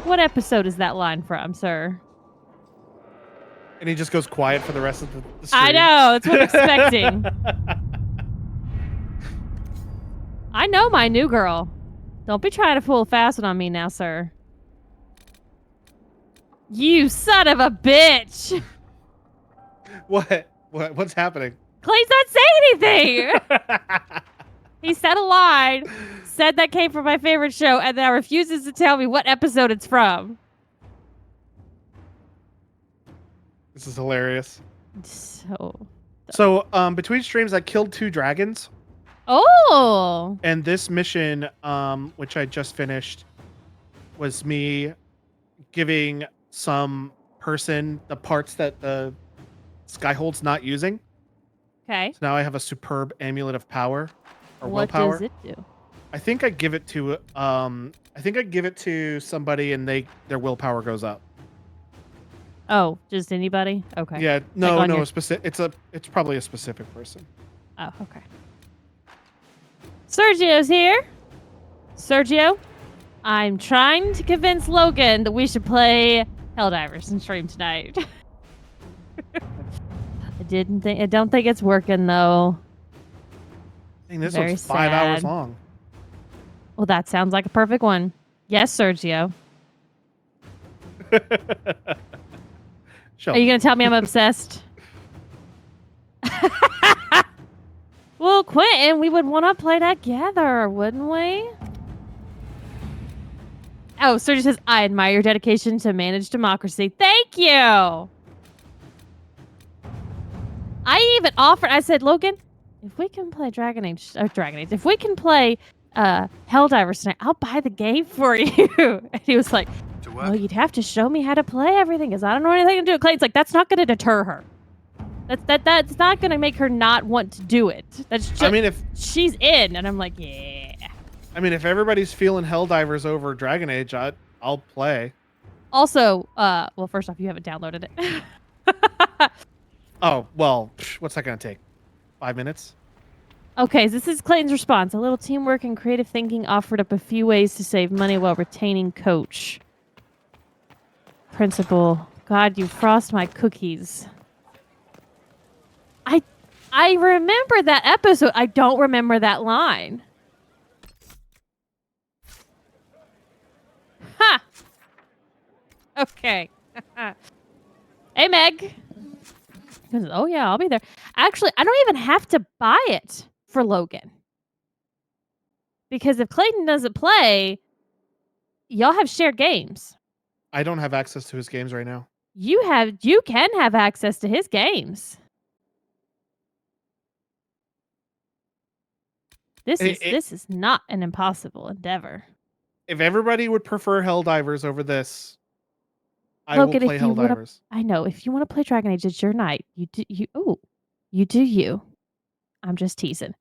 What episode is that line from, sir? And he just goes quiet for the rest of the stream. I know. That's what I'm expecting. I know my new girl. Don't be trying to pull a fast one on me now, sir. You son of a bitch! What's happening? Clay's not saying anything! He said a line, said that came from my favorite show, and then refuses to tell me what episode it's from. This is hilarious. So, between streams, I killed 2 dragons. Oh! And this mission, which I just finished, was me giving some person the parts that the Skyhold's not using. Okay. So now I have a superb amulet of power, or What willpower. does it do? I think I give it to somebody, and their willpower goes up. Oh, just anybody? Okay. Yeah, no, Like no, it's probably a specific person. Oh, okay. Sergio's here. Sergio, I'm trying to convince Logan that we should play Helldivers and stream tonight. I don't think it's working though. Dang, this Very one's 5 hours sad. long. Well, that sounds like a perfect one. Yes, Sergio. Sure. Are you going to tell me I'm obsessed? Well, Quentin, we would want to play together, wouldn't we? Oh, Sergio says, I admire your dedication to manage democracy. Thank you. I even offered, I said, Logan, if we can play Dragon Age, if we can play Helldivers tonight, I'll buy the game for you. And he was like, well, you'd have to show me how to play everything because I don't know anything to do. Clayton's like, that's not going to deter her. That's not going to make her not want to do it. That's just, if she's in. And I'm like, yeah. I mean, if everybody's feeling Helldivers over Dragon Age, I'll play. Also, well, first off, you haven't downloaded it. Oh, well, what's that going to take? 5 minutes? Okay, so this is Clayton's response. A little teamwork and creative thinking offered up a few ways to save money while retaining coach. Principal, God, you frost my cookies. I remember that episode. I don't remember that line. Ha! Okay. Hey, Meg. Oh, yeah, I'll be there. Actually, I don't even have to buy it for Logan. Because if Clayton doesn't play, y'all have shared games. I don't have access to his games right now. You can have access to his games. This is not an impossible endeavor. If everybody would prefer Helldivers over this, I Logan, will play Helldivers. I know. If you want to play Dragon Age, it's your night. You do you. I'm just teasing.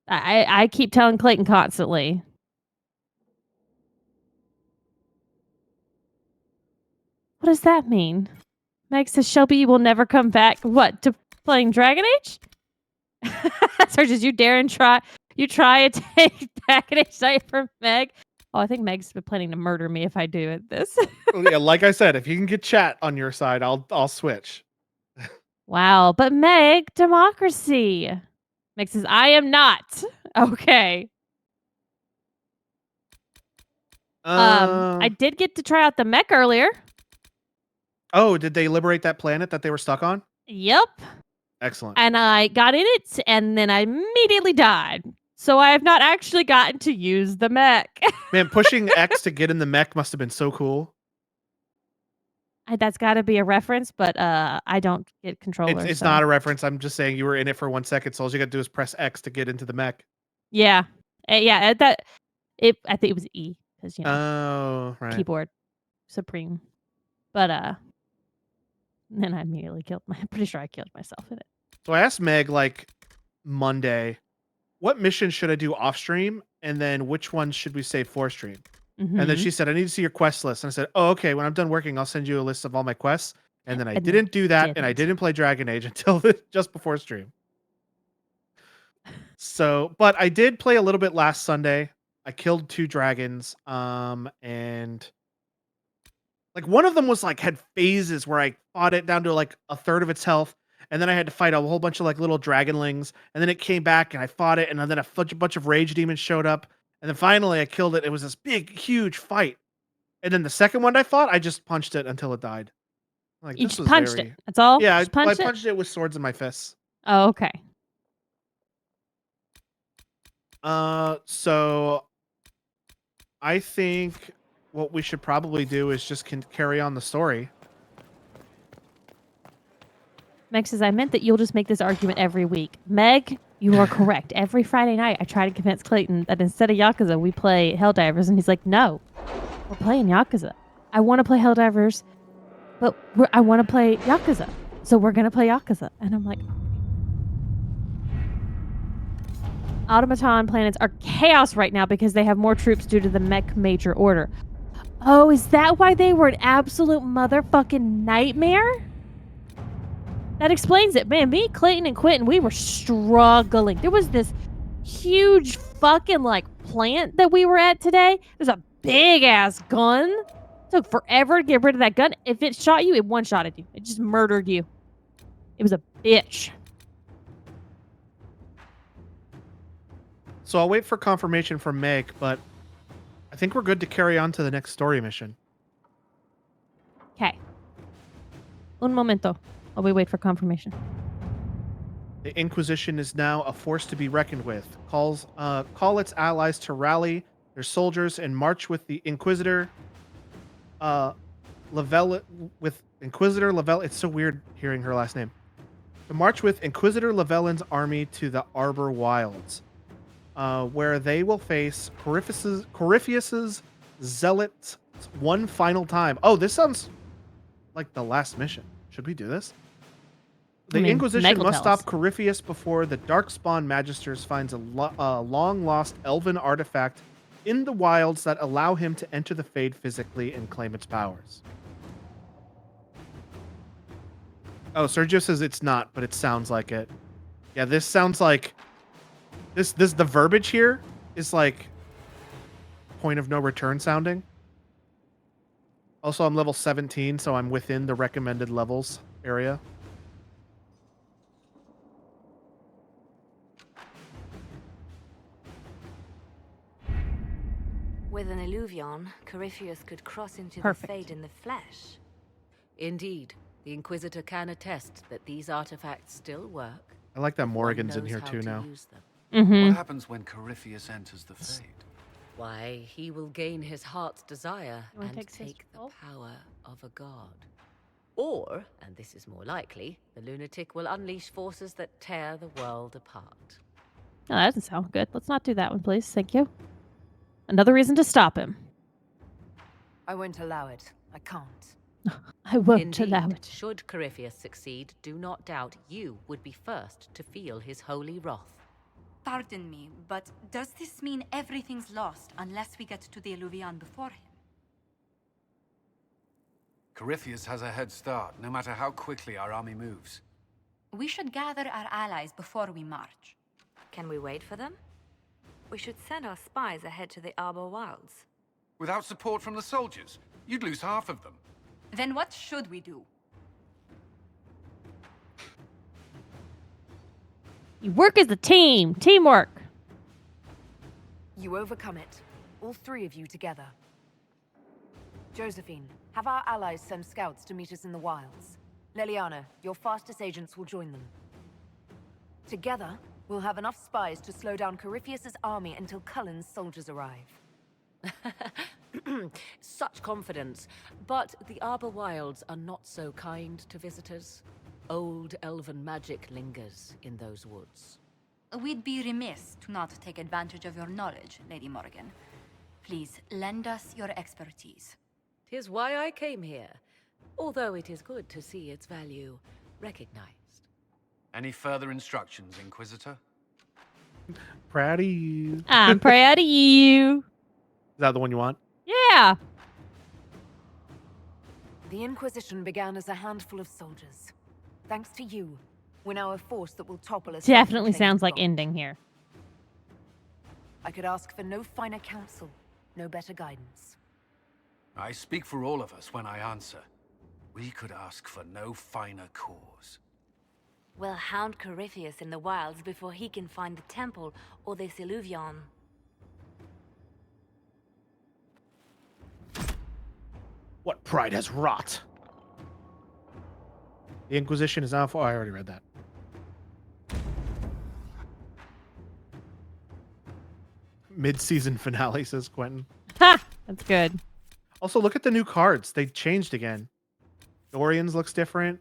I keep telling Clayton constantly. What does that mean? Meg says Shelby will never come back. What, to playing Dragon Age? Sorry, did you dare and try to take Dragon Age night from Meg? Oh, I think Meg's been planning to murder me if I do it this. Yeah, like I said, if you can get chat on your side, I'll switch. Wow, but Meg, democracy. Meg says, I am not. Okay. I did get to try out the mech earlier. Oh, did they liberate that planet that they were stuck on? Yep. Excellent. And I got in it, and then I immediately died. So I have not actually gotten to use the mech. Man, pushing X to get in the mech must have been so cool. That's got to be a reference, but I don't get controller. It's not a reference. I'm just saying you were in it for 1 second, so all you got to do is press X to get into the mech. Yeah. Yeah, I think it was E. Because, right. Keyboard Supreme. But, then I immediately I'm pretty sure I killed myself in it. So I asked Meg, like, Monday, what mission should I do off stream? And then which one should we save for stream? Mm-hmm. And then she said, I need to see your quest list. And I said, oh, okay. When I'm done working, I'll send you a list of all my quests. And then I didn't do that. And I didn't play Dragon Age until just before stream. So, but I did play a little bit last Sunday. I killed 2 dragons. And Like one of them was like had phases where I fought it down to like a third of its health, and then I had to fight a whole bunch of like little dragonlings, and then it came back and I fought it, and then bunch of rage demons showed up, and then finally I killed it. It was this big, huge fight, and then the second one I fought, I just punched it until it died. Like You this just was punched it. very That's all? yeah. Just I punched it? punched it with swords in my fists. Oh, okay. So I think what we should probably do is just carry on the story. Meg says, I meant that you'll just make this argument every week. Meg, you are correct. Every Friday night, I try to convince Clayton that instead of Yakuza, we play Helldivers. And he's like, no, we're playing Yakuza. I want to play Helldivers, but I want to play Yakuza. So we're going to play Yakuza. And I'm like, automaton planets are chaos right now because they have more troops due to the mech major order. Oh, is that why they were an absolute motherfucking nightmare? That explains it. Man, me, Clayton, and Quentin, we were struggling. There was this huge fucking, like, plant that we were at today. There's a big-ass gun. It took forever to get rid of that gun. If it shot you, it one-shotted you. It just murdered you. It was a bitch. So I'll wait for confirmation from Meg, but I think we're good to carry on to the next story mission. Okay. Un momento. While we wait for confirmation. The Inquisition is now a force to be reckoned with. Call its allies to rally their soldiers and march with the Inquisitor. Inquisitor Lavelle. It's so weird hearing her last name. To march with Inquisitor Lavellin's army to the Arbor Wilds, where they will face Corypheus's zealots one final time. Oh, this sounds like the last mission. Should we do this? The Inquisition must stop Corypheus before the Darkspawn Magisters finds a long-lost elven artifact in the wilds that allow him to enter the Fade physically and claim its powers. Oh, Sergio says it's not, but it sounds like it. Yeah, this sounds like... The verbiage here is like point of no return sounding. Also, I'm level 17, so I'm within the recommended levels area. With an Illuvion, Corypheus could cross into Perfect. the Fade in the flesh. Indeed, the Inquisitor can attest that these artifacts still work. I like that Morrigan's in here too now. Mm-hmm. What happens when Corypheus enters the Fade? Why, he will gain his heart's desire You wanna and take take the Sister power of a god. Or, and this is more likely, the lunatic will unleash forces that tear the world apart. No, that doesn't sound good. Let's not do that one, please. Thank you. Another reason to stop him. I won't allow it. I can't. I won't Indeed, allow it. should Corypheus succeed, do not doubt you would be first to feel his holy wrath. Pardon me, but does this mean everything's lost unless we get to the Illuvion before him? Corypheus has a head start, no matter how quickly our army moves. We should gather our allies before we march. Can we wait for them? We should send our spies ahead to the Arbor Wilds. Without support from the soldiers, you'd lose half of them. Then what should we do? You work as a team. Teamwork. You overcome it. All three of you together. Josephine, have our allies send scouts to meet us in the wilds. Leliana, your fastest agents will join them. Together, we'll have enough spies to slow down Corypheus's army until Cullen's soldiers arrive. Such confidence. But the Arbor Wilds are not so kind to visitors. Old elven magic lingers in those woods. We'd be remiss to not take advantage of your knowledge, Lady Morrigan. Please, lend us your expertise. 'Tis why I came here, although it is good to see its value recognized. Any further instructions, Inquisitor? Proud of you. I'm proud of you. Is that the one you want? Yeah. The Inquisition began as a handful of soldiers. Thanks to you, we're now a force that will topple us. Definitely sounds like ending here. I could ask for no finer counsel, no better guidance. I speak for all of us when I answer. We could ask for no finer cause. We'll hound Corypheus in the wilds before he can find the temple or this Illuvion. What pride has wrought? The Inquisition is now. Oh, I already read that. Mid-season finale, says Quentin. Ha! That's good. Also, look at the new cards. They changed again. Dorian's looks different.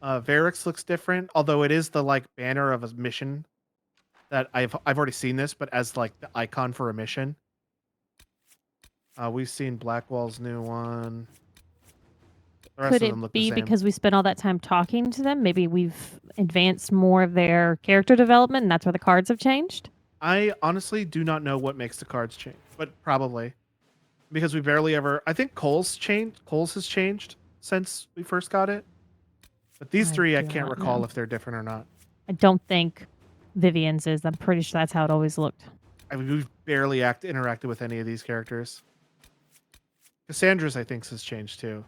Varric's looks different, although it is the like banner of a mission that I've already seen this, but as like the icon for a mission. We've seen Blackwall's new one. The rest Could of them it look be the same. because we spent all that time talking to them? Maybe we've advanced more of their character development, and that's where the cards have changed? I honestly do not know what makes the cards change, but probably because we barely ever. I think Cole's changed. Cole's has changed since we first got it, but these three I do can't not recall know. if they're different or not. I don't think Vivian's is. I'm pretty sure that's how it always looked. I mean, we've barely interacted with any of these characters. Cassandra's, I think, has changed too.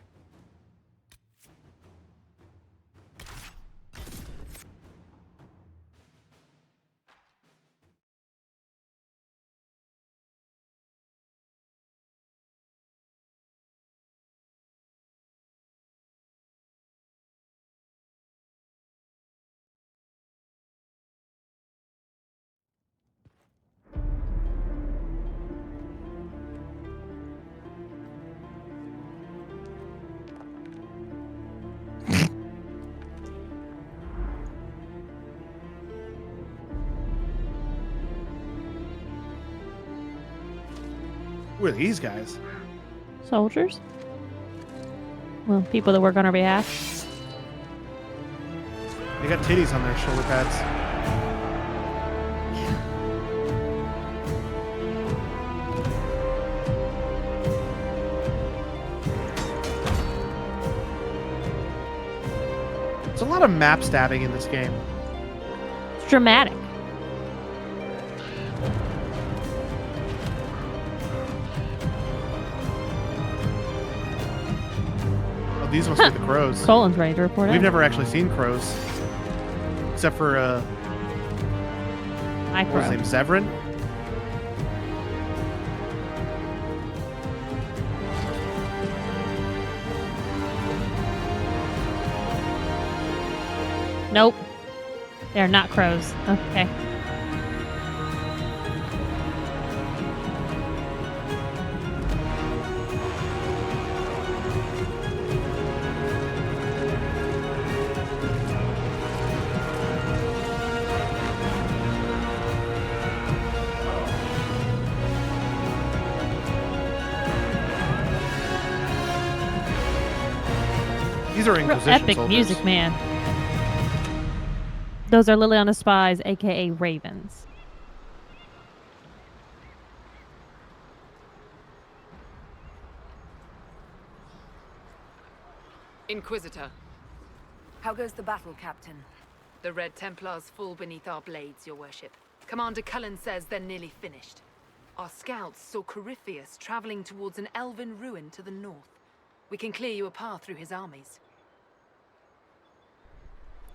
Who are these guys? Soldiers? Well, people that work on our behalf. They got titties on their shoulder pads. There's a lot of map stabbing in this game. It's dramatic. Oh, these must be the crows. Colin's ready to report We've out. never actually seen crows. Except for, Hi, what was Crow. his name? Zevran? Nope. They're not crows. Okay. These are Real Inquisition epic soldiers. music, man. Those are Liliana's spies, aka Ravens. Inquisitor, How goes the battle, Captain? the Red Templars fall beneath our blades, your worship. Commander Cullen says they're nearly finished. Our scouts saw Corypheus traveling towards an elven ruin to the north. We can clear you a path through his armies.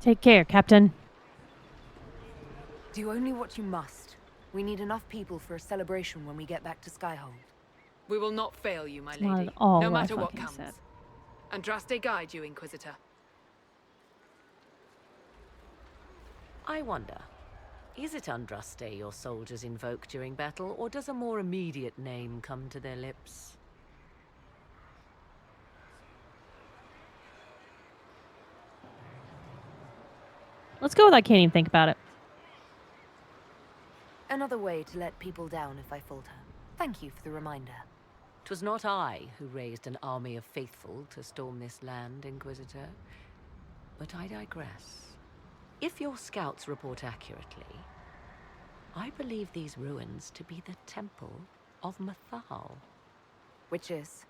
Take care, Captain. Do only what you must. We need enough people for a celebration when we get back to Skyhold. We will not fail you, my Not lady, at all no what I matter what fucking comes. said. Andraste guide you, Inquisitor. I wonder, is it Andraste your soldiers invoke during battle, or does a more immediate name come to their lips? Let's go with I can't even think about it. Another way to let people down if I falter. Thank you for the reminder. 'Twas not I who raised an army of faithful to storm this land, Inquisitor. But I digress. If your scouts report accurately, I believe these ruins to be the Temple of Mathal. Which is?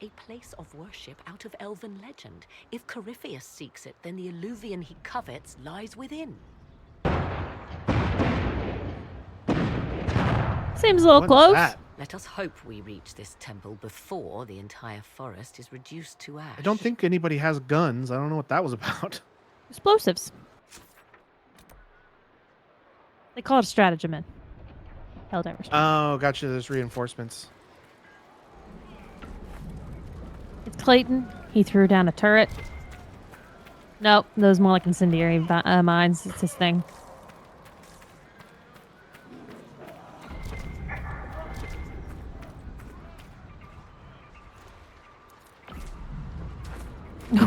A place of worship out of elven legend. If Corypheus seeks it, then the Illuvion he covets lies within. Seems a little What is close. that? Let us hope we reach this temple before the entire forest is reduced to ash. I don't think anybody has guns. I don't know what that was about. Explosives. They call it a stratagem in Helldivers. Oh, gotcha. There's reinforcements. It's Clayton. He threw down a turret. Nope, those more like incendiary mines. It's his thing.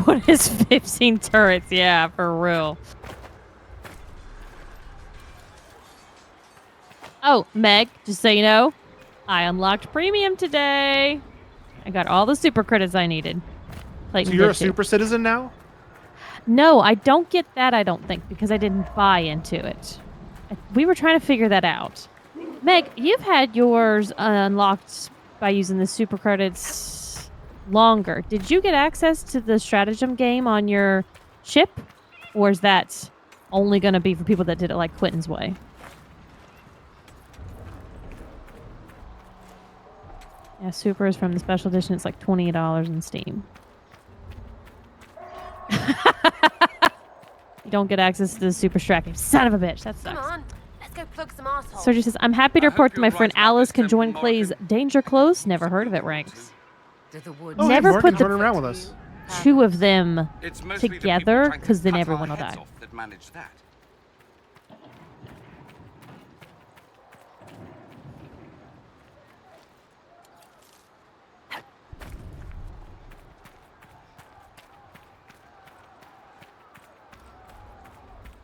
What is 15 turrets? Yeah, for real. Oh, Meg, just so you know, I unlocked premium today. I got all the super credits I needed. Clayton So you're a did too. super citizen now? No, I don't get that, I don't think, because I didn't buy into it. We were trying to figure that out. Meg, you've had yours unlocked by using the super credits longer. Did you get access to the stratagem game on your ship? Or is that only going to be for people that did it like Quentin's way? Yeah, super is from the special edition. It's like $20 in Steam. You don't get access to the super strat. Son of a bitch. That sucks. Come on, let's go plug some assholes. Sergio says, I'm happy to I report hope that my you're friend right about Alice this can temple, join Clay's Morgan. Danger Close. Never heard of it ranks. Do the woods Oh, Never hey, Morgan's put the- running around with us. Two of them It's mostly the people together, trying to because then cut our everyone will heads die. off that manage that.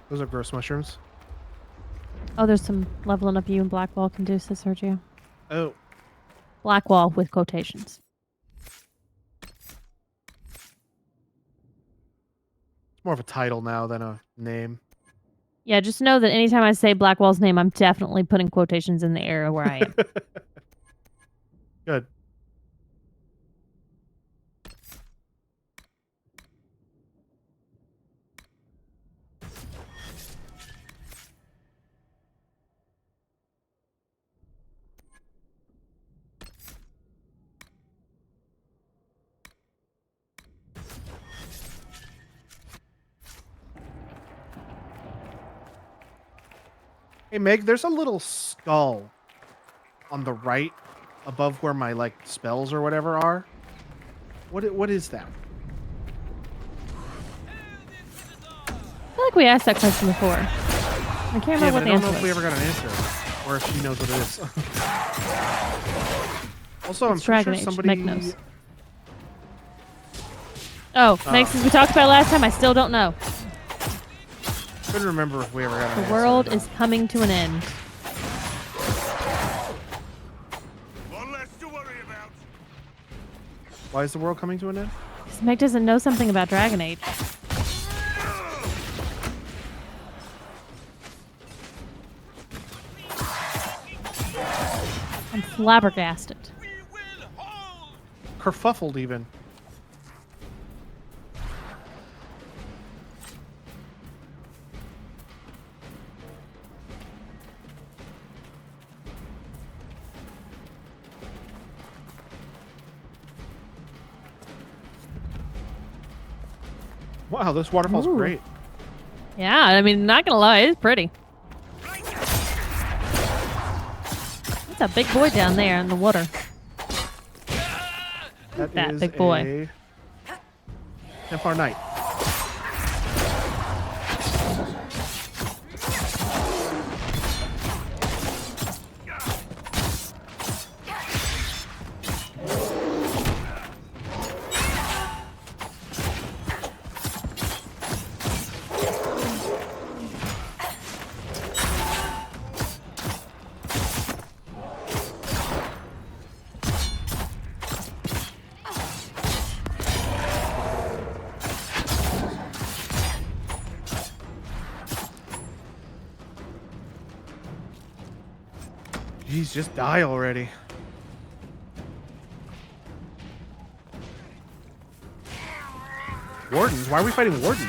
Those are gross mushrooms. Oh, there's some leveling up you and Blackwall can do, says Sergio. Oh, Blackwall with quotations. it's more of a title now than a name. Yeah, just know that anytime I say Blackwall's name, I'm definitely putting quotations in the area where I am. Good. Hey, Meg, there's a little skull on the right above where my, like, spells or whatever are. What is that? I feel like we asked that question before. I can't remember Yeah, what but the I don't know answer if we was. ever got an answer. Or if she knows what it is. Also, I'm It's pretty Dragon sure Age. somebody... Meg knows. Oh, Meg, since we talked about it last time, I still don't know. Couldn't remember if we ever got an The answer. world or not. is coming to an end. One less to worry about. Why is the world coming to an end? Because Meg doesn't know something about Dragon Age. I'm flabbergasted. Kerfuffled, even. Wow, this waterfall's Ooh. great. Yeah, I mean, not gonna lie, it's pretty. It's a big boy down there in the water. That is big boy. a Templar Knight. Jeez, just die already. Wardens? Why are we fighting wardens?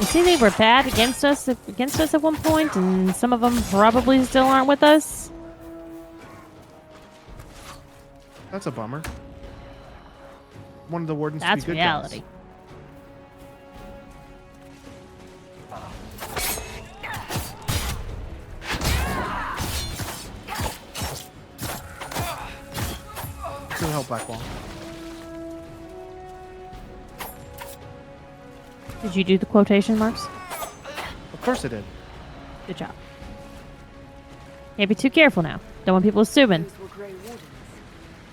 see, they were bad against us at one point, and some of them probably still aren't with us. That's a bummer. One of the wardens That's to be good reality. Guys. Good help, Blackwall. Did you do the quotation marks? Of course I did. Good job. Can't be too careful now. Don't want people assuming. Those were Grey Wardens.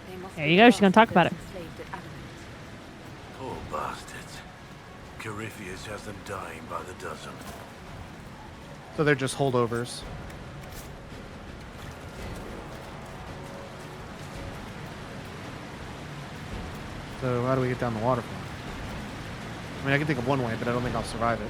They must There be you go, she's gonna talk crafted about it. enslaved at Adamant. Poor bastards. Corypheus has them dying by the dozen. So they're just holdovers. So how do we get down the waterfall? I mean, I can think of one way, but I don't think I'll survive it.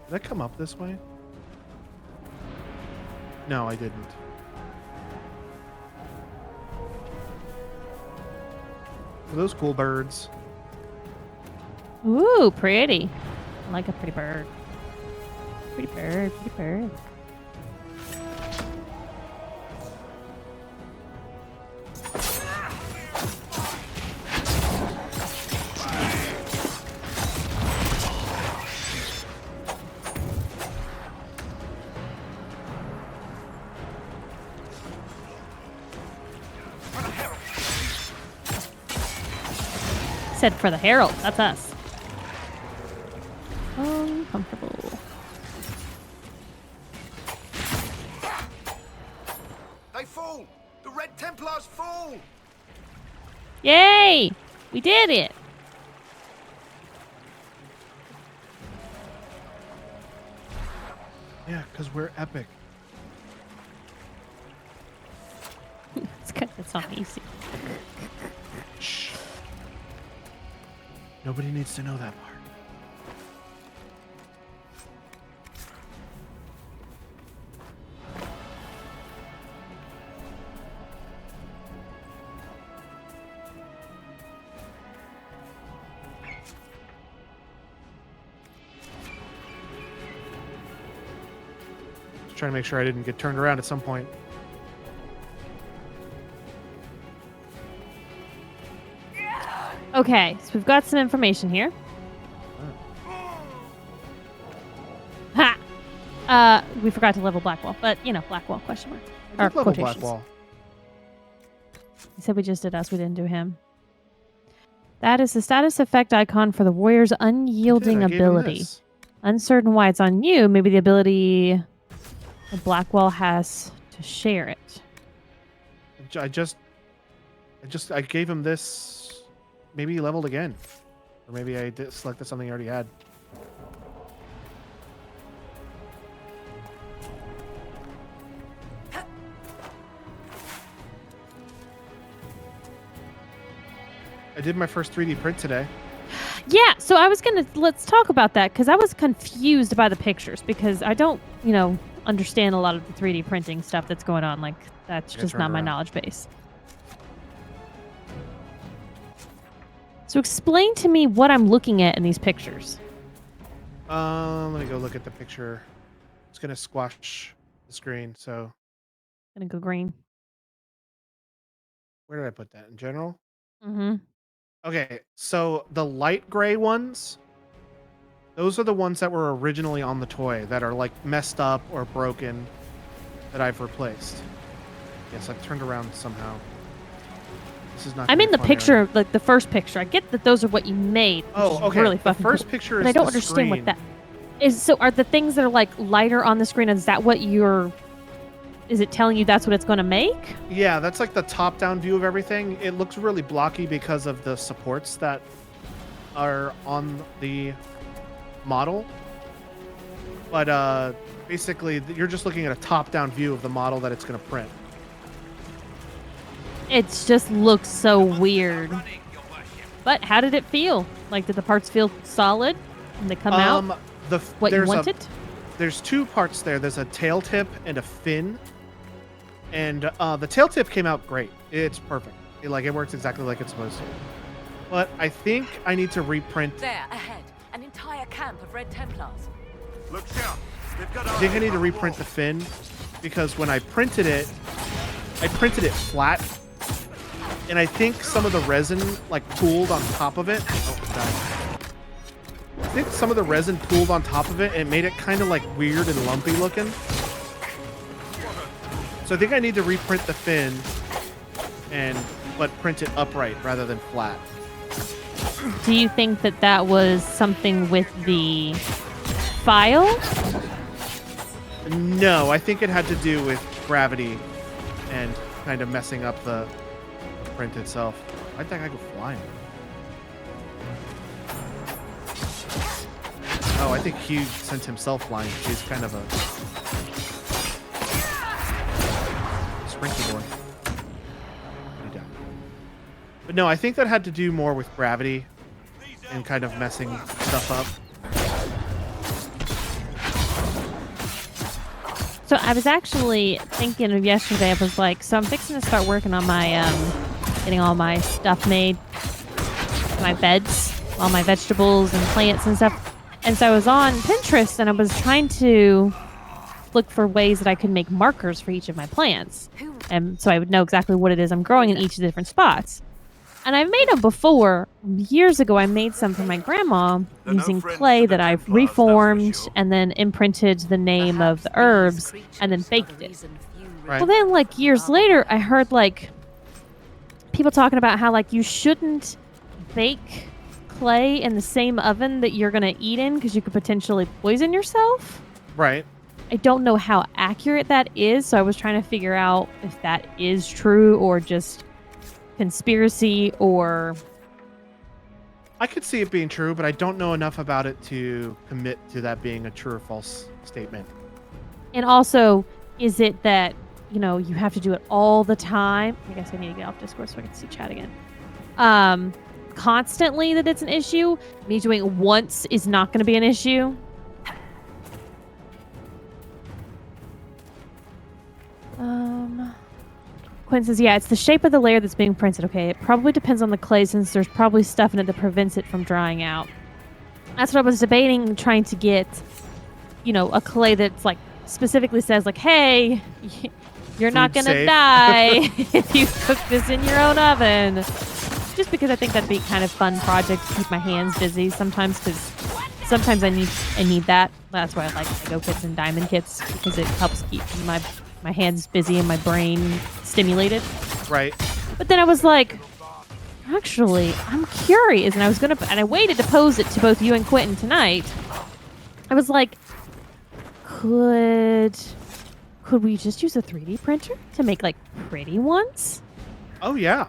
Did I come up this way? No, I didn't. Are those cool birds? Ooh, pretty. I like a pretty bird. Pretty bird, pretty bird. Said for the Herald, that's us. Uncomfortable. They fall! The Red Templars fall! Yay! We did it! Yeah, because we're epic. It's good. It's not easy. Shh. Nobody needs to know that part. Just trying to make sure I didn't get turned around at some point. Okay, so we've got some information here. Ha! We forgot to level Blackwall, but you know, Blackwall question mark. I Or did level quotations. Blackwall. He said we just did us, we didn't do him. That is the status effect icon for the warrior's unyielding I gave him ability. this. Uncertain why it's on you, maybe the ability the Blackwall has to share it. I gave him this. Maybe he leveled again. Or maybe I selected something he already had. I did my first 3D print today. Yeah, so I was let's talk about that because I was confused by the pictures because I don't, understand a lot of the 3D printing stuff that's going on. Like, that's just not my knowledge base. So explain to me what I'm looking at in these pictures. Let me go look at the picture. It's gonna squash the screen. So Gonna go green. where did I put that? In general? Mm-hmm. Okay, so the light gray ones, those are the ones that were originally on the toy that are like messed up or broken that I've replaced. Yes, I've turned around somehow. This is not. I'm gonna in be the fun picture, area. like the first picture. I get that those are what you made. Which Oh, is okay. Really The fucking first cool. picture is But I don't the understand what screen. that is. So are the things that are like lighter on the screen? Is that what you're? Is it telling you that's what it's going to make? Yeah, that's like the top-down view of everything. It looks really blocky because of the supports that are on the model. But basically, you're just looking at a top-down view of the model that it's going to print. It just looks so weird. But how did it feel? Like, did the parts feel solid? And they come out The what you there's wanted? there's two parts there. There's a tail tip and a fin. And the tail tip came out great. It's perfect. It works exactly like it's supposed to. But I think I need to reprint. There, ahead. An entire camp of Red Templars. Look sharp. They've got I think I need to reprint the fin because when I printed it flat. And I think some of the resin pooled on top of it. Oh, God. I think some of the resin pooled on top of it and made it kind of weird and lumpy looking. So I think I need to reprint the fin but print it upright rather than flat. Do you think that was something with the file? No, I think it had to do with gravity and kind of messing up the print itself. I think I go flying. Oh, I think Hugh sent himself flying. He's kind of a sprinky boy. He died. But no, I think that had to do more with gravity and kind of messing stuff up. So I was actually thinking of yesterday, I was like, so I'm fixing to start working on my, getting all my stuff made, my beds, all my vegetables and plants and stuff. And so I was on Pinterest and I was trying to look for ways that I could make markers for each of my plants. And so I would know exactly what it is I'm growing in each of the different spots. And I've made them before. Years ago, I made some for my grandma using clay that I've reformed and then imprinted the name of the herbs and then baked it. Right. Well, then, years later, I heard, people talking about how, you shouldn't bake clay in the same oven that you're going to eat in because you could potentially poison yourself. Right. I don't know how accurate that is, so I was trying to figure out if that is true or just conspiracy or... I could see it being true, but I don't know enough about it to commit to that being a true or false statement. And also, is it that, you have to do it all the time? I guess I need to get off Discord so I can see chat again. Constantly that it's an issue? Me doing it once is not going to be an issue? Quinn says, yeah, it's the shape of the layer that's being printed. Okay, it probably depends on the clay since there's probably stuff in it that prevents it from drying out. That's what I was debating, trying to get, a clay that's specifically says hey, you're not going to die if you cook this in your own oven. Just because I think that'd be kind of fun project to keep my hands busy sometimes because sometimes I need that. That's why I like Lego kits and diamond kits because it helps keep my hands busy and my brain stimulated. Right. But then I was like, actually, I'm curious, and I waited to pose it to both you and Quentin tonight. I was like, could we just use a 3D printer to make pretty ones? Oh yeah.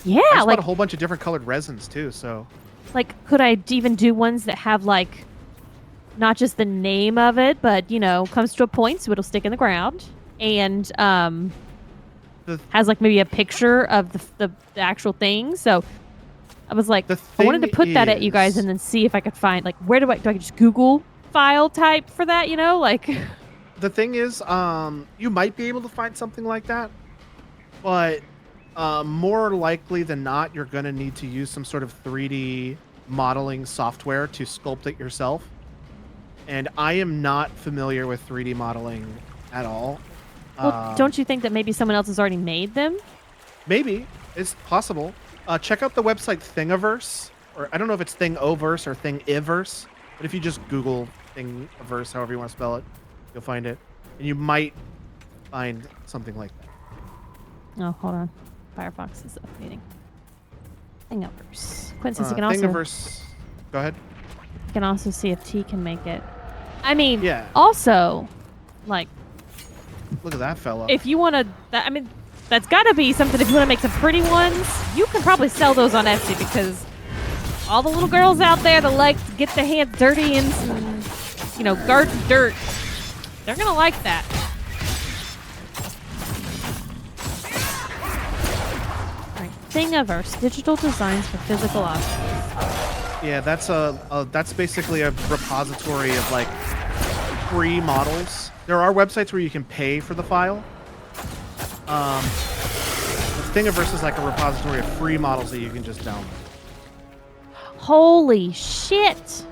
Yeah, I just bought a whole bunch of different colored resins too, so could I even do ones that have not just the name of it, but comes to a point so it'll stick in the ground and has maybe a picture of the actual thing. So I was like, I wanted to put that at you guys and then see if I could find where do I just Google file type for that, The thing is, you might be able to find something like that, but more likely than not, you're going to need to use some sort of 3D modeling software to sculpt it yourself. And I am not familiar with 3D modeling at all. Well, don't you think that maybe someone else has already made them? Maybe. It's possible. Check out the website Thingiverse, or I don't know if it's Thingoverse or Thingiverse, but if you just Google Thingiverse, however you want to spell it, you'll find it. And you might find something like that. Oh, hold on. Firefox is updating. Thingiverse. Quinn says you can also... Thingiverse. Go ahead. You can also see if T can make it. I mean, yeah. Also, look at that fella. If you want to... that's got to be something if you want to make some pretty ones. You can probably sell those on Etsy because all the little girls out there that like to get their hands dirty in some, garden dirt, they're going to like that. Thingiverse, digital designs for physical objects. Yeah, that's basically a repository of free models. There are websites where you can pay for the file. Thingiverse is like a repository of free models that you can just download. Holy shit!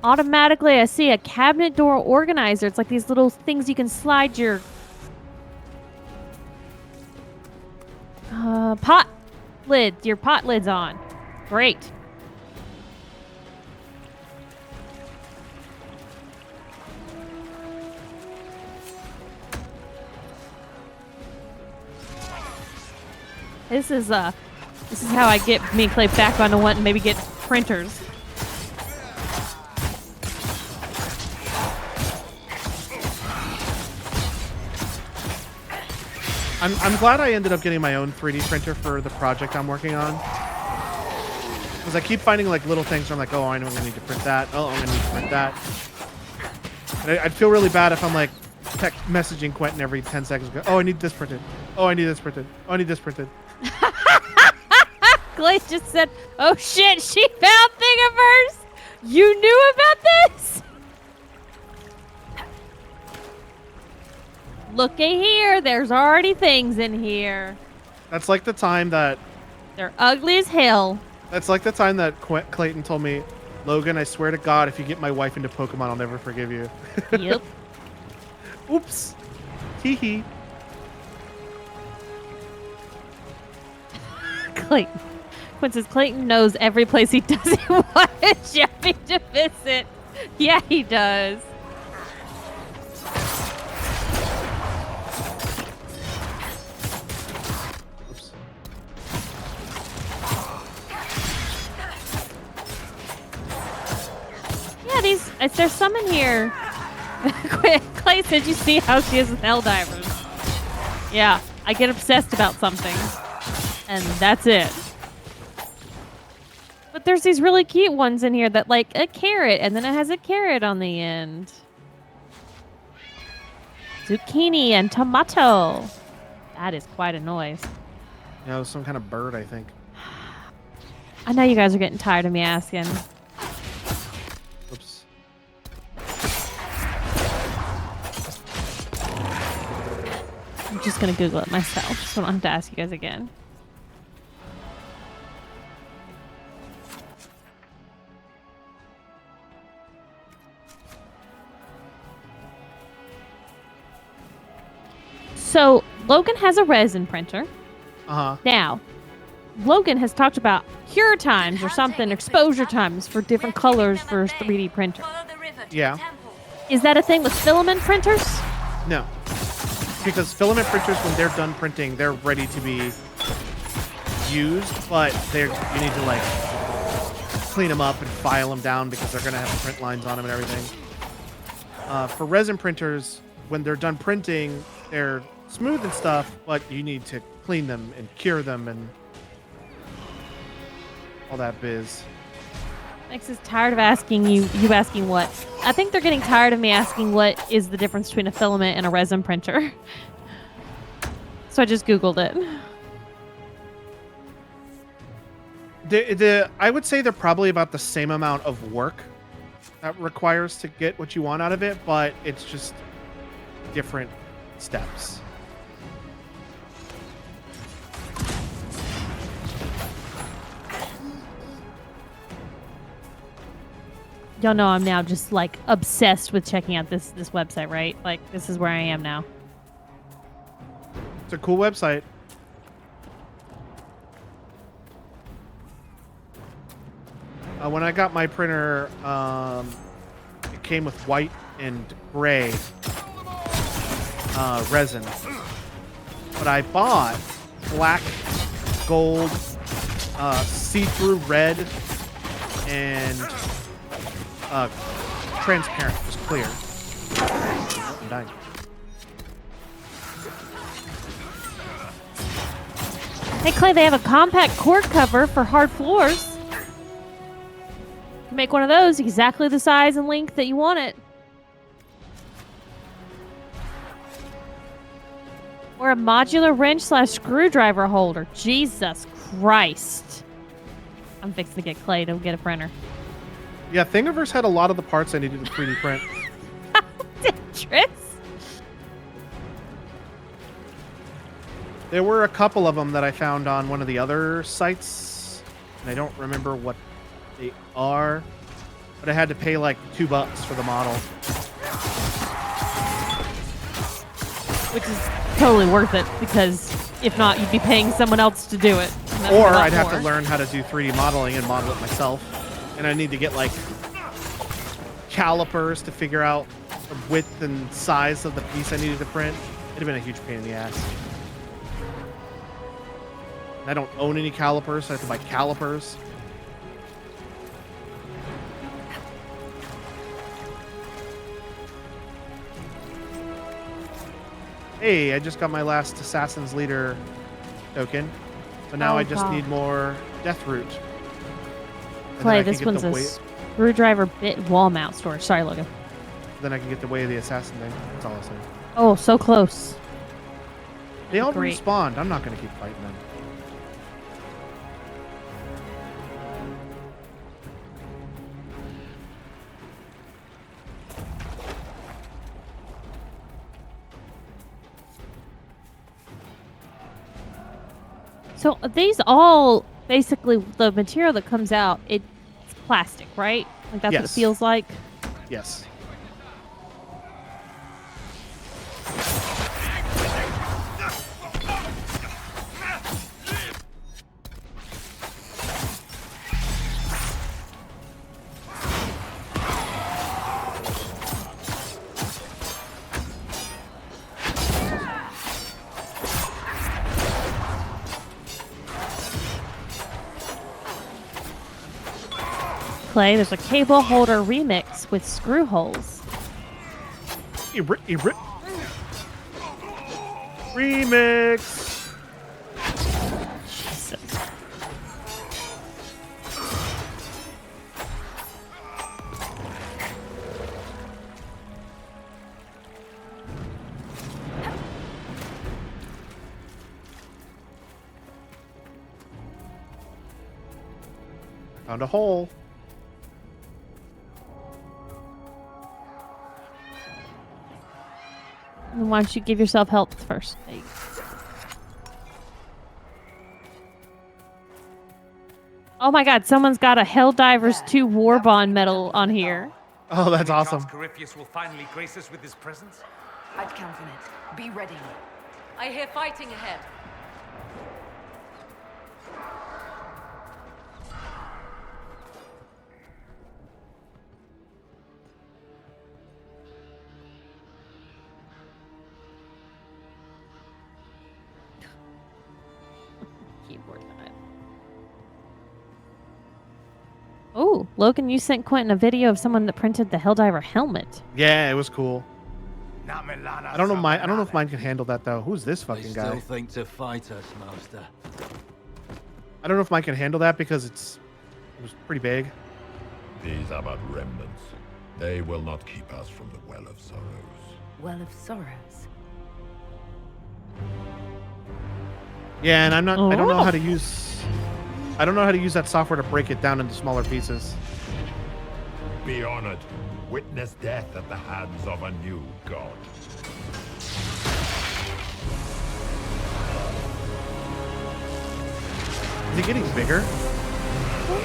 Automatically, I see a cabinet door organizer. It's like these little things you can slide your pot lids on. Great. This is how I get me and Clay back onto one and maybe get printers. I'm glad I ended up getting my own 3D printer for the project I'm working on. Because I keep finding like little things where I'm like, oh, I know I'm going to need to print that. Oh, I'm going to need to print that. And I'd feel really bad if I'm like messaging Quentin every 10 seconds. Go, oh, I need this printed. Oh, I need this printed. Oh, I need this printed. Clay just said, oh shit, she found Thingiverse! You knew about this? Looky here, there's already things in here. That's like the time that... They're ugly as hell. That's like the time that Clayton told me, Logan, I swear to God, if you get my wife into Pokemon, I'll never forgive you. Yep. Oops. Hee-hee. Clayton. Quinn says Clayton knows every place he doesn't want Jeffy to visit. Yeah, he does. Oops. Yeah, there's some in here. Clay said you see how she is with Helldivers. Yeah, I get obsessed about something. And that's it. But there's these really cute ones in here that like a carrot, and then it has a carrot on the end. Zucchini and tomato. That is quite a noise. Yeah, it was some kind of bird, I think. I know you guys are getting tired of me asking. Oops. I'm just going to Google it myself, so I don't have to ask you guys again. So, Logan has a resin printer. Uh-huh. Now, Logan has talked about cure times or something, exposure times for different colors for 3D printer. Yeah. Is that a thing with filament printers? No. Because filament printers, when they're done printing, they're ready to be used, but you need to like clean them up and file them down because they're going to have print lines on them and everything. For resin printers, when they're done printing, they're smooth and stuff, but you need to clean them and cure them and all that biz. Max is tired of asking you asking what. I think they're getting tired of me asking what is the difference between a filament and a resin printer. So I just Googled it. I would say they're probably about the same amount of work that requires to get what you want out of it, but it's just different steps. Y'all know I'm now just like obsessed with checking out this website, right? Like this is where I am now. It's a cool website. When I got my printer, it came with white and gray resin. But I bought black, gold, see-through red, and transparent, just clear. I'm dying. Hey Clay, they have a compact cord cover for hard floors. You make one of those exactly the size and length that you want it. Or a modular wrench / screwdriver holder. Jesus Christ. I'm fixing to get Clay to get a printer. Yeah, Thingiverse had a lot of the parts I needed to 3D print. Tetris. There were a couple of them that I found on one of the other sites, and I don't remember what they are, but I had to pay like $2 for the model. Which is totally worth it, because if not, you'd be paying someone else to do it. and that'd be Or a lot I'd have more. to learn how to do 3D modeling and model it myself. And I need to get like calipers to figure out the width and size of the piece I needed to print. It'd have been a huge pain in the ass. I don't own any calipers, so I have to buy calipers. Hey, I just got my last Assassin's Leader token. So now Oh, I just God. need more Death Root. And then Clay, I can this get one's the a way- screwdriver bit wall mount storage. Sorry, Logan. Then I can get the Way of the Assassin thing. That's all I say. Oh, so close. They all Great. respawned. I'm not going to keep fighting them. So these all basically the material that comes out, it's plastic, right? Like that's what it Yes. feels like. Yes. Clay, there's a cable holder remix with screw holes. Remix. Jesus. Found a hole. Why don't you give yourself health first? There you go. Oh my god, someone's got a Helldivers 2 Warbond medal on here. Oh, that's awesome. Corypheus will finally grace us with his presence. I'd count on it. Be ready. I hear fighting ahead. Keyboard time. Oh, Logan, you sent Quentin a video of someone that printed the Helldiver helmet. Yeah, it was cool. I don't know I don't know if mine can handle that though. Who's this They fucking still guy? think to fight us, Master. I don't know if mine can handle that because it was pretty big. These are but remnants. They will not keep us from the Well of Sorrows. Well of Sorrows. Yeah, and I don't know Oh. how to use that software to break it down into smaller pieces. Be honored. Witness death at the hands of a new god. Is he getting bigger? I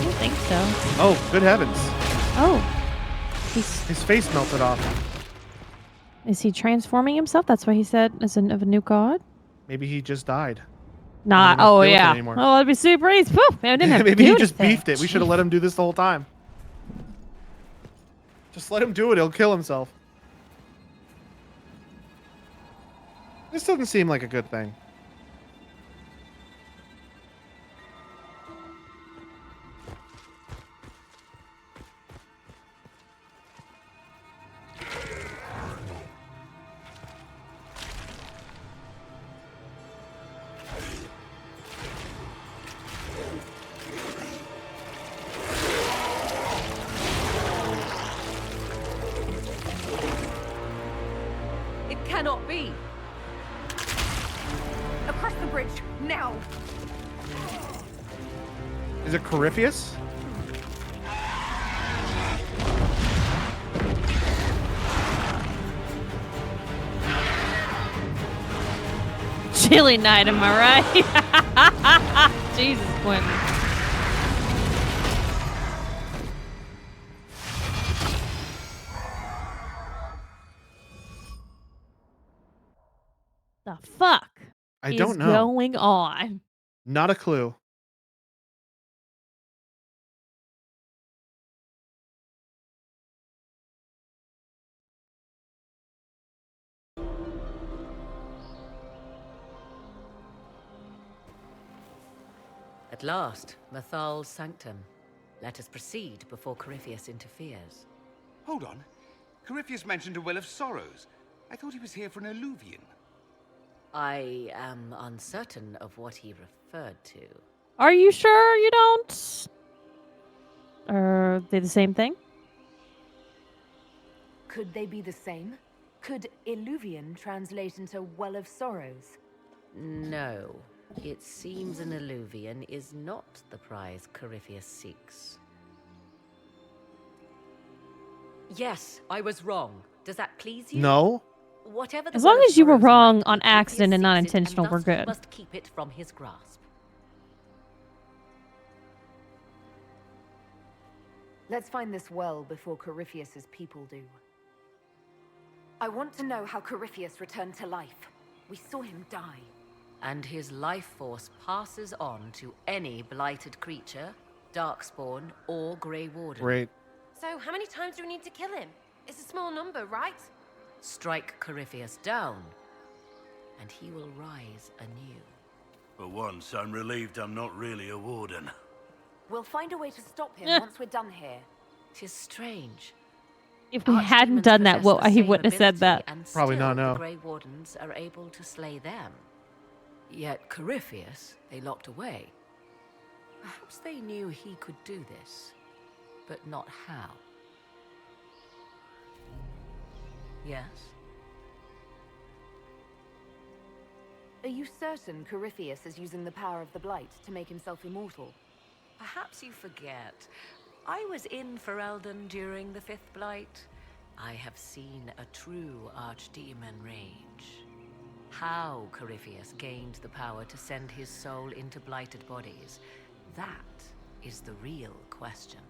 don't think so. Oh, good heavens. Oh. His face melted off. Is he transforming himself? That's why he said as of a new god? Maybe he just died. Not. He doesn't Oh, feel it yeah. anymore. Oh, that'd be super easy. Poof, man, I didn't have to Maybe do he just anything. beefed it. We should have let him do this the whole time. Just let him do it. He'll kill himself. This doesn't seem like a good thing. It cannot be. Across the bridge, now! Is it Corypheus? Chilly night, am I right? Jesus, Quentin. The fuck I is don't know. going on? Not a clue. At last, Mathal's sanctum. Let us proceed before Corypheus interferes. Hold on. Corypheus mentioned a Well of Sorrows. I thought he was here for an alluvion. I am uncertain of what he referred to. Are you sure you don't? Are they the same thing? Could they be the same? Could Illuvian translate into Well of Sorrows? No. It seems an alluvion is not the prize Corypheus seeks. Yes, I was wrong. Does that please you? No. Whatever the As long Well of as you were Sorrows wrong might be, on accident and Corypheus not seeks it, intentional, and we're thus we good. must keep it from his grasp. Let's find this well before Corypheus's people do. I want to know how Corypheus returned to life. We saw him die. And his life force passes on to any blighted creature, darkspawn, or Grey Warden. Great. So, how many times do we need to kill him? It's a small number, right? Strike Corypheus down, and he will rise anew. For once, I'm relieved I'm not really a warden. We'll find a way to stop him once we're done here. 'Tis strange. If we hadn't done that, well, he wouldn't have said that. Probably not, no. The Grey Wardens are able to slay them. Yet Corypheus, they locked away. Perhaps they knew he could do this, but not how. Yes? Are you certain Corypheus is using the power of the Blight to make himself immortal? Perhaps you forget. I was in Ferelden during the Fifth Blight. I have seen a true archdemon rage. How Corypheus gained the power to send his soul into blighted bodies, that is the real question.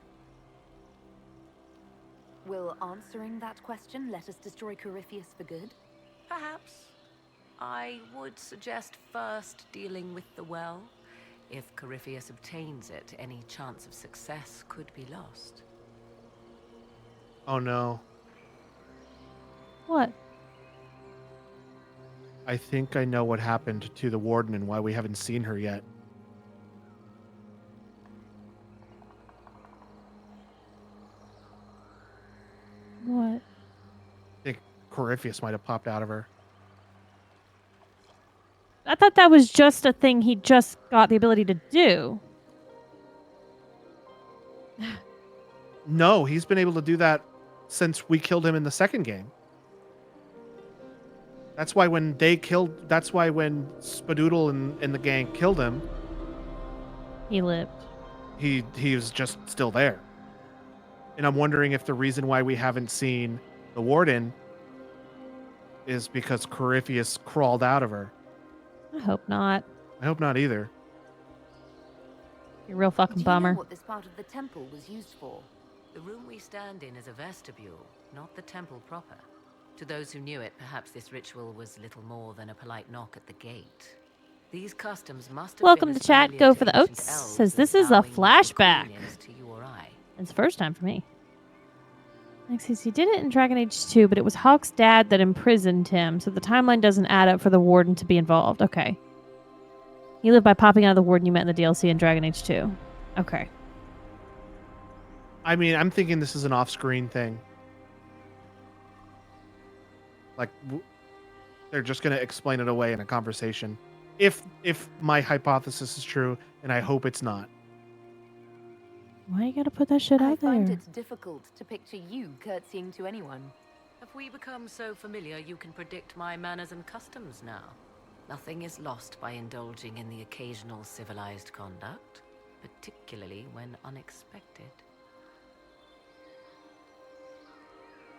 Will answering that question let us destroy Corypheus for good? Perhaps. I would suggest first dealing with the well. If Corypheus obtains it, any chance of success could be lost. Oh no. What? I think I know what happened to the warden and why we haven't seen her yet. What? I think Corypheus might have popped out of her. I thought that was just a thing he just got the ability to do. No, he's been able to do that since we killed him in the second game. That's why when Spadoodle and the gang killed him, He lived. he was just still there. And I'm wondering if the reason why we haven't seen the warden is because Corypheus crawled out of her. I hope not. I hope not either. You're a real fucking Do you bummer. know what this part of the temple was used for? The room we stand in is a vestibule, not the temple proper. To those who knew it, perhaps this ritual was little more than a polite knock at the gate. These customs must have Welcome been to chat. familiar Go to for the ancient oats. elves Says as this is a bowing before flashback. queen is to you or I. It's the first time for me. Alexis, he did it in Dragon Age 2, but it was Hawk's dad that imprisoned him, so the timeline doesn't add up for the warden to be involved. Okay. He lived by popping out of the warden you met in the DLC in Dragon Age 2. Okay. I mean, I'm thinking this is an off-screen thing. Like, they're just going to explain it away in a conversation. If my hypothesis is true, and I hope it's not. Why you gotta put that shit I out find there? it difficult to picture you curtsying to anyone. Have we become so familiar you can predict my manners and customs now? Nothing is lost by indulging in the occasional civilized conduct. particularly when unexpected.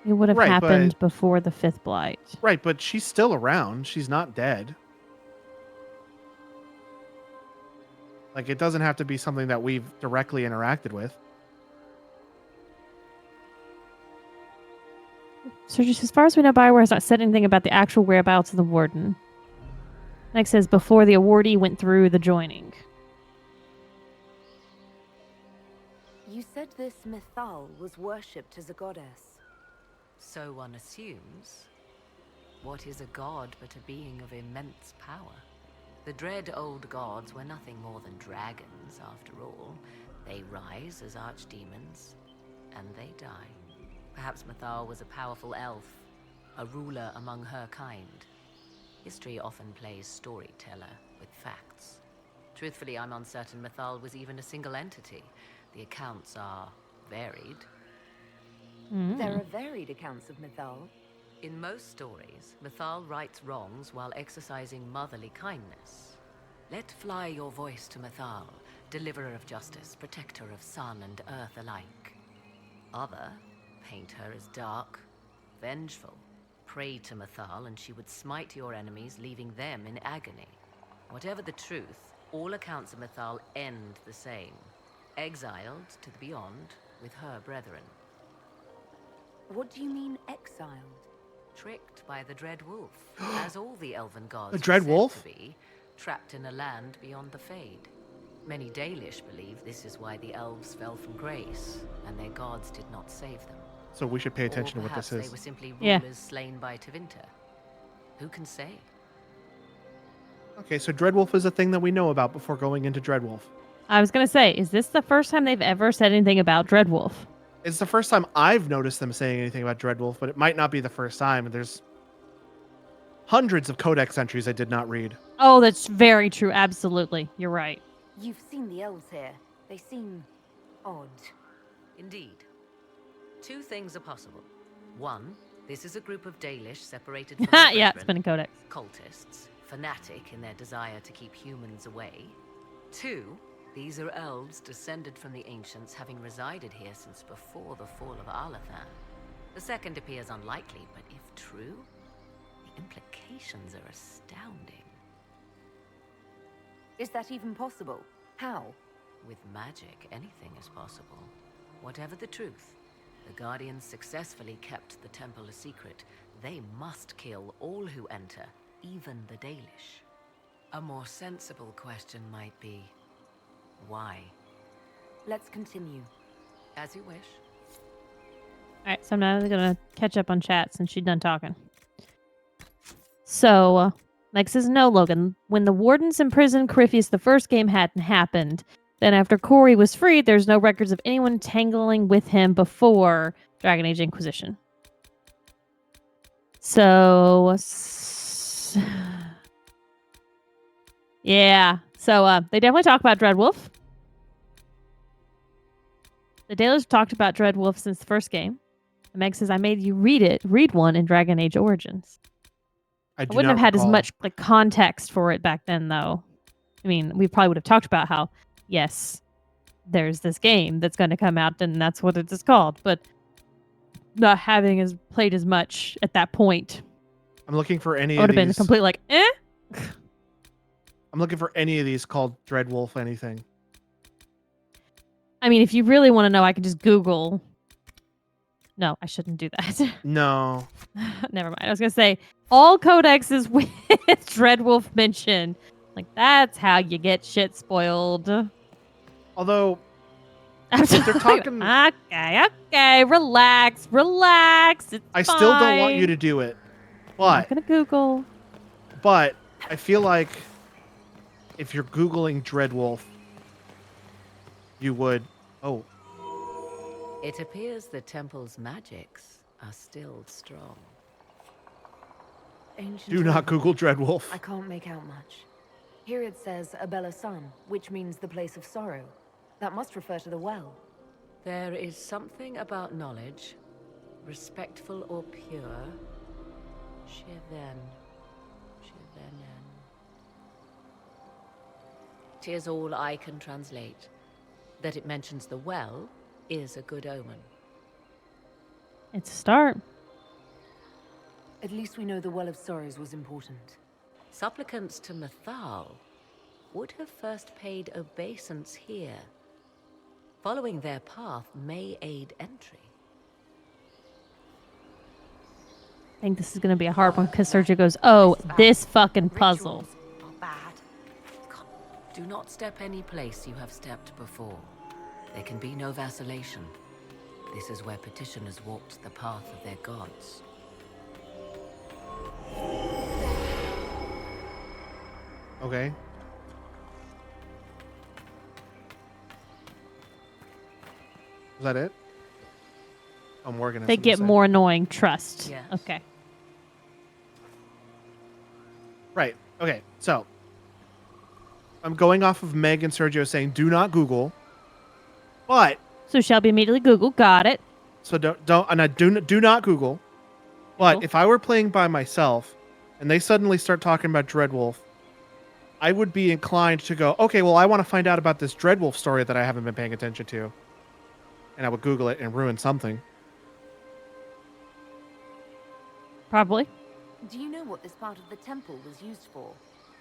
It would have Right, happened but- before the fifth blight. Right, but she's still around. She's not dead. Like, it doesn't have to be something that we've directly interacted with. So just as far as we know, Bioware has not said anything about the actual whereabouts of the warden. Next says before the awardee went through the joining. You said this Mythal was worshipped as a goddess. So one assumes. What is a god but a being of immense power? The dread old gods were nothing more than dragons, after all. They rise as archdemons, and they die. Perhaps Mythal was a powerful elf, a ruler among her kind. History often plays storyteller with facts. Truthfully, I'm uncertain Mythal was even a single entity. The accounts are varied. There are varied accounts of Mythal. In most stories, Mythal rights wrongs while exercising motherly kindness. Let fly your voice to Mythal, deliverer of justice, protector of sun and earth alike. Other paint her as dark, vengeful. Pray to Mythal and she would smite your enemies, leaving them in agony. Whatever the truth, all accounts of Mythal end the same. Exiled to the beyond with her brethren. What do you mean, exiled? Tricked by the Dread Wolf, as all the elven gods The Dread were said Wolf? to be, trapped in a land beyond the Fade. Many Dalish believe this is why the elves fell from grace, and their gods did not save them. So we should pay attention Or to what this perhaps is. they were simply Yeah. rulers slain by Tevinter. Who can say? Okay, so Dreadwolf is a thing that we know about before going into Dreadwolf. I was going to say, is this the first time they've ever said anything about Dreadwolf? It's the first time I've noticed them saying anything about Dreadwolf, but it might not be the first time. There's hundreds of codex entries I did not read. Oh, that's very true. Absolutely. You're right. You've seen the elves here. They seem odd. Indeed. Two things are possible. One, this is a group of Dalish separated from their Yeah, it's brethren, been in Codex. cultists, fanatic in their desire to keep humans away. Two, these are elves descended from the ancients, having resided here since before the fall of Alathan. The second appears unlikely, but if true, the implications are astounding. Is that even possible? How? With magic, anything is possible. Whatever the truth, the Guardians successfully kept the temple a secret. They must kill all who enter, even the Dalish. A more sensible question might be, why? Let's continue. As you wish. All right, so I'm now going to catch up on chat since she's done talking. So, Mike says, no, Logan. When the wardens imprisoned Corypheus, the first game hadn't happened. Then after Corey was freed, there's no records of anyone tangling with him before Dragon Age Inquisition. So, yeah. So, they definitely talk about Dreadwolf. The Dalish talked about Dreadwolf since the first game. And Meg says, I made you read one in Dragon Age Origins. I wouldn't have had as much like context for it back then, though. I mean, we probably would have talked about how, yes, there's this game that's going to come out, and that's what it's called. But not having played as much at that point. I'm looking for any I would of have been these. completely like, eh? I'm looking for any of these called Dreadwolf anything. I mean, if you really want to know, I can just Google. No, I shouldn't do that. No. Never mind. I was going to say, all codexes with Dreadwolf mention. Like, that's how you get shit spoiled. Although, Absolutely. they're talking... Okay, relax. It's I still don't want you to do it. But... I'm not going to Google. But, I feel like if you're Googling Dreadwolf, you would... Oh. It appears the temple's magics are still strong. Ancient Do not Google Dreadwolf. I can't make out much. Here it says Abella Sun, which means the place of sorrow. That must refer to the well. There is something about knowledge, respectful or pure. Shivenen. 'Tis all I can translate. That it mentions the well is a good omen. It's a start. At least we know the Well of Sorrows was important. Supplicants to Mythal would have first paid obeisance here. Following their path may aid entry. I think this is going to be a hard one because Sergio goes, oh, this fucking puzzle. Rituals are bad. Do not step any place you have stepped before. There can be no vacillation. This is where petitioners walked the path of their gods. Okay. Is that it? Oh, Morgan. has They something to get say. more annoying. Trust. Yes. Okay. Right. Okay. So I'm going off of Meg and Sergio saying do not Google, but So Shelby immediately Google. Got it. so don't and I do not Google. But Cool. if I were playing by myself and they suddenly start talking about Dreadwolf, I would be inclined to go, okay, well, I want to find out about this Dreadwolf story that I haven't been paying attention to. And I would Google it and ruin something. Probably. Do you know what this part of the temple was used for?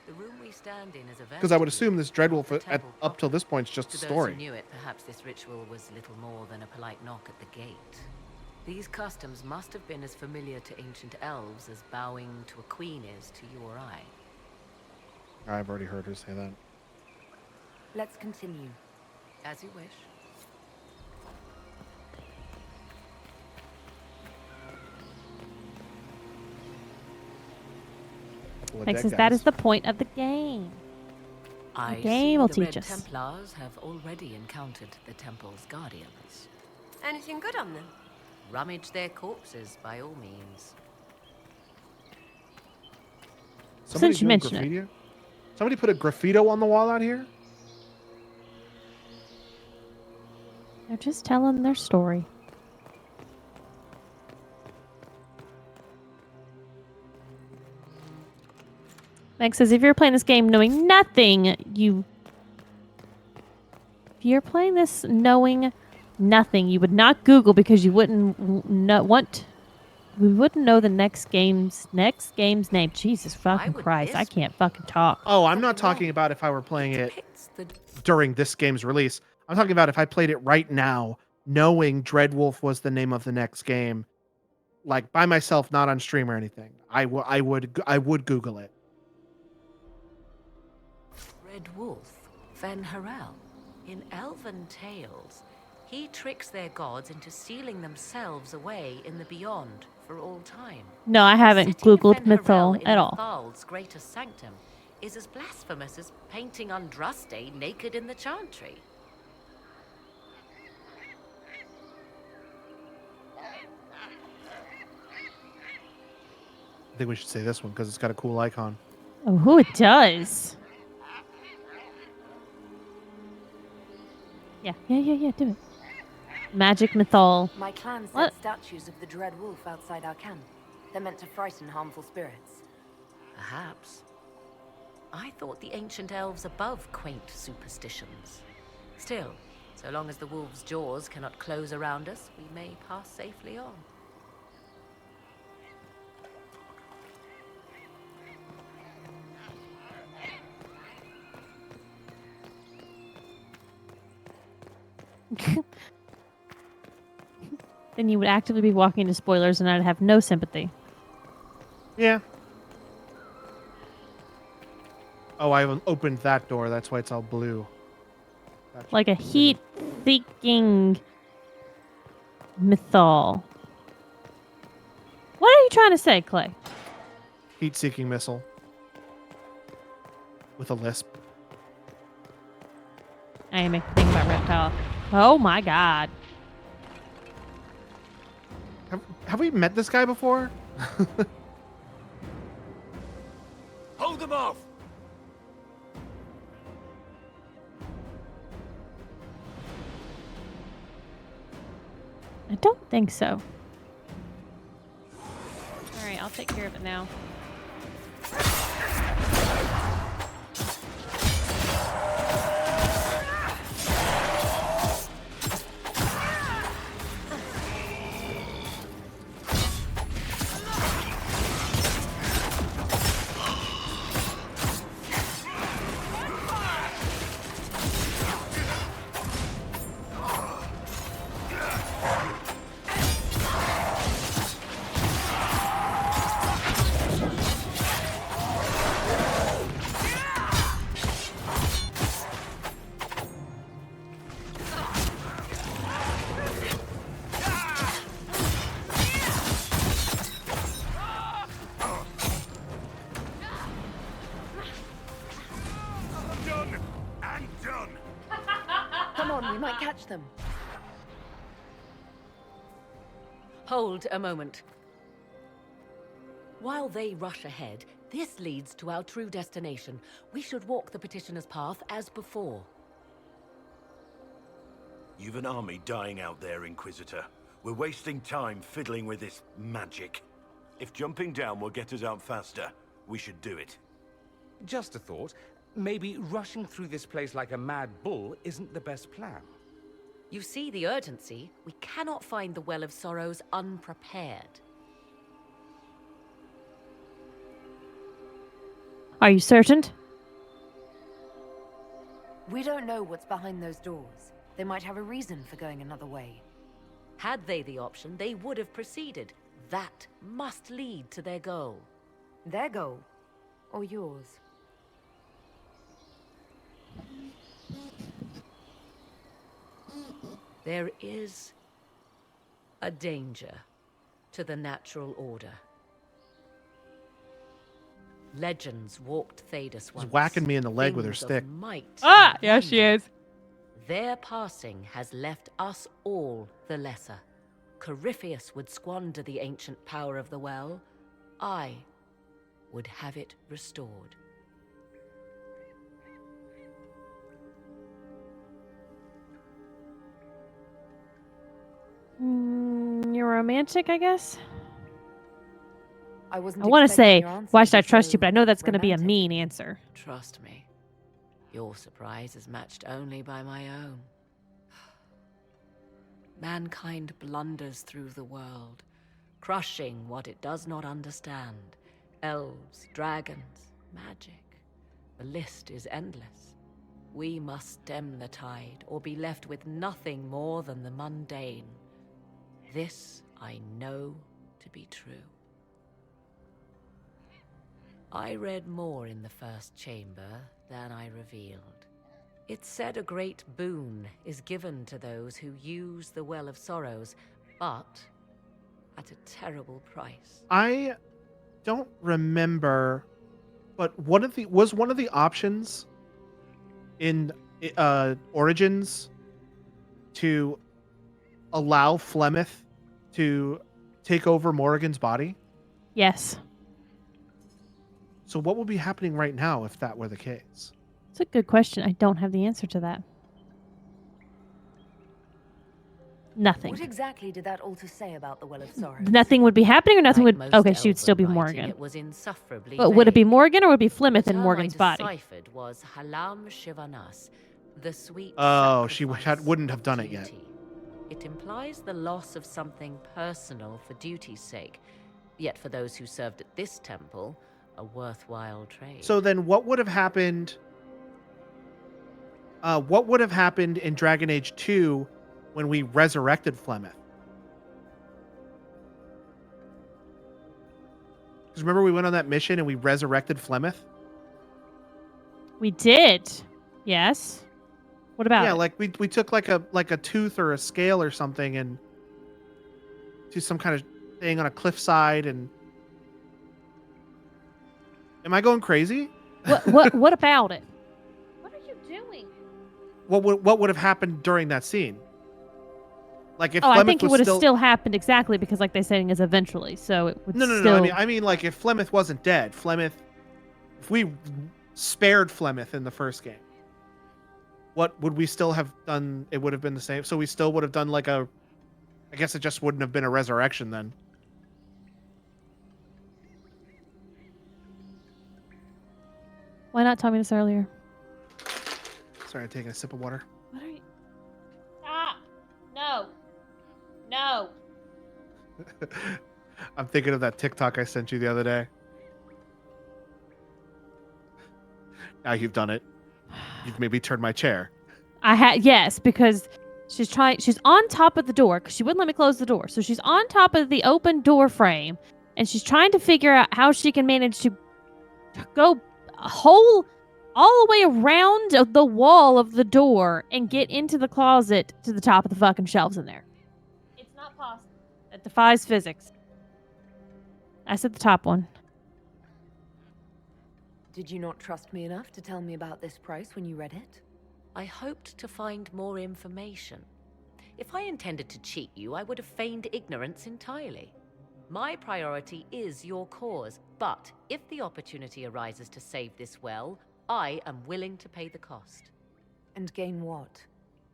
The room we stand in is a Because I would assume vestibule this Dreadwolf of the temple up till this point is just a To those story. who knew it, perhaps this ritual was little more than a polite knock at the gate. These customs must have been as familiar to ancient elves as bowing to a queen is to you or I. I've already heard her say that. Let's continue. As you wish. Couple of Thanks, dead says that guys. is the point of the game. I game see will the teach Red us. Templars have already encountered the temple's guardians. Anything good on them? Rummage their corpses by all means. Somebody Since you doing mention it. graffiti? Somebody put a graffito on the wall out here? They're just telling their story. Meg says, if you're playing this game knowing nothing, If you're playing this knowing nothing, you would not Google because you wouldn't we wouldn't know the next game's name. Jesus fucking Christ, I can't fucking talk. Oh, I'm not talking about if I were playing it during this game's release. I'm talking about if I played it right now, knowing Dreadwolf was the name of the next game, like by myself, not on stream or anything. I would Google it. Red Wolf, Fen Harel. In elven tales, he tricks their gods into sealing themselves away in the beyond for all time. No, I haven't Sitting Googled Fen Harel Mythal in at all. Mythal's greatest sanctum is as blasphemous as painting Andraste naked in the chantry. I think we should say this one because it's got a cool icon. Oh, who it does. Yeah, do it. Magic Mythal. My clan set What? statues of the Dread Wolf outside our camp. They're meant to frighten harmful spirits. Perhaps. I thought the ancient elves above quaint superstitions. Still, so long as the wolf's jaws cannot close around us, we may pass safely on. Then you would actively be walking into spoilers and I'd have no sympathy. Yeah. Oh, I haven't opened that door. That's why it's all blue. Gotcha. Like a heat-seeking Mythal. What are you trying to say, Clay? Heat-seeking missile. With a lisp. I am thinking about Reptile. Oh my god. Have we met this guy before? Hold them off! I don't think so. Alright, I'll take care of it now. on, we might catch them. Hold a moment. While they rush ahead, this leads to our true destination. We should walk the petitioner's path as before. You've an army dying out there, Inquisitor. We're wasting time fiddling with this magic. If jumping down will get us out faster, we should do it. Just a thought. Maybe rushing through this place like a mad bull isn't the best plan. You see the urgency? We cannot find the Well of Sorrows unprepared. Are you certain? We don't know what's behind those doors. They might have a reason for going another way. Had they the option, they would have proceeded. That must lead to their goal. Their goal? Or yours? There is a danger to the natural order. Legends walked Thedas once. She's whacking me in the leg with her Things of stick. might Ah, and yeah, she wonder. is. Their passing has left us all the lesser. Corypheus would squander the ancient power of the well. I would have it restored. You're romantic, I guess? I wasn't I want to expecting say, your answer why to should I be trust you? so But I know that's going to be a romantic. mean answer. Trust me, your surprise is matched only by my own. Mankind blunders through the world, crushing what it does not understand. Elves, dragons, magic. The list is endless. We must stem the tide, or be left with nothing more than the mundane. This I know to be true. I read more in the first chamber than I revealed. It said a great boon is given to those who use the Well of Sorrows, but at a terrible price. I don't remember, but one of the options in Origins to allow Flemeth to take over Morrigan's body? Yes. So what would be happening right now if that were the case? It's a good question. I don't have the answer to that. Nothing. What exactly did that altar say about the Well of Sorrows? Nothing would be happening, or nothing Like would. most Okay, she would still be elven writing, Morgan. It was insufferably But would it be vague. Morgan or would it be Flemeth The in term Morgan's I body? deciphered was Halam Shivanas, the sweet Oh, she sacrifice wouldn't have of done it yet. duty. It implies the loss of something personal for duty's sake, yet for those who served at this temple, a worthwhile trade. So then what would have happened? What would have happened in Dragon Age 2 when we resurrected Flemeth? Because remember we went on that mission and we resurrected Flemeth? We did. Yes. What about Yeah, it? like we took like a tooth or a scale or something and to some kind of thing on a cliffside. And am I going crazy? What about it? What are you doing? What would have happened during that scene? Like if Oh, Flemeth I think it was would have still happened exactly because, like they're saying, is eventually. So it would No. still. I mean, like if Flemeth wasn't dead, if we spared Flemeth in the first game, what would we still have done? It would have been the same. So we still would have done I guess it just wouldn't have been a resurrection then. Why not tell me this earlier? Sorry, I'm taking a sip of water. What are you? Stop! No. No. I'm thinking of that TikTok I sent you the other day. Now you've done it. You've maybe turned my chair. Yes, because she's on top of the door because she wouldn't let me close the door. So she's on top of the open door frame and she's trying to figure out how she can manage to go all the way around the wall of the door and get into the closet to the top of the fucking shelves in there. It's not possible. That defies physics. I said the top one. Did you not trust me enough to tell me about this price when you read it? I hoped to find more information. If I intended to cheat you, I would have feigned ignorance entirely. My priority is your cause, but if the opportunity arises to save this well, I am willing to pay the cost. And gain what?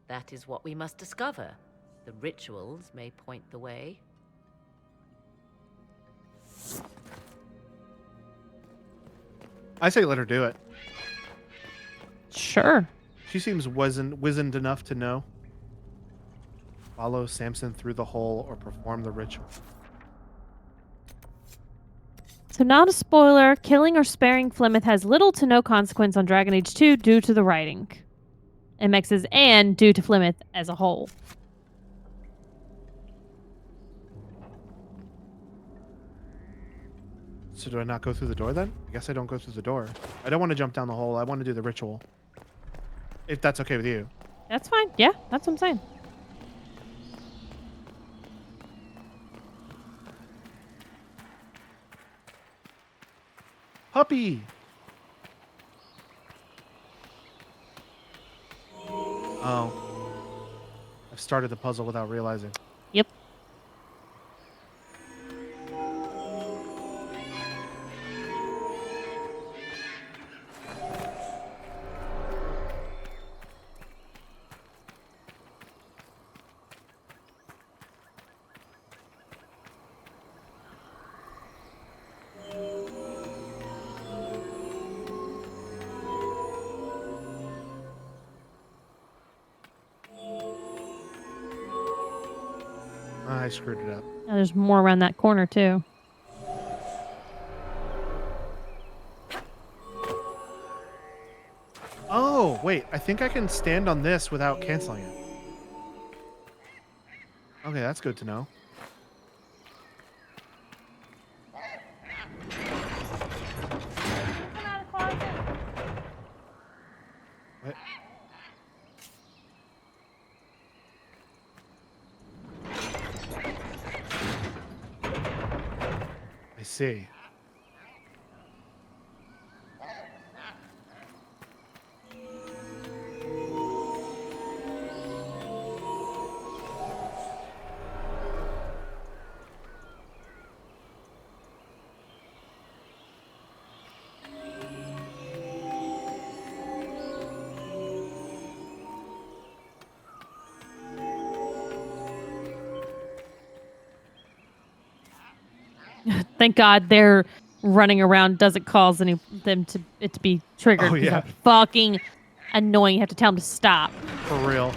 That is what we must discover. The rituals may point the way. I say let her do it. Sure. She seems wizened enough to know. Follow Samson through the hole or perform the ritual. So not a spoiler, killing or sparing Flemeth has little to no consequence on Dragon Age 2 due to the writing. MX says, and due to Flemeth as a whole. So do I not go through the door then? I guess I don't go through the door. I don't want to jump down the hole. I want to do the ritual. If that's okay with you. That's fine. Yeah, that's what I'm saying. Puppy! Oh. I've started the puzzle without realizing. Yep. I screwed it up. Now there's more around that corner, too. Oh, wait. I think I can stand on this without canceling it. Okay, that's good to know. What? I see. Thank God they're running around doesn't cause them to be triggered. Oh, yeah. They're fucking annoying. You have to tell them to stop. For real.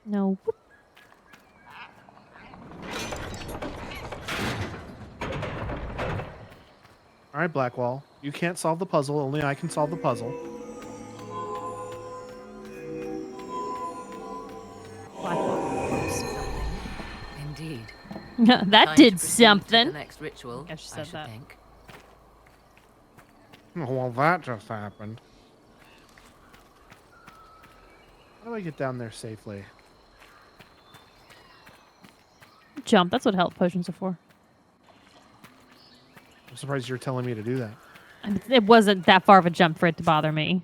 No. All right, Blackwall. You can't solve the puzzle. Only I can solve the puzzle. Indeed. That Time did to proceed to something. The next ritual, I should I said should that. think. Well, that just happened. How do I get down there safely? Jump. That's what health potions are for. I'm surprised you're telling me to do that. I mean, it wasn't that far of a jump for it to bother me.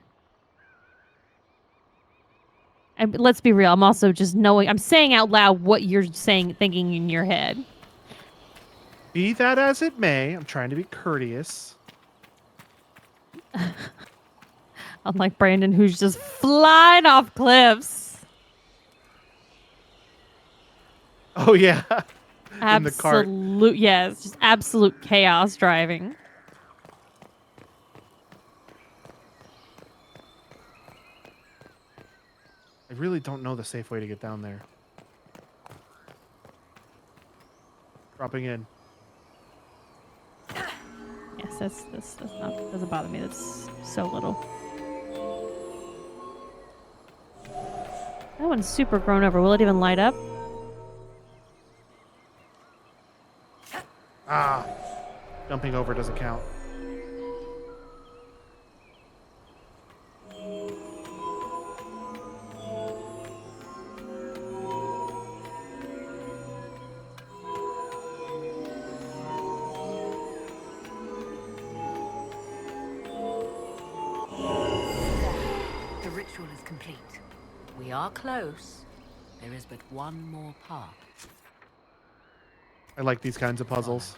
And let's be real. I'm also just knowing. I'm saying out loud what you're thinking in your head. Be that as it may, I'm trying to be courteous. Unlike Brandon, who's just flying off cliffs. Oh, yeah. In the cart. Absolute, yes, just absolute chaos driving. I really don't know the safe way to get down there. Dropping in. Yes, that's not doesn't bother me. That's so little. That one's super grown over. Will it even light up? Ah, jumping over doesn't count. The ritual is complete. We are close. There is but one more part. I like these kinds of puzzles.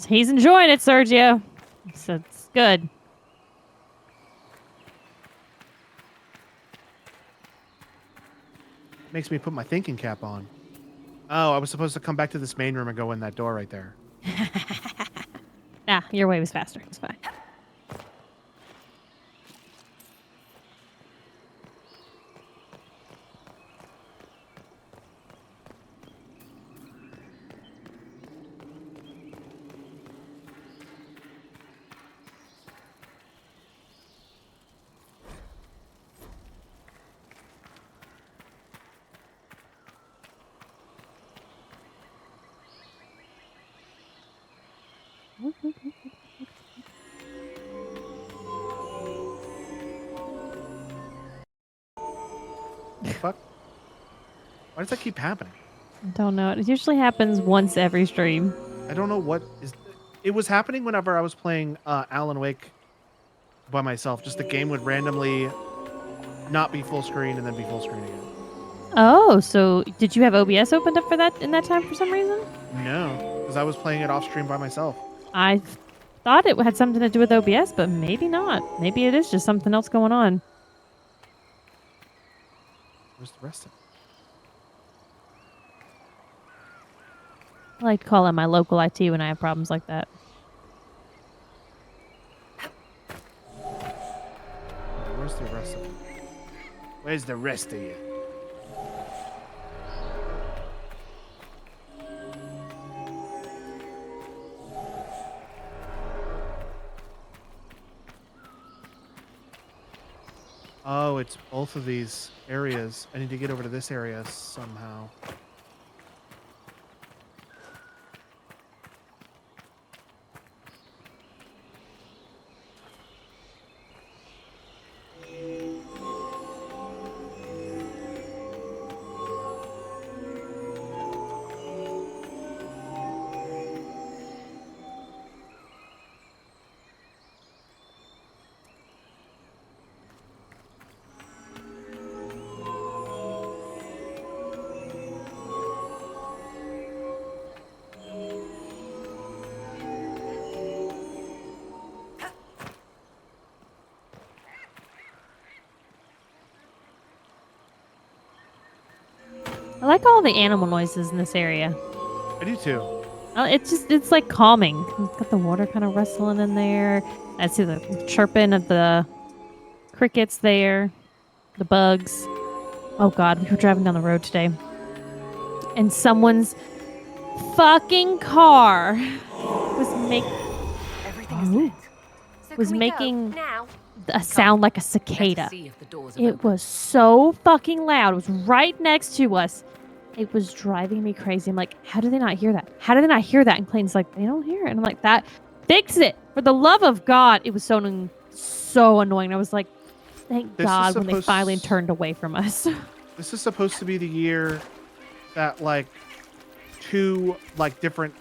He's enjoying it, Sergio. So it's good. Makes me put my thinking cap on. Oh, I was supposed to come back to this main room and go in that door right there. Nah, your way was faster. It's fine. The fuck? Why does that keep happening? I don't know. It usually happens once every stream. I don't know what is. It was happening whenever I was playing Alan Wake by myself. Just the game would randomly not be full screen and then be full screen again. Oh, so did you have OBS opened up for that in that time for some reason? No, because I was playing it off stream by myself. I thought it had something to do with OBS, but maybe not. Maybe it is just something else going on. Where's the rest of it? I like to call in my local IT when I have problems like that. Where's the rest of it? Where's the rest of you? Oh, it's both of these areas. I need to get over to this area somehow. I like all the animal noises in this area. I do too. It's like calming. It's got the water kind of rustling in there. I see the chirping of the crickets there, the bugs. Oh God, we were driving down the road today, and someone's fucking car was making a sound like a cicada. It was so fucking loud. It was right next to us. It was driving me crazy. I'm like, how do they not hear that? How do they not hear that? And Clayton's like, they don't hear it. And I'm like, that, fix it. For the love of God. It was so annoying. I was like, thank God when they finally turned away from us. This is supposed to be the year that like two like different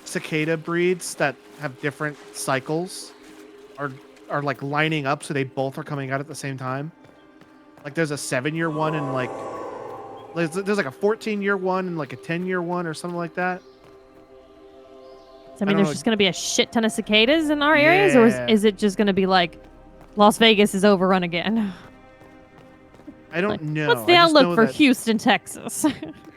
cicada breeds that have different cycles are like lining up, so they both are coming out at the same time. Like there's a 7-year one and like there's like a 14-year one and like a 10-year one or something like that. So, I mean, there's just going to be a shit ton of cicadas in our areas, or is it just going to be like Las Vegas is overrun again? I don't know. What's the outlook for Houston, Texas?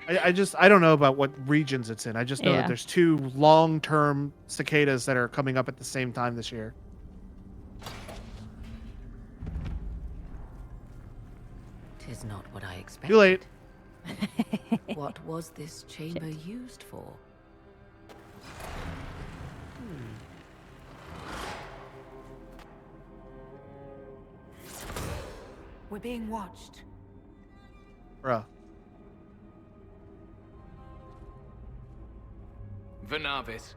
I don't know about what regions it's in. I just know that there's two long-term cicadas that are coming up at the same time this year. Tis not what I expected. Too late. What was this chamber used for? We're being watched. Bruh. Venavis.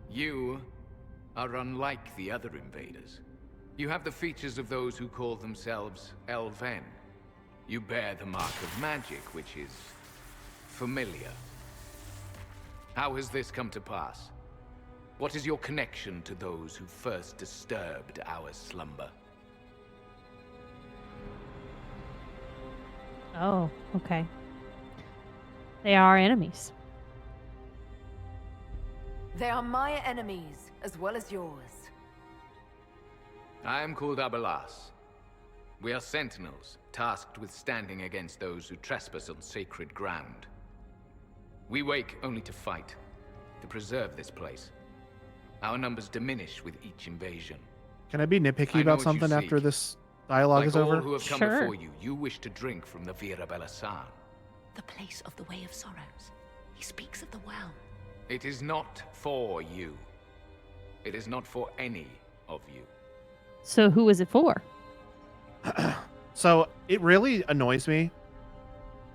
You are unlike the other invaders. You have the features of those who call themselves Elven. You bear the mark of magic, which is familiar. How has this come to pass? What is your connection to those who first disturbed our slumber? Oh, okay. They are enemies. They are my enemies, as well as yours. I am called Abelas. We are sentinels, tasked with standing against those who trespass on sacred ground. We wake only to fight, to preserve this place. Our numbers diminish with each invasion. Can I be nitpicky about something after this dialogue Like is all over? who have come before you, you wish to drink from the Vira Belasan. The place of the Way of Sorrows. He speaks of the well. It is not for you. It is not for any of you. So who is it for? So it really annoys me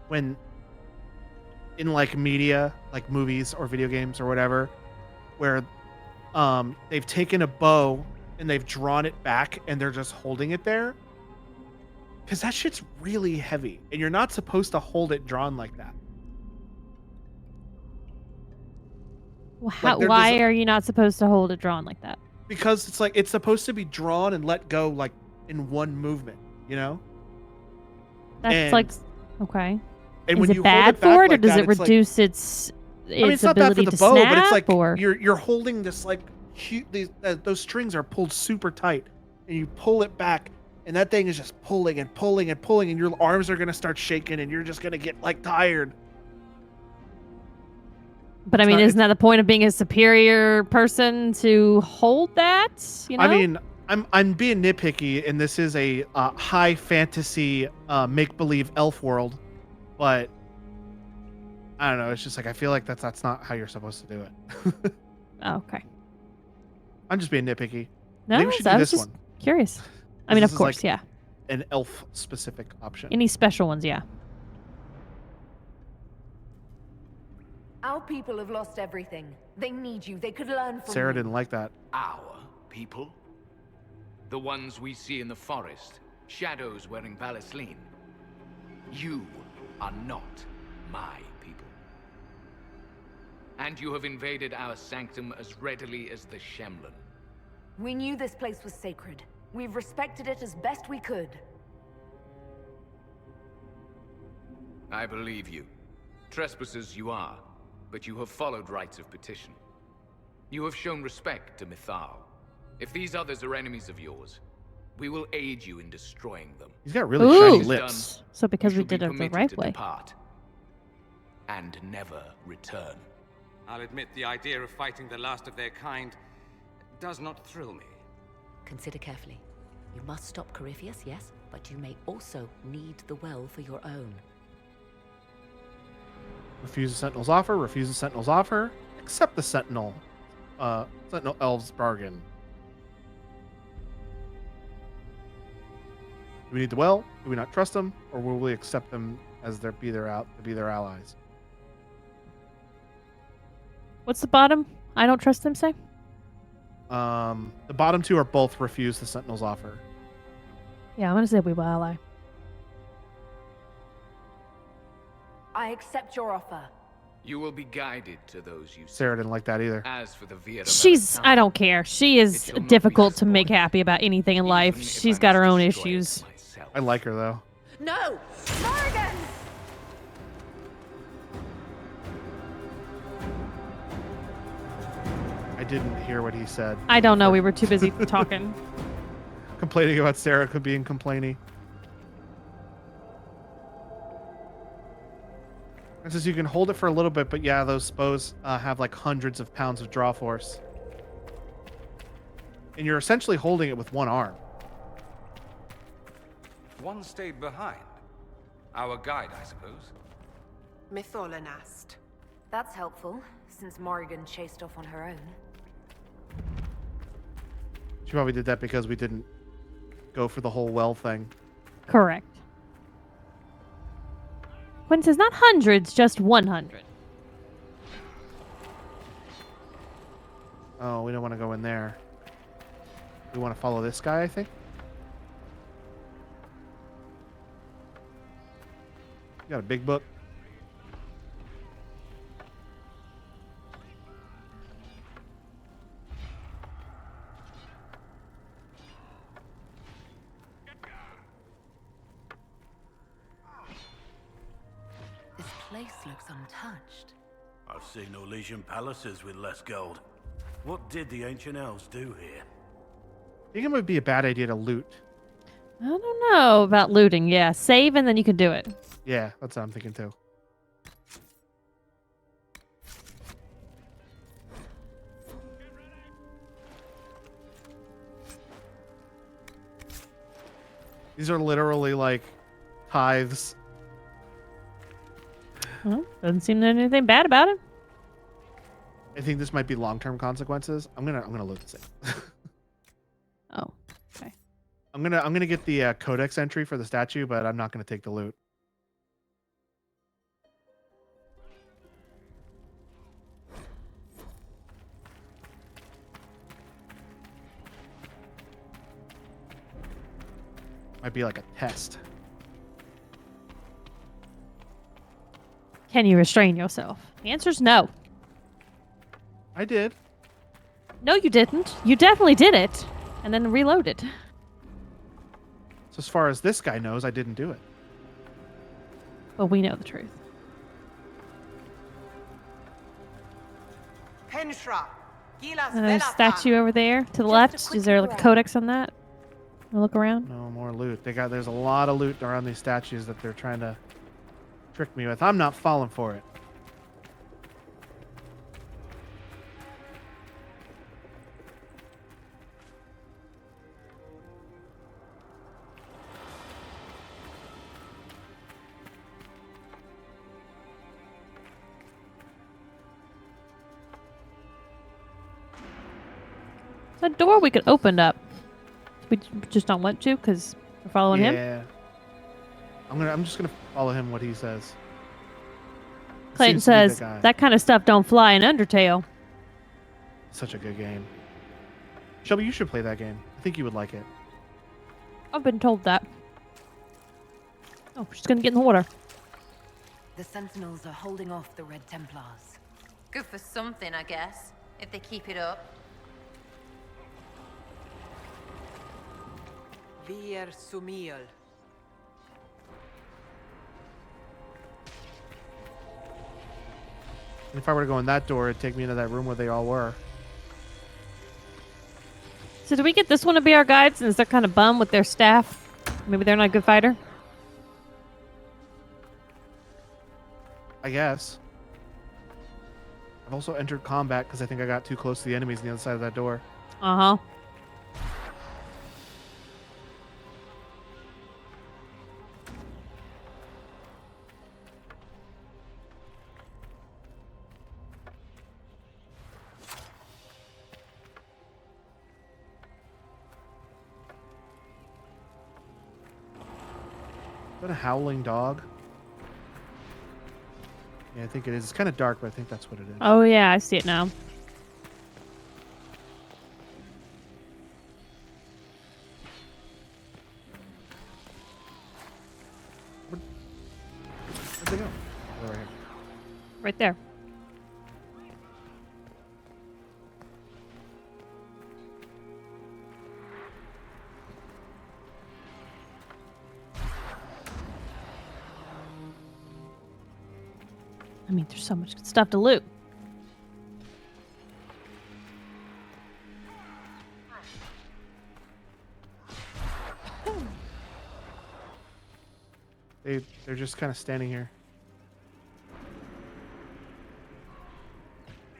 when in like media, like movies or video games or whatever, where they've taken a bow and they've drawn it back and they're just holding it there. Because that shit's really heavy and you're not supposed to hold it drawn like that. Well, why are you not supposed to hold it drawn like that? Because it's like it's supposed to be drawn and let go like in one movement, you know? That's like okay. And is when it you bad hold it for it, back or does like it that, it's reduce its I mean, it's not bad for ability the to bow, snap? but it's like or you're holding this like those strings are pulled super tight, and you pull it back, and that thing is just pulling and pulling and pulling, and your arms are gonna start shaking, and you're just gonna get like tired. But I mean, isn't that the point of being a superior person to hold that? You know? I mean, I'm being nitpicky, and this is a high fantasy make believe elf world, but I don't know. It's just like I feel like that's not how you're supposed to do it. Oh, okay. I'm just being nitpicky. No, Maybe we should do I was this just one. curious. I mean, of This is course, like yeah. An elf specific option. Any special ones, yeah. Our people have lost everything. They need you. They could learn from Sarah you. didn't like that. Our people? The ones we see in the forest, shadows wearing Valisleen. You are not my people. And you have invaded our sanctum as readily as the Shemlin. We knew this place was sacred. We've respected it as best we could. I believe you. Trespassers you are, but you have followed rites of petition. You have shown respect to Mythal. If these others are enemies of yours, we will aid you in destroying them. He's got really shiny Ooh. lips. So because You we shall be did it the permitted right to way. depart and never return. I'll admit the idea of fighting the last of their kind does not thrill me. Consider carefully. You must stop Corypheus, yes, but you may also need the well for your own. Refuse the Sentinel's offer. Refuse the Sentinel's offer. Accept the Sentinel Elves bargain. Do we need the well? Do we not trust them, or will we accept them as their allies? What's the bottom? I don't trust them, say? The bottom two are both refuse the Sentinel's offer. Yeah, I'm going to say we will ally. I accept your offer. You will be guided to those you Sarah didn't like that either. As for the Vira I don't care. She is difficult to make happy about anything in life. She's got her own issues. I like her, though. No! Morrigan! I didn't hear what he said. I don't know. We were too busy talking. Complaining about Sarah being complainy. It says you can hold it for a little bit, but yeah, those bows have like hundreds of pounds of draw force. And you're essentially holding it with one arm. One stayed behind. Our guide, I suppose. Mytholanast. That's helpful, since Morrigan chased off on her own. She probably did that because we didn't go for the whole well thing. Correct. Quinn says not hundreds, just 100. Oh, we don't want to go in there. We want to follow this guy, I think. You got a big book. This place looks untouched. I've seen Orlesian palaces with less gold. What did the ancient elves do here? I think it would be a bad idea to loot. I don't know about looting. Yeah, save and then you can do it. Yeah, that's what I'm thinking too. These are literally like tithes. Well, doesn't seem there's anything bad about it. I think this might be long-term consequences. I'm gonna loot this. Oh, okay. I'm gonna get the codex entry for the statue, but I'm not gonna take the loot. Might be like a test. Can you restrain yourself? The answer's no. I did. No, you didn't. You definitely did it. And then reloaded. So as far as this guy knows, I didn't do it. But we know the truth. Another statue over there to the left. Is there like a codex on that? I'll look around. No more loot. There's a lot of loot around these statues that they're trying to trick me with. I'm not falling for it. It's a door we could open up. We just don't want to because we're following him. Yeah. I'm just gonna follow him what he says. Clayton Seems to be the says guy. that kind of stuff don't fly in Undertale. Such a good game. Shelby, you should play that game. I think you would like it. I've been told that. Oh, she's gonna get in the water. The Sentinels are holding off the Red Templars. Good for something, I guess, if they keep it up. Vir Sumiel. If I were to go in that door, it'd take me into that room where they all were. So do we get this one to be our guide since they're kind of bummed with their staff? Maybe they're not a good fighter? I guess. I've also entered combat because I think I got too close to the enemies on the other side of that door. Uh-huh. Is that a howling dog? Yeah, I think it is. It's kind of dark, but I think that's what it is. Oh yeah, I see it now. Where'd they go? Oh, right here. Right there. I mean, there's so much good stuff to loot. They're just kind of standing here.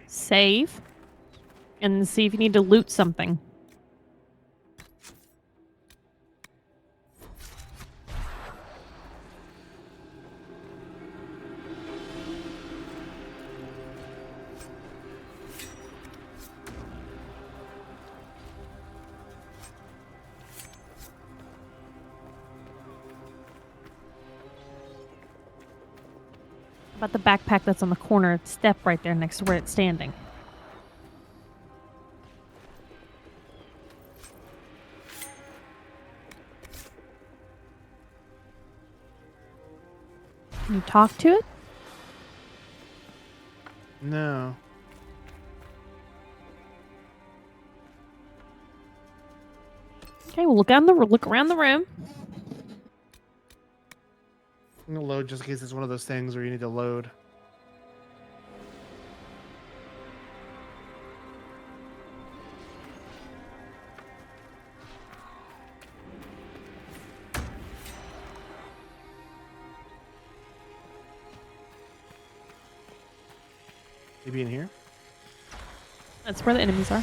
Save. And see if you need to loot something. About the backpack that's on the corner step right there next to where it's standing. Can you talk to it? No. Okay, we'll look around the room. I'm gonna load just in case it's one of those things where you need to load. Maybe in here? That's where the enemies are.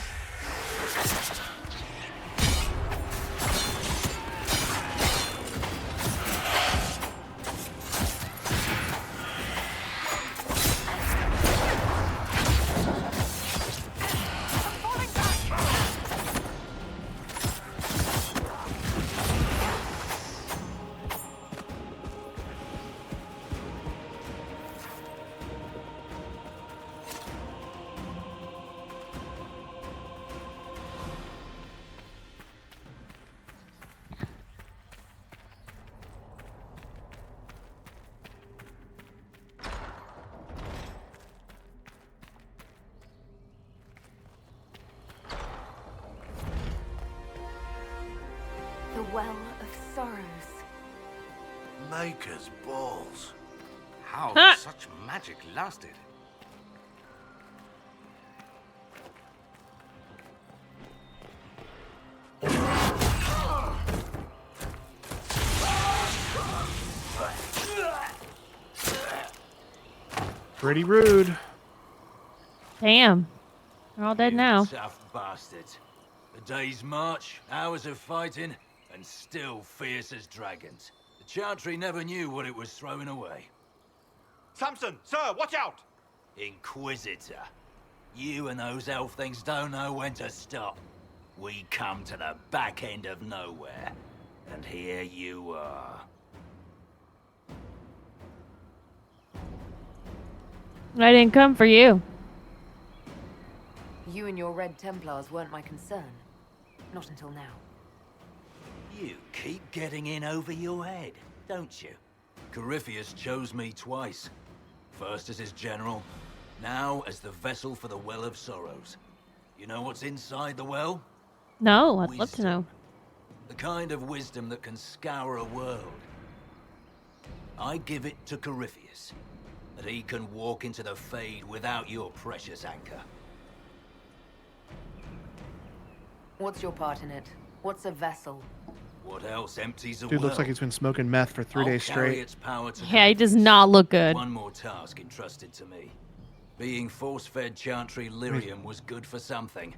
The Well of Sorrows. Maker's balls. How Huh. such magic lasted? Pretty rude. Damn. They're all dead now. Tough bastards. A day's march, hours of fighting, and still fierce as dragons. The Chantry never knew what it was throwing away. Samson, sir, watch out! Inquisitor. You and those elf things don't know when to stop. We come to the back end of nowhere. And here you are. I didn't come for you. You and your Red Templars weren't my concern. Not until now. You keep getting in over your head, don't you? Corypheus chose me twice. First as his general, now as the vessel for the Well of Sorrows. You know what's inside the well? No, I'd love to know. The kind of wisdom that can scour a world. I give it to Corypheus, that he can walk into the Fade without your precious anchor. What's your part in it? What's a vessel? What else empties a Dude well? looks like he's been smoking meth for 3 days I'll carry straight. its power to Yeah, he does not look good. One more task entrusted to me. Being force-fed Chantry lyrium was good for something.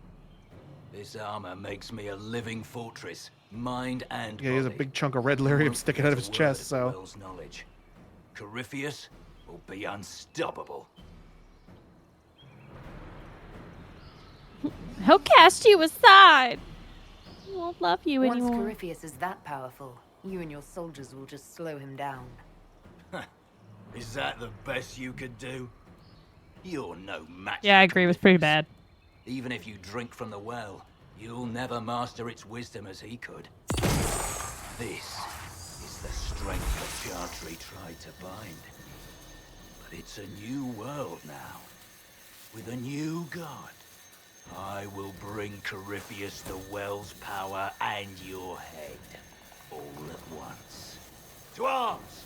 This armor makes me a living fortress, mind and Yeah, he has a body. big chunk of red lyrium sticking out of his chest, so. Will's knowledge. Corypheus will be unstoppable. He'll cast you aside. He won't love you Once anymore. Corypheus is that powerful, you and your soldiers will just slow him down. Is that the best you could do? You're no match. Yeah, I agree. It was pretty bad. Even if you drink from the well, you'll never master its wisdom as he could. This is the strength the Chantry tried to bind. But it's a new world now, with a new god. I will bring Corypheus the well's power and your head, all at once. To arms!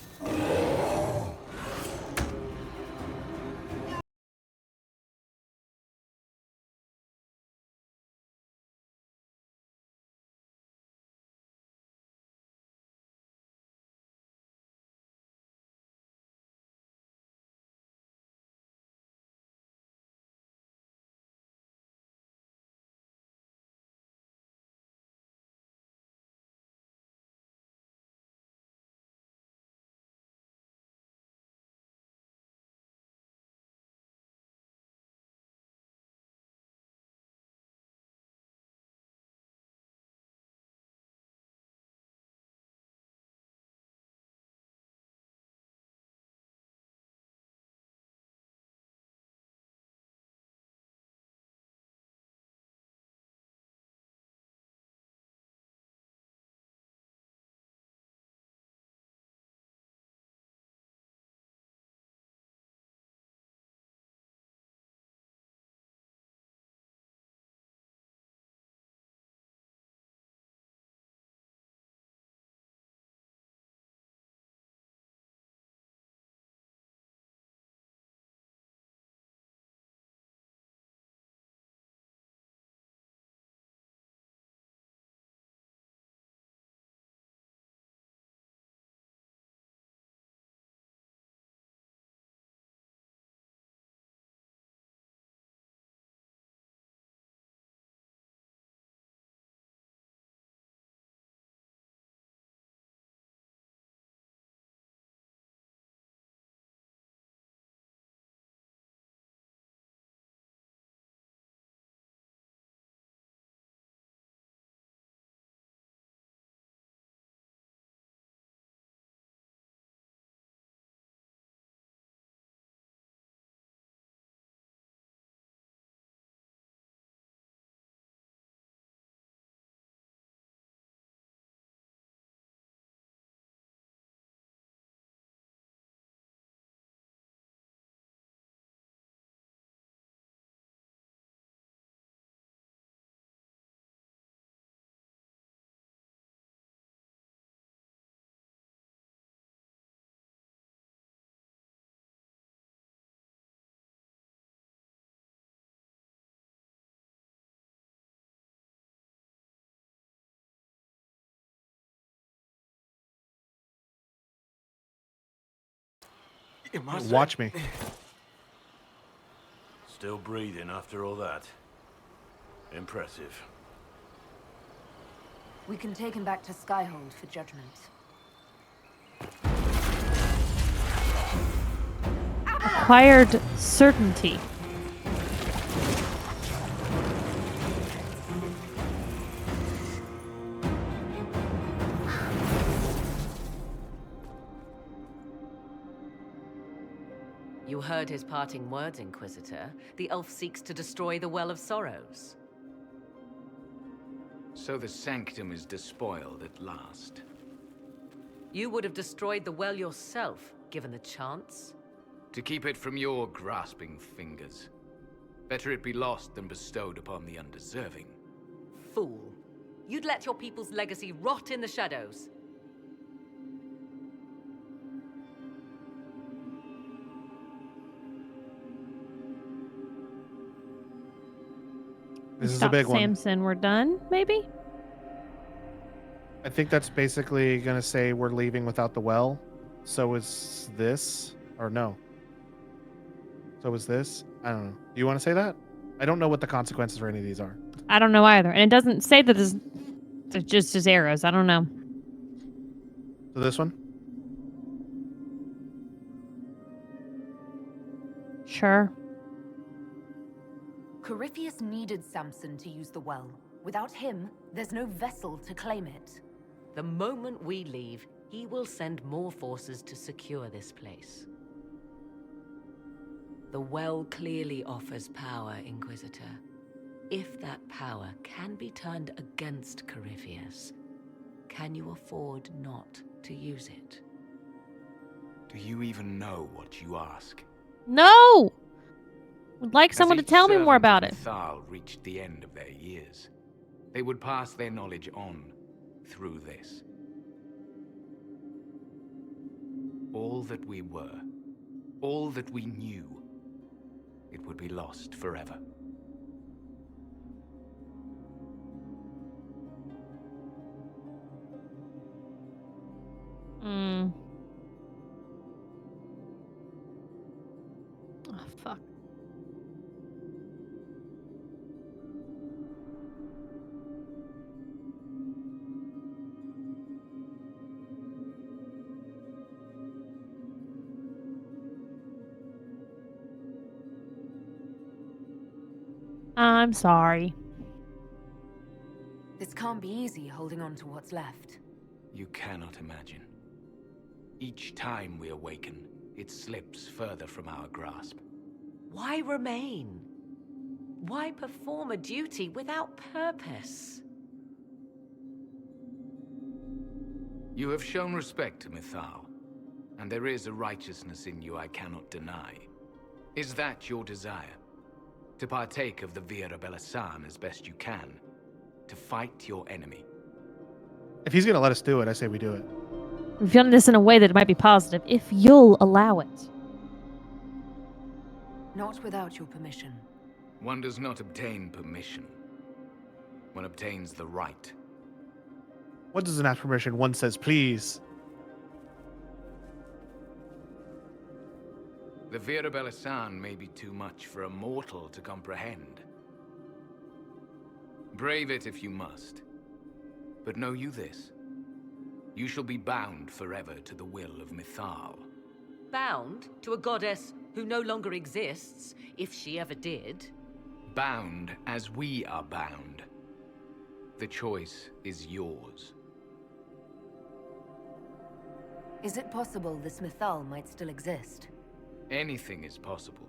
Watch me. Still breathing after all that. Impressive. We can take him back to Skyhold for judgment. Acquired certainty. You heard his parting words, Inquisitor. The elf seeks to destroy the Well of Sorrows. So the sanctum is despoiled at last. You would have destroyed the well yourself, given the chance. To keep it from your grasping fingers. Better it be lost than bestowed upon the undeserving. Fool. You'd let your people's legacy rot in the shadows. This is a Stop big one. Samson, we're done, maybe? I think that's basically going to say we're leaving without the well. So is this, or no? So is this? I don't know. Do you want to say that? I don't know what the consequences for any of these are. I don't know either. And it doesn't say that it's just his arrows. I don't know. So this one? Sure. Corypheus needed Samson to use the well. Without him, there's no vessel to claim it. The moment we leave, he will send more forces to secure this place. The well clearly offers power, Inquisitor. If that power can be turned against Corypheus, can you afford not to use it? Do you even know what you ask? No! Would like someone to As each tell me more servant about of it. Mithal reached the end of their years, they would pass their knowledge on through this. All that we were, all that we knew, it would be lost forever. Oh, fuck. I'm sorry. This can't be easy holding on to what's left. You cannot imagine. Each time we awaken, it slips further from our grasp. Why remain? Why perform a duty without purpose? You have shown respect to Mithal, and there is a righteousness in you I cannot deny. Is that your desire? To partake of the Vira Belasan as best you can? To fight your enemy? If he's going to let us do it, I say we do it. We've done this in a way that might be positive, if you'll allow it. Not without your permission. One does not obtain permission. One obtains the right. One doesn't ask permission. One says, please. The Vira Belasan may be too much for a mortal to comprehend. Brave it if you must. But know you this. You shall be bound forever to the will of Mithal. Bound to a goddess who no longer exists, if she ever did. Bound as we are bound. The choice is yours. Is it possible this Mithal might still exist? Anything is possible.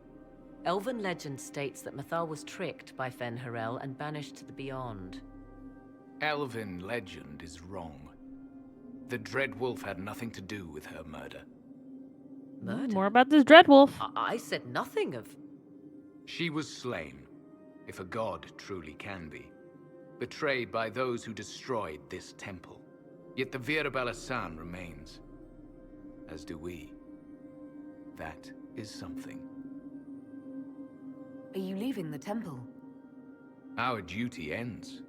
Elven legend states that Mithal was tricked by Fen-Harel and banished to the Beyond. Elven legend is wrong. The Dreadwolf had nothing to do with her murder. Murder? More about this Dreadwolf. I said nothing of... She was slain, if a god truly can be. Betrayed by those who destroyed this temple. Yet the Vira Belasan remains. As do we. That is something. Are you leaving the temple? Our duty ends.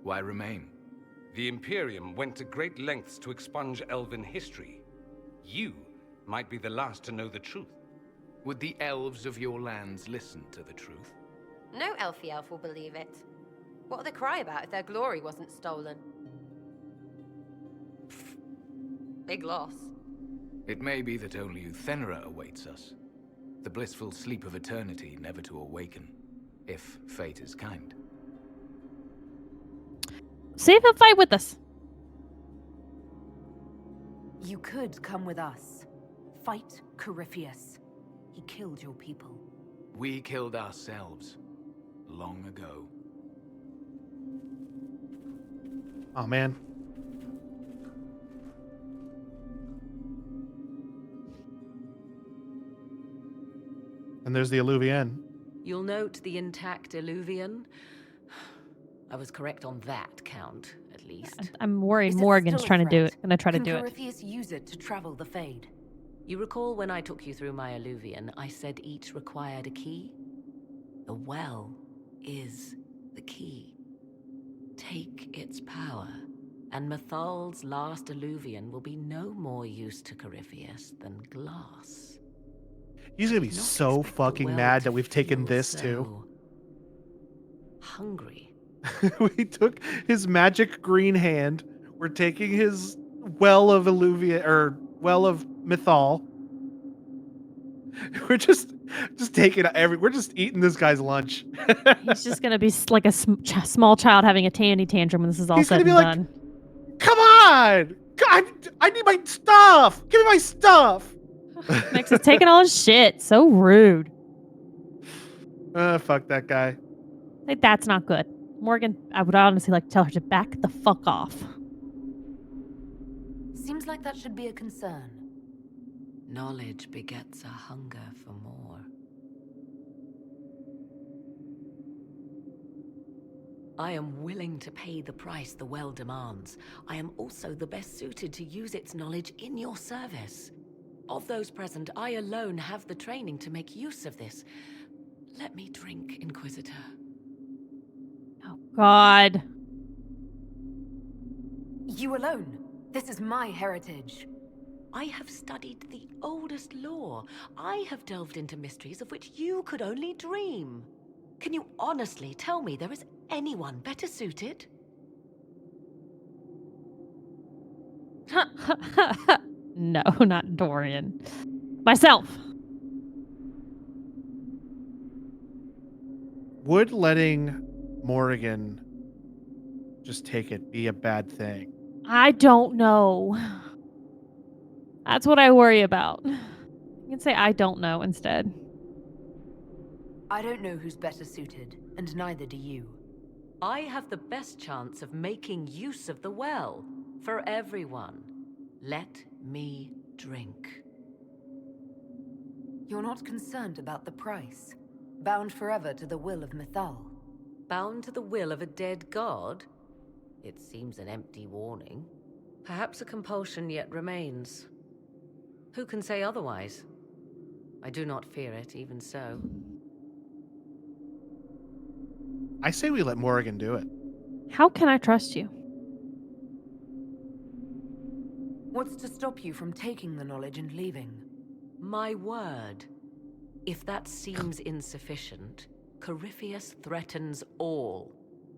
Why remain? The Imperium went to great lengths to expunge Elven history. You Might be the last to know the truth. Would the elves of your lands listen to the truth? No elfie elf will believe it. What would they cry about if their glory wasn't stolen? Big loss. It may be that only Uthenra awaits us. The blissful sleep of eternity never to awaken, if fate is kind. See if he'll fight with us. You could come with us. Fight Corypheus. He killed your people. We killed ourselves long ago. Oh, man. And there's the Illuvian. You'll note the intact Illuvian. I was correct on that count, at least. I'm worried Is it Morgan's still a trying to do threat? it. Gonna try to Can do it. Corypheus use it to travel the Fade? You recall when I took you through my Illuvian, I said each required a key? The well is the key. Take its power, and Mythal's last Illuvian will be no more use to Corypheus than glass. He's gonna be so fucking mad that we've taken this so too. Hungry. We took his magic green hand. We're taking his well of Illuvia or well of Mythal. We're just taking we're just eating this guy's lunch. He's just gonna be like a small child having a tandy tantrum when this is all He's said gonna and be like, done. Come on! God, I need my stuff! Give me my stuff! Max is taking all his shit. So rude. Fuck that guy. Like, that's not good. Morgan, I would honestly like to tell her to back the fuck off. Seems like that should be a concern. Knowledge begets a hunger for more. I am willing to pay the price the well demands. I am also the best suited to use its knowledge in your service. Of those present, I alone have the training to make use of this. Let me drink, Inquisitor. Oh, God. You alone. This is my heritage. I have studied the oldest lore. I have delved into mysteries of which you could only dream. Can you honestly tell me there is anyone better suited? No, not Dorian. Myself. Would letting Morgan just take it be a bad thing? I don't know. That's what I worry about. You can say I don't know instead. I don't know who's better suited, and neither do you. I have the best chance of making use of the well for everyone. Let me drink. You're not concerned about the price. Bound forever to the will of Mythal. Bound to the will of a dead god? It seems an empty warning. Perhaps a compulsion yet remains. Who can say otherwise? I do not fear it, even so. I say we let Morgan do it. How can I trust you? What's to stop you from taking the knowledge and leaving? My word. If that seems insufficient, Corypheus threatens all,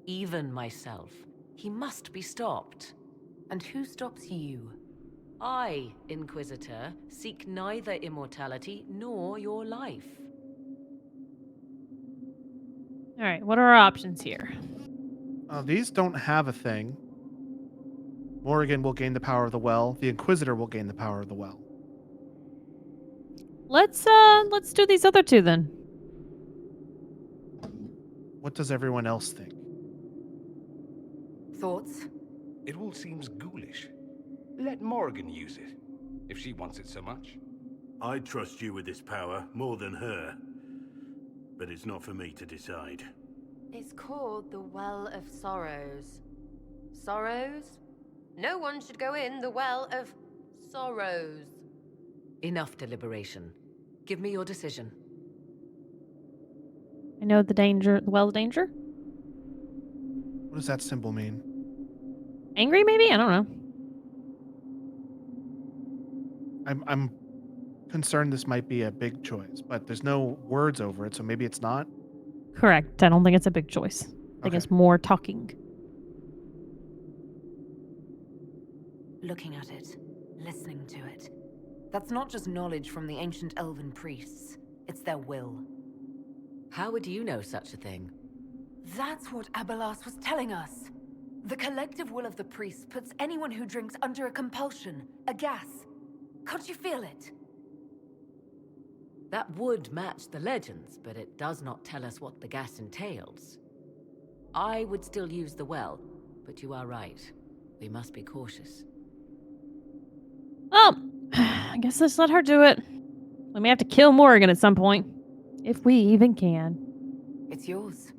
even myself. He must be stopped. And who stops you? I, Inquisitor, seek neither immortality nor your life. All right, what are our options here? These don't have a thing. Morgan will gain the power of the well. The Inquisitor will gain the power of the well. Let's do these other two then. What does everyone else think? Thoughts? It all seems ghoulish. Let Morgan use it, if she wants it so much. I trust you with this power more than her. But it's not for me to decide. It's called the Well of Sorrows. Sorrows? No one should go in the Well of Sorrows. Enough deliberation. Give me your decision. I know the danger, the well of danger. What does that symbol mean? Angry, maybe? I don't know. I'm concerned this might be a big choice, but there's no words over it, so maybe it's not. Correct. I don't think it's a big choice. I think Okay. it's more talking. Looking at it, listening to it. That's not just knowledge from the ancient elven priests. It's their will. How would you know such a thing? That's what Abelas was telling us. The collective will of the priests puts anyone who drinks under a compulsion, a gas. Can't you feel it? That would match the legends, but it does not tell us what the gas entails. I would still use the well, but you are right. We must be cautious. Oh, I guess let's let her do it. We may have to kill Morrigan at some point. If we even can. It's yours.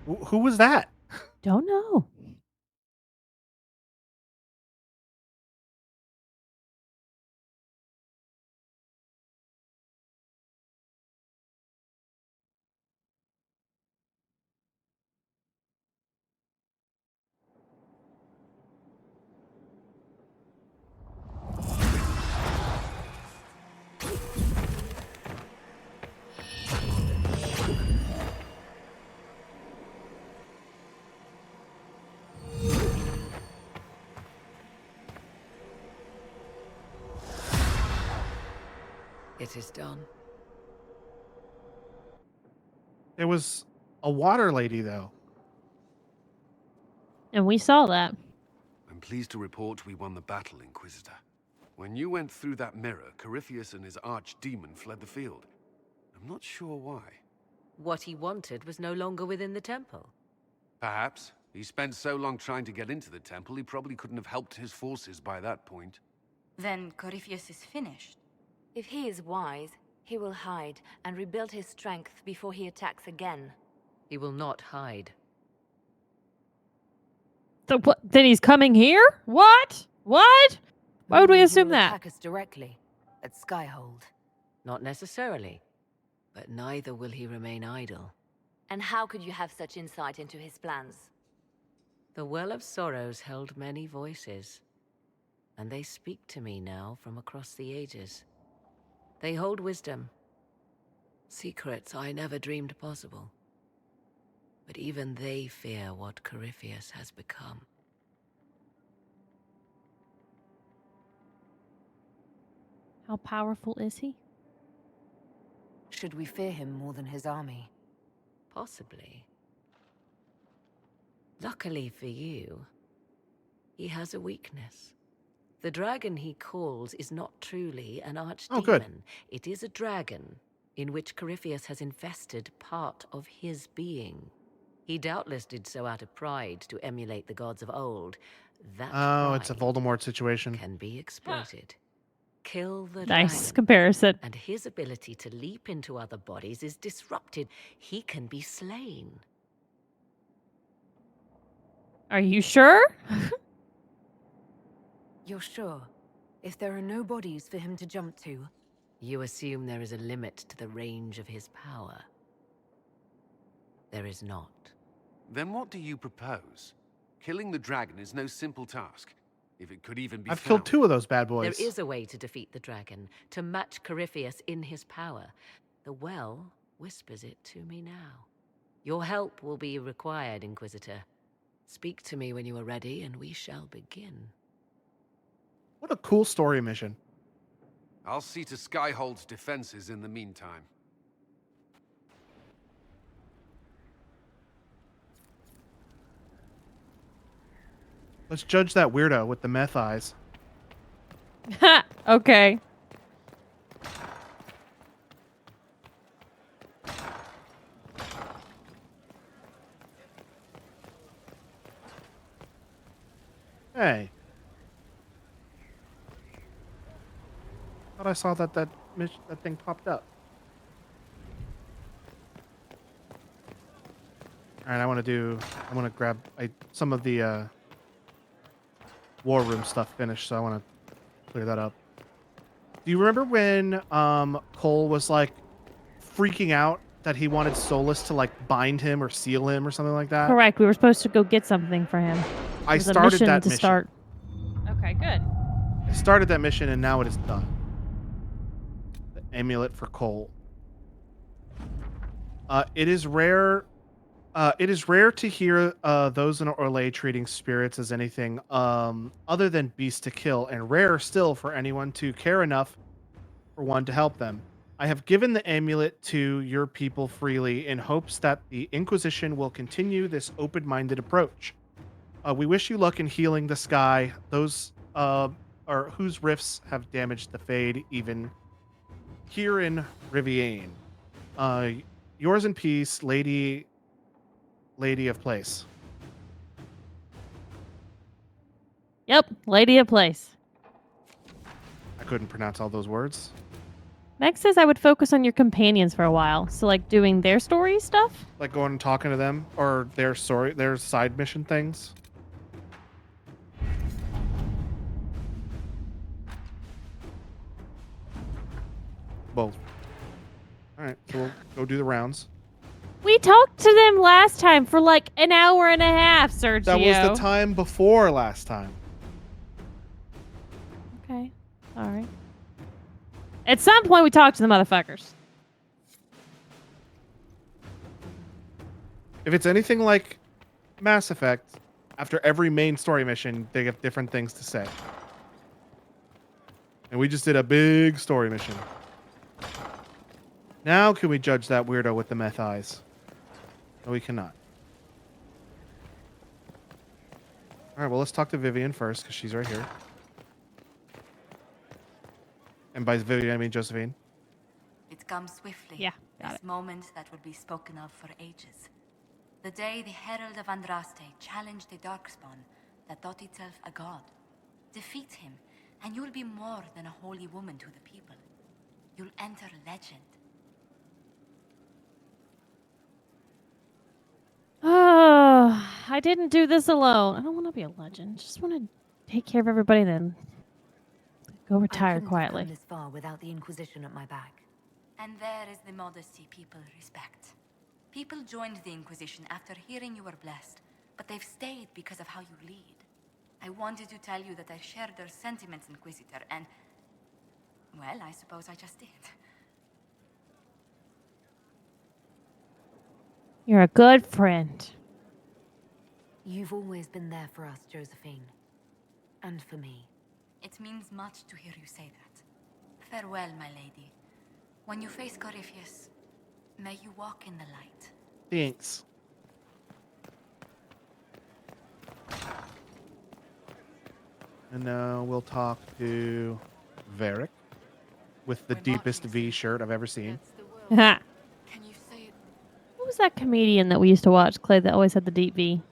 Who was that? Don't know. It is done. There was a water lady, though. And we saw that. I'm pleased to report we won the battle, Inquisitor. When you went through that mirror, Corypheus and his archdemon fled the field. I'm not sure why. What he wanted was no longer within the temple. Perhaps. He spent so long trying to get into the temple, he probably couldn't have helped his forces by that point. Then Corypheus is finished. If he is wise, he will hide and rebuild his strength before he attacks again. He will not hide. Then he's coming here? What? What? Why would we He assume will that? attack us directly at Skyhold. Not necessarily. But neither will he remain idle. And how could you have such insight into his plans? The Well of Sorrows held many voices, and they speak to me now from across the ages. They hold wisdom, secrets I never dreamed possible. But even they fear what Corypheus has become. How powerful is he? Should we fear him more than his army? Possibly. Luckily for you, he has a weakness. The dragon he calls is not truly an archdemon. Oh, good. It is a dragon in which Corypheus has infested part of his being. He doubtless did so out of pride to emulate the gods of old. That Oh, it's a pride Voldemort situation. can be exploited. Kill the Nice dragon, comparison. and his ability to leap into other bodies is disrupted. He can be slain. Are you sure? You're sure? If there are no bodies for him to jump to? You assume there is a limit to the range of his power. There is not. Then what do you propose? Killing the dragon is no simple task. If it could even be I've killed 2 of those bad boys. There is a way to defeat the dragon, to match Corypheus in his power. The well whispers it to me now. Your help will be required, Inquisitor. Speak to me when you are ready, and we shall begin. What a cool story mission. I'll see to Skyhold's defenses in the meantime. Let's judge that weirdo with the meth eyes. Okay. Hey. Thought I saw that thing popped up. All right, I want to grab some of the war room stuff finished, so I want to clear that up. Do you remember when Cole was like freaking out that he wanted Solus to like bind him or seal him or something like that? Correct. We were supposed to go get something for him. I It was a started that to mission. start. Okay, good. I started that mission and now it is done. The amulet for Cole. It is rare. It is rare to hear those in Orlais treating spirits as anything other than beasts to kill, and rarer still for anyone to care enough for one to help them. I have given the amulet to your people freely in hopes that the Inquisition will continue this open-minded approach. We wish you luck in healing the sky, those or whose rifts have damaged the Fade, even here in Riviane. Yours in peace, Lady of Place. Yep, Lady of Place. I couldn't pronounce all those words. Meg says I would focus on your companions for a while. So, like, doing their story stuff? Like going and talking to them, or their side mission things. Both. All right, so we'll go do the rounds. We talked to them last time for like an hour and a half, Sergio. That was the time before last time. Okay. All right. At some point, we talked to the motherfuckers. If it's anything like Mass Effect, after every main story mission, they have different things to say. And we just did a big story mission. Now can we judge that weirdo with the meth eyes? No, we cannot. All right, well, let's talk to Vivian first, because she's right here. And by Vivian, I mean Josephine. It comes swiftly. Yeah, got this moment that will be spoken of for ages. The day the Herald of Andraste challenged the Darkspawn that thought itself a god. Defeat him, and you'll be more than a holy woman to the people. You'll enter legend. Oh, I didn't do this alone. I don't want to be a legend. Just want to take care of everybody and then go retire quietly. I've come this far without the Inquisition at my back. And there is the modesty people respect. People joined the Inquisition after hearing you were blessed, but they've stayed because of how you lead. I wanted to tell you that I shared their sentiments, Inquisitor, and... well, I suppose I just did. You're a good friend. You've always been there for us, Josephine. And for me. It means much to hear you say that. Farewell, my lady. When you face Corypheus, may you walk in the light. Thanks. And now we'll talk to Varric with the deepest V shirt I've ever seen. What was that comedian that we used to watch, Clay, that always had the deep V?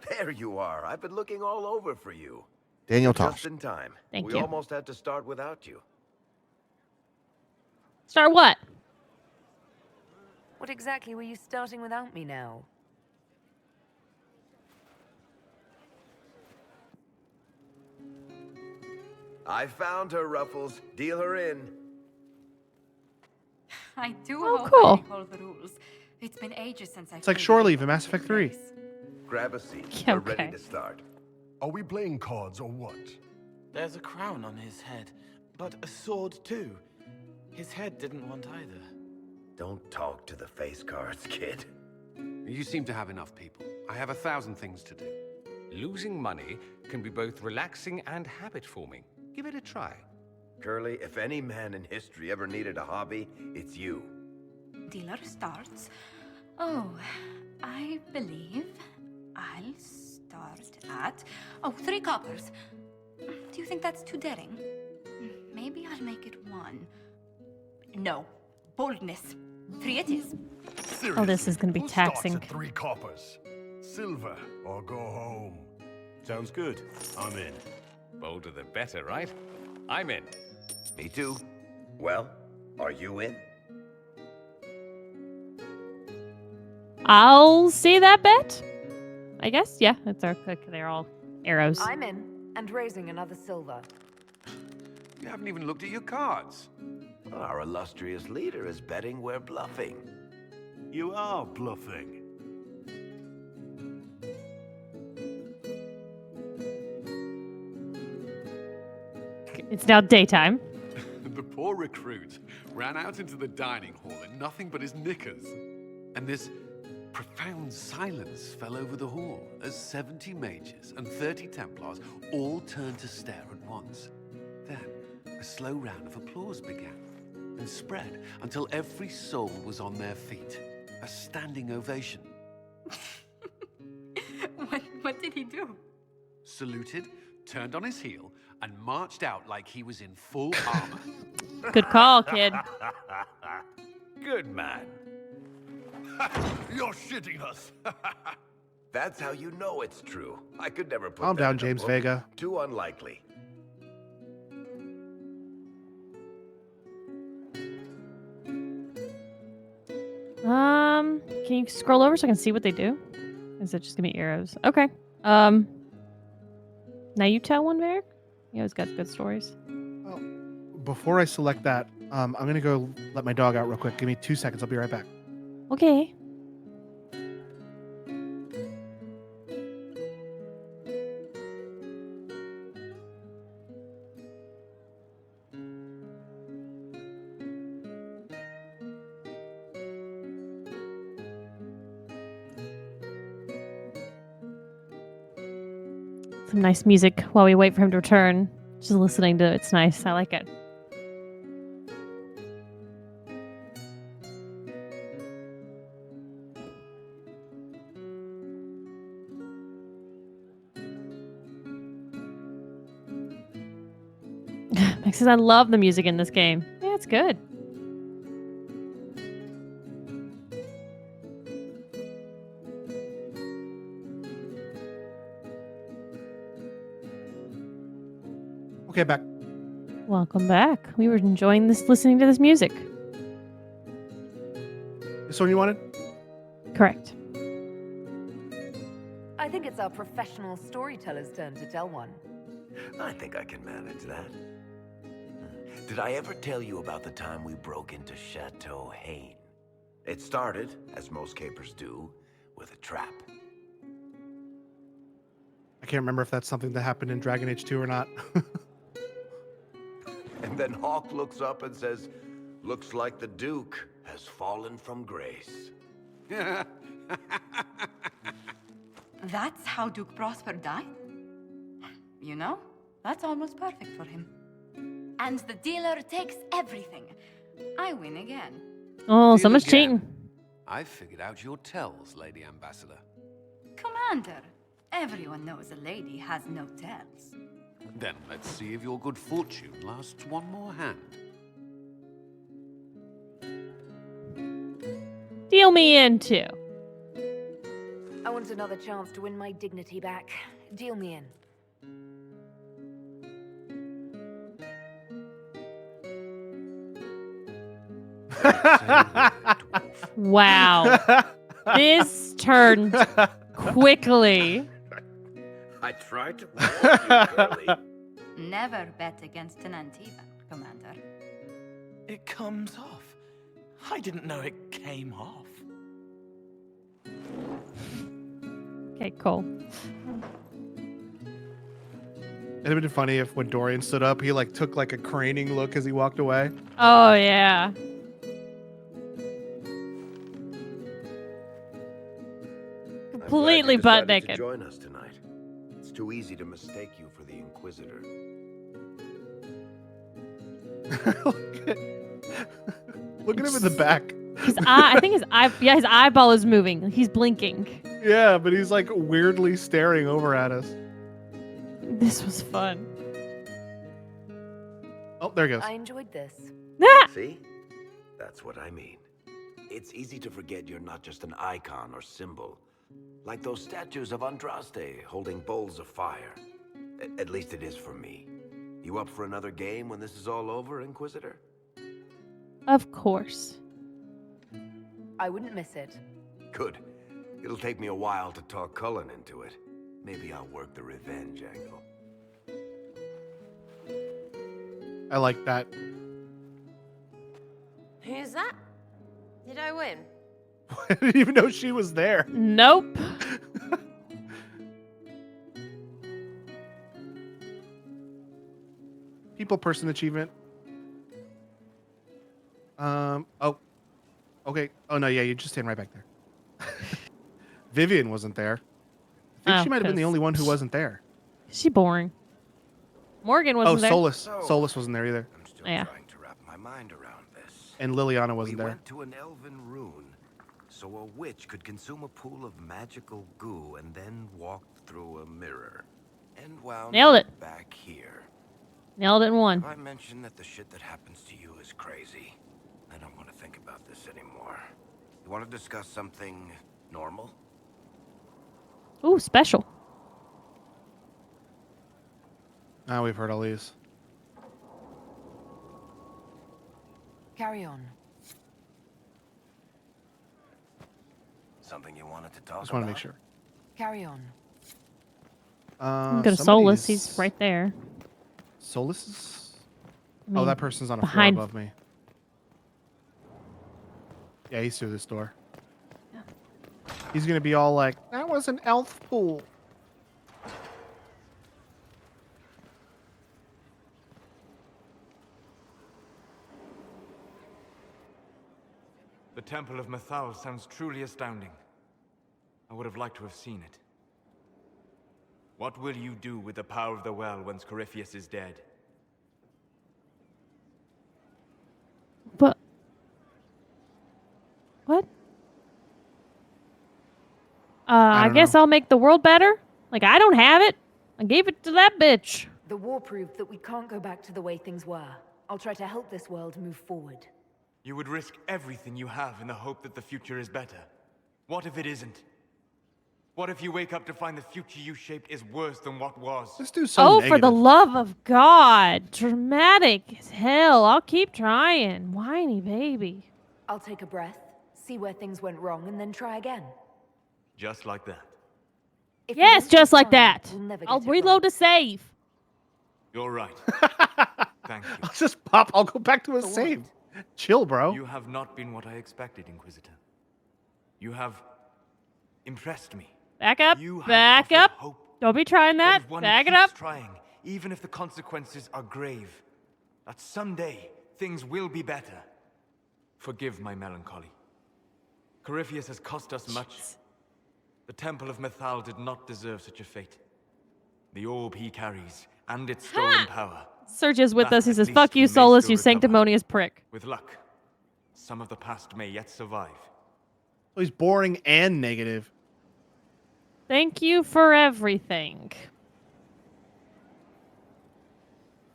There you are. I've been looking all over for you. Daniel You're Tosh. just in time. Thank we you. almost had to start without you. Start what? What exactly were you starting without me now? I found her, Ruffles. Deal her in. I do Oh, hope cool. I recall the rules. It's been ages since I It's like played Shore it. Leave in Mass Effect 3. Grab a seat. Yeah, We're ready okay. to start. Are we playing cards or what? There's a crown on his head, but a sword too. His head didn't want either. Don't talk to the face cards, kid. You seem to have enough people. I have 1,000 things to do. Losing money can be both relaxing and habit-forming. Give it a try. Curly, if any man in history ever needed a hobby, it's you. Dealer starts. Oh, I believe I'll start at 3 coppers. Do you think that's too daring? Maybe I'll make it 1. No, boldness. 3 it is. Seriously, Oh, this is going to be who starts taxing. at 3 coppers? Silver or go home? Sounds good. I'm in. Bolder the better, right? I'm in. Me too. Well, are you in? I'll see that bet. I guess, yeah. It's our click. They're all arrows. I'm in, and raising another silver. You haven't even looked at your cards. Our illustrious leader is betting we're bluffing. You are bluffing. It's now daytime. The poor recruit ran out into the dining hall in nothing but his knickers. And this profound silence fell over the hall as 70 mages and 30 Templars all turned to stare at once. Then a slow round of applause began and spread until every soul was on their feet. A standing ovation. What did he do? Saluted, turned on his heel, and marched out like he was in full armor. Good call, kid. Good man. You're shitting us. That's how you know it's true. I could never put Calm that down, in a James book. Vega. Too unlikely. Can you scroll over so I can see what they do? Is it just gonna be arrows? Okay. Now you tell one, Varric. You always got good stories. Before I select that, I'm gonna go let my dog out real quick. Give me 2 seconds. I'll be right back. Okay. Some nice music while we wait for him to return. Just listening to it's nice. I like it. Max says, I love the music in this game. Yeah, it's good. Okay, back. Welcome back. We were enjoying this, listening to this music. This one you wanted? Correct. I think it's our professional storyteller's turn to tell one. I think I can manage that. Did I ever tell you about the time we broke into Chateau Hain? It started, as most capers do, with a trap. I can't remember if that's something that happened in Dragon Age 2 or not. And then Hawk looks up and says, "Looks like the Duke has fallen from grace." That's how Duke Prosper died? You know, that's almost perfect for him. And the dealer takes everything. I win again. Oh, Deal someone's again. cheating. I've figured out your tells, Lady Ambassador. Commander, Everyone knows a lady has no tells. Then let's see if your good fortune lasts one more hand. Deal me in too. I want another chance to win my dignity back. Deal me in. Wow. This turned quickly. I tried to warn you, girlie. Never bet against an Antiva, Commander. It comes off. I didn't know it came off. Okay, cool. It'd have been funny if when Dorian stood up, he like took like a craning look as he walked away. Oh, yeah. Completely butt decided to naked. join us tonight. It's too easy to mistake you for the Inquisitor. Look at him in the back. His eye, I think his eyeball is moving. He's blinking. Yeah, but he's like weirdly staring over at us. This was fun. Oh, there he goes. I enjoyed this. See? That's what I mean. It's easy to forget you're not just an icon or symbol. Like those statues of Andraste holding bowls of fire. At least it is for me. You up for another game when this is all over, Inquisitor? Of course. I wouldn't miss it. Good. It'll take me a while to talk Cullen into it. Maybe I'll work the revenge angle. I like that. Who's that? Did I win? I didn't even know she was there. Nope. People person achievement. Oh. Okay. Oh no, yeah, you just stand right back there. Vivian wasn't there. I think she might have been the only one who wasn't there. She boring. Morgan wasn't there. Solus. Solus wasn't there either. I'm still Yeah. trying to wrap my mind around this. And Liliana wasn't We there. went to an elven rune, so a witch could consume a pool of magical goo and then walk through a mirror. And wound Nailed up it. back here. Nailed it in one. I mentioned that the shit that happens to you is crazy. I don't want to think about this anymore. You want to discuss something normal? Ooh, special. Now we've heard all these. Carry on. Something you wanted to talk Just want to about? make sure. Carry on. Go to Solus. He's right there. Solus is... I mean, oh, that person's on a behind- floor above me. Yeah, he's through this door. He's gonna be all like, that was an elf pool. The Temple of Mythal sounds truly astounding. I would have liked to have seen it. What will you do with the power of the well once Corypheus is dead? But what? I guess I'll make the world better. Like, I don't have it. I gave it to that bitch. The war proved that we can't go back to the way things were. I'll try to help this world move forward. You would risk everything you have in the hope that the future is better. What if it isn't? What if you wake up to find the future you shaped is worse than what was? This dude's so Oh, negative. for the love of God. Dramatic as hell. I'll keep trying. Whiny baby. I'll take a breath, see where things went wrong, and then try again. Just like that. If we Yes, don't just take like time, that. we'll never I'll get it reload to save. You're right. Thank you. I'll just pop. I'll go back to a save. Chill, bro. You have not been what I expected, Inquisitor. You have impressed me. Back up. You have Back offered up. hope. Don't be trying that. If one Back it keeps up. trying, even if the consequences are grave, that someday things will be better. Forgive my melancholy. Corypheus has cost us much. The Temple of Mythal did not deserve such a fate. The orb he carries, and its stolen power. Serge is with that us. He at says, least fuck you, we may Solus, still you recover. sanctimonious prick. With luck, some of the past may yet survive. Oh, he's boring and negative. Thank you for everything.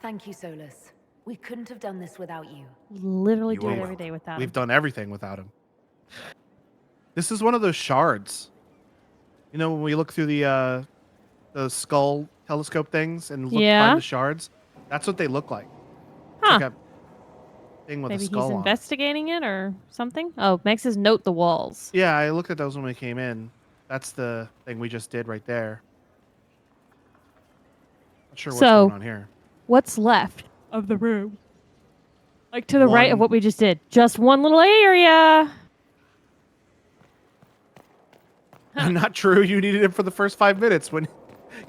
Thank you, Solus. We couldn't have done this without you. Literally You do are it every welcome. day without We've him. done everything without him. This is one of those shards. You know, when we look through the skull telescope things and look Yeah. find the shards, that's what they look like. It's Huh. like a thing with Maybe a he's skull on it. investigating it or something. Oh, Max says note the walls. Yeah, I looked at those when we came in. That's the thing we just did right there. Not sure what's going on here. What's left of the room? Like to the right of One- what we just did. Just one little area. Not true. You needed him for the first 5 minutes when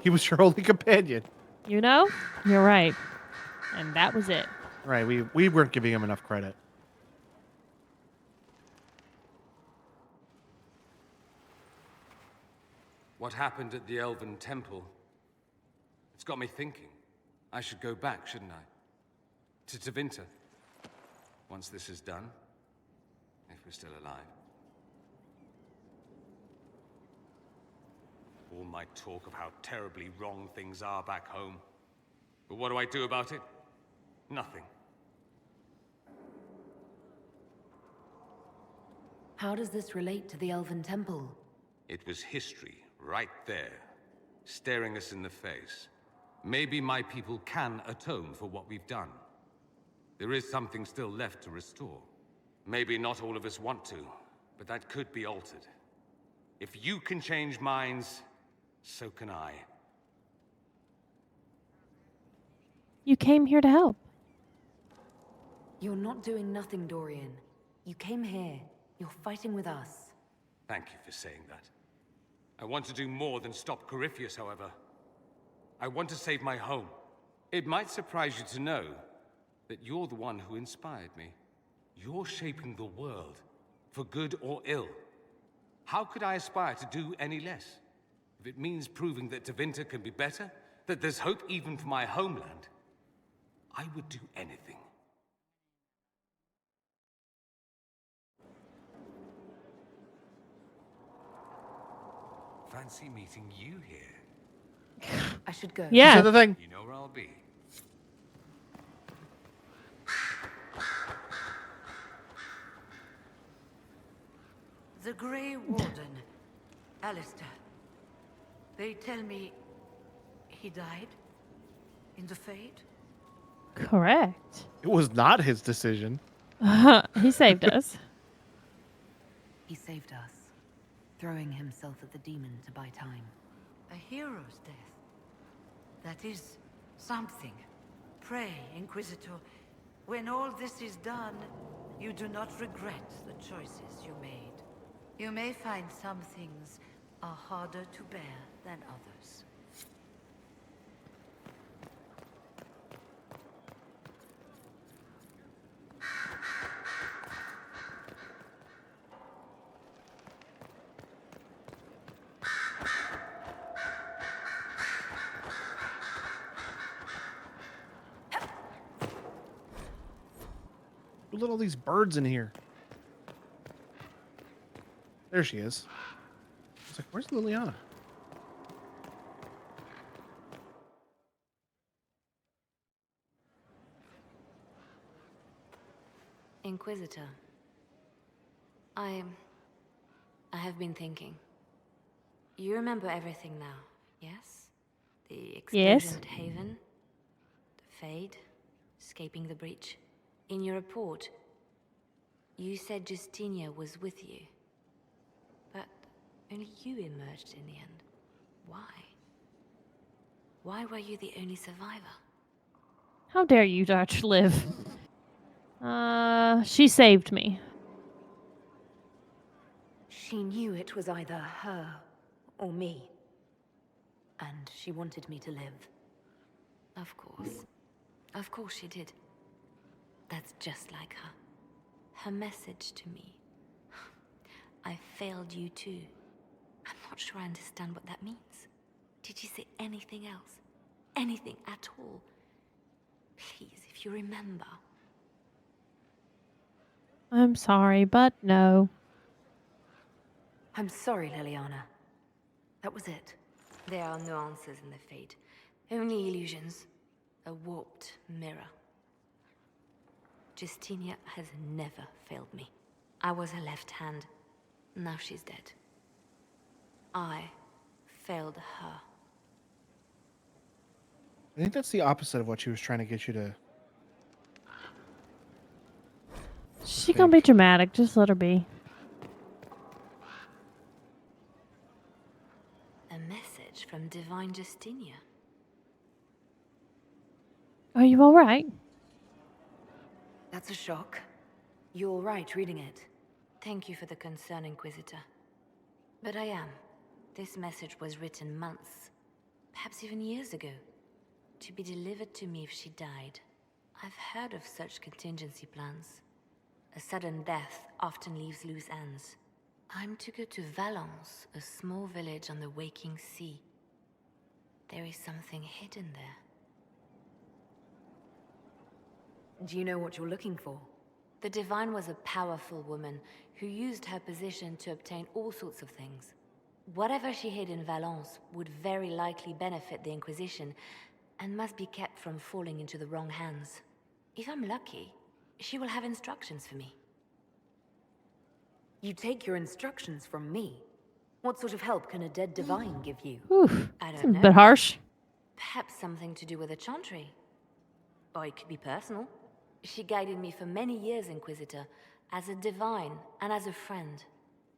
he was your only companion. You know? You're right. And that was it. Right, we weren't giving him enough credit. What happened at the Elven Temple? It's got me thinking. I should go back, shouldn't I? To Tevinter. Once this is done. If we're still alive. All my talk of how terribly wrong things are back home. But what do I do about it? Nothing. How does this relate to the Elven Temple? It was history, right there. Staring us in the face. Maybe my people can atone for what we've done. There is something still left to restore. Maybe not all of us want to, but that could be altered. If you can change minds, so can I. You came here to help. You're not doing nothing, Dorian. You came here. You're fighting with us. Thank you for saying that. I want to do more than stop Corypheus, however. I want to save my home. It might surprise you to know that you're the one who inspired me. You're shaping the world, for good or ill. How could I aspire to do any less? If it means proving that Tevinter can be better, that there's hope even for my homeland, I would do anything. Fancy meeting you here. I should go. Yeah. She said the thing. You know where I'll be. The Grey Warden, Alistair. They tell me he died in the Fade? Correct. It was not his decision. He saved us. He saved us, throwing himself at the demon to buy time. A hero's death. That is something. Pray, Inquisitor, when all this is done, you do not regret the choices you made. You may find some things are harder to bear than others. Look at all these birds in here. There she is. I was like, where's Liliana? Inquisitor. I have been thinking. You remember everything now, yes? The explosion Yes. at Haven, the Fade, escaping the breach. In your report, you said Justinia was with you. But only you emerged in the end. Why? Why were you the only survivor? How dare you, Dutch, live? She saved me. She knew it was either her or me. And she wanted me to live. Of course. Of course she did. That's just like her. Her message to me. I failed you too. I'm not sure I understand what that means. Did you say anything else? Anything at all? Please, if you remember. I'm sorry, but no. I'm sorry, Liliana. That was it. There are no answers in the fate, only illusions. A warped mirror. Justinia has never failed me. I was her left hand. Now she's dead. I failed her. I think that's the opposite of what she was trying to get you to. She gonna be dramatic. Just let her be. A message from Divine Justinia. Are you all right? That's a shock. You're right reading it. Thank you for the concern, Inquisitor. But I am. This message was written months, perhaps even years ago, to be delivered to me if she died. I've heard of such contingency plans. A sudden death often leaves loose ends. I'm to go to Valence, a small village on the waking sea. There is something hidden there. Do you know what you're looking for? The Divine was a powerful woman who used her position to obtain all sorts of things. Whatever she hid in Valence would very likely benefit the Inquisition and must be kept from falling into the wrong hands. If I'm lucky, she will have instructions for me. You take your instructions from me? What sort of help can a dead Divine give you? Oof, I that's don't a know. bit harsh. Perhaps something to do with the Chantry. Or it could be personal. She guided me for many years, Inquisitor, as a Divine and as a friend.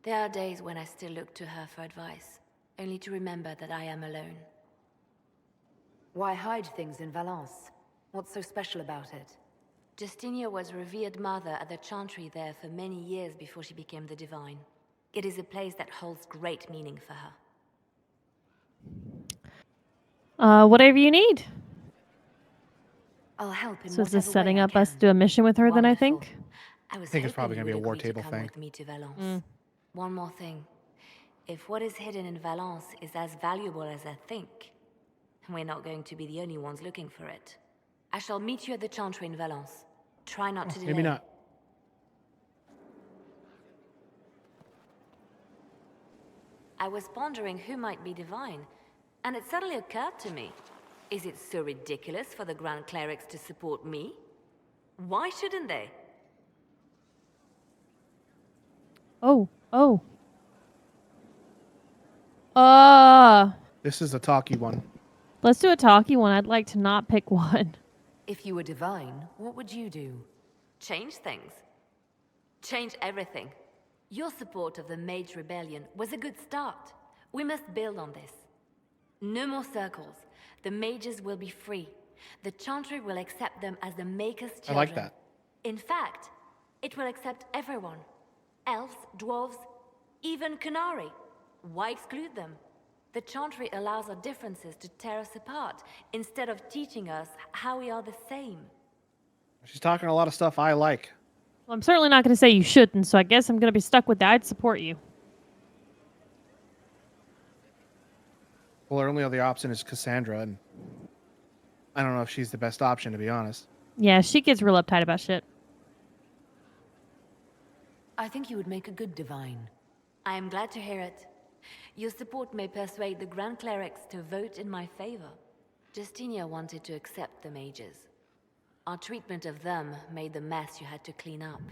There are days when I still look to her for advice, only to remember that I am alone. Why hide things in Valence? What's so special about it? Justinia was revered mother at the Chantry there for many years before she became the Divine. It is a place that holds great meaning for her. Whatever you need. I'll help in So is this whatever setting way I up us can. to do a mission with her then, I Wonderful. think? I was think it's probably hoping gonna be you a would war agree to table come thing. with me to Valence. Mm. One more thing. If what is hidden in Valence is as valuable as I think, we're not going to be the only ones looking for it. I shall meet you at the Chantry in Valence. Try not to delay. Maybe not. I was pondering who might be Divine, and it suddenly occurred to me. Is it so ridiculous for the Grand Clerics to support me? Why shouldn't they? Oh. This is a talky one. Let's do a talky one. I'd like to not pick one. If you were Divine, what would you do? Change things. Change everything. Your support of the Mage Rebellion was a good start. We must build on this. No more circles. The mages will be free. The Chantry will accept them as the Maker's children. I like that. In fact, it will accept everyone. Elves, dwarves, even Canary. Why exclude them? The Chantry allows our differences to tear us apart, instead of teaching us how we are the same. She's talking a lot of stuff I like. Well, I'm certainly not going to say you shouldn't, so I guess I'm going to be stuck with that. I'd support you. Well, our only other option is Cassandra, and I don't know if she's the best option, to be honest. Yeah, she gets real uptight about shit. I think you would make a good Divine. I am glad to hear it. Your support may persuade the Grand Clerics to vote in my favor. Justinia wanted to accept the mages. Our treatment of them made the mess you had to clean up.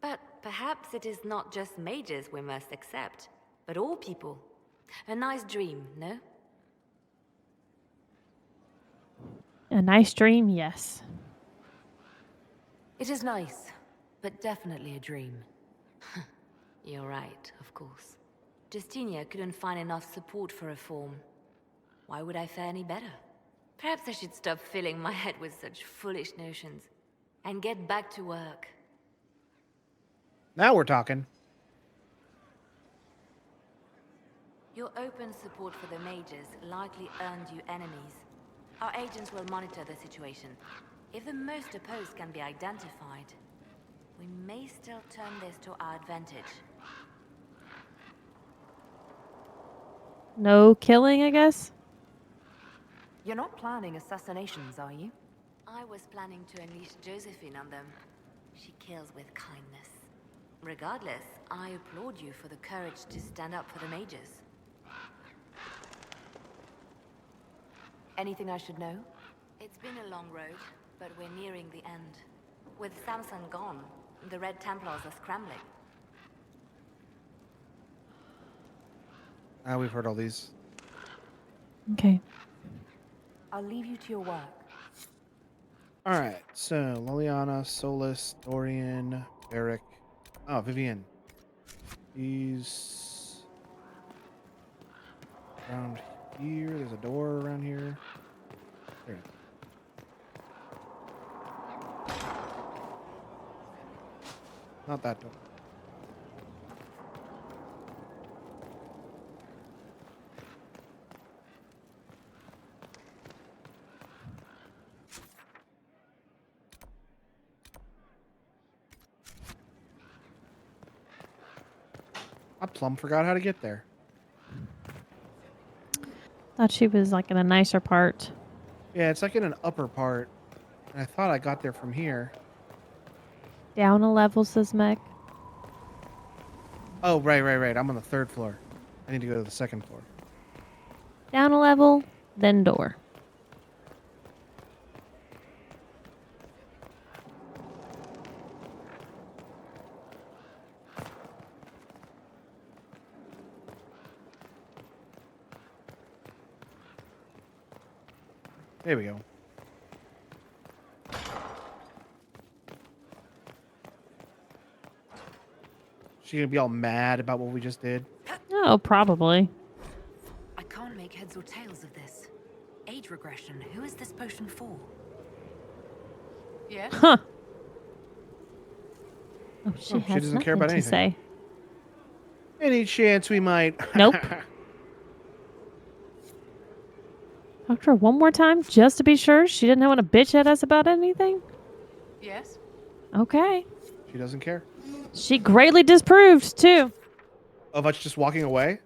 But perhaps it is not just mages we must accept, but all people. A nice dream, no? A nice dream, yes. It is nice, but definitely a dream. You're right, of course. Justinia couldn't find enough support for reform. Why would I fare any better? Perhaps I should stop filling my head with such foolish notions and get back to work. Now we're talking. Your open support for the mages likely earned you enemies. Our agents will monitor the situation. If the most opposed can be identified, we may still turn this to our advantage. No killing, I guess? You're not planning assassinations, are you? I was planning to unleash Josephine on them. She kills with kindness. Regardless, I applaud you for the courage to stand up for the mages. Anything I should know? It's been a long road, but we're nearing the end. With Samson gone, the Red Templars are scrambling. We've heard all these. Okay. I'll leave you to your work. All right. So Liliana, Solus, Dorian, Eric. Oh, Vivian. He's around here. There's a door around here. There. Not that door. I plumb forgot how to get there. Thought she was like in a nicer part. Yeah, it's like in an upper part. And I thought I got there from here. Down a level, says Meg. Oh, right. I'm on the 3rd floor. I need to go to the 2nd floor. Down a level, then door. There we go. She gonna be all mad about what we just did? Oh, probably. I can't make heads or tails of this. Age regression. Who is this potion for? Yes? Huh. Oh, she She has doesn't care about nothing to anything. say. Any chance we might? Nope. Talk to her one more time just to be sure she didn't want to bitch at us about anything. Yes? Okay. She doesn't care. She greatly disproved, too. Of us just walking away?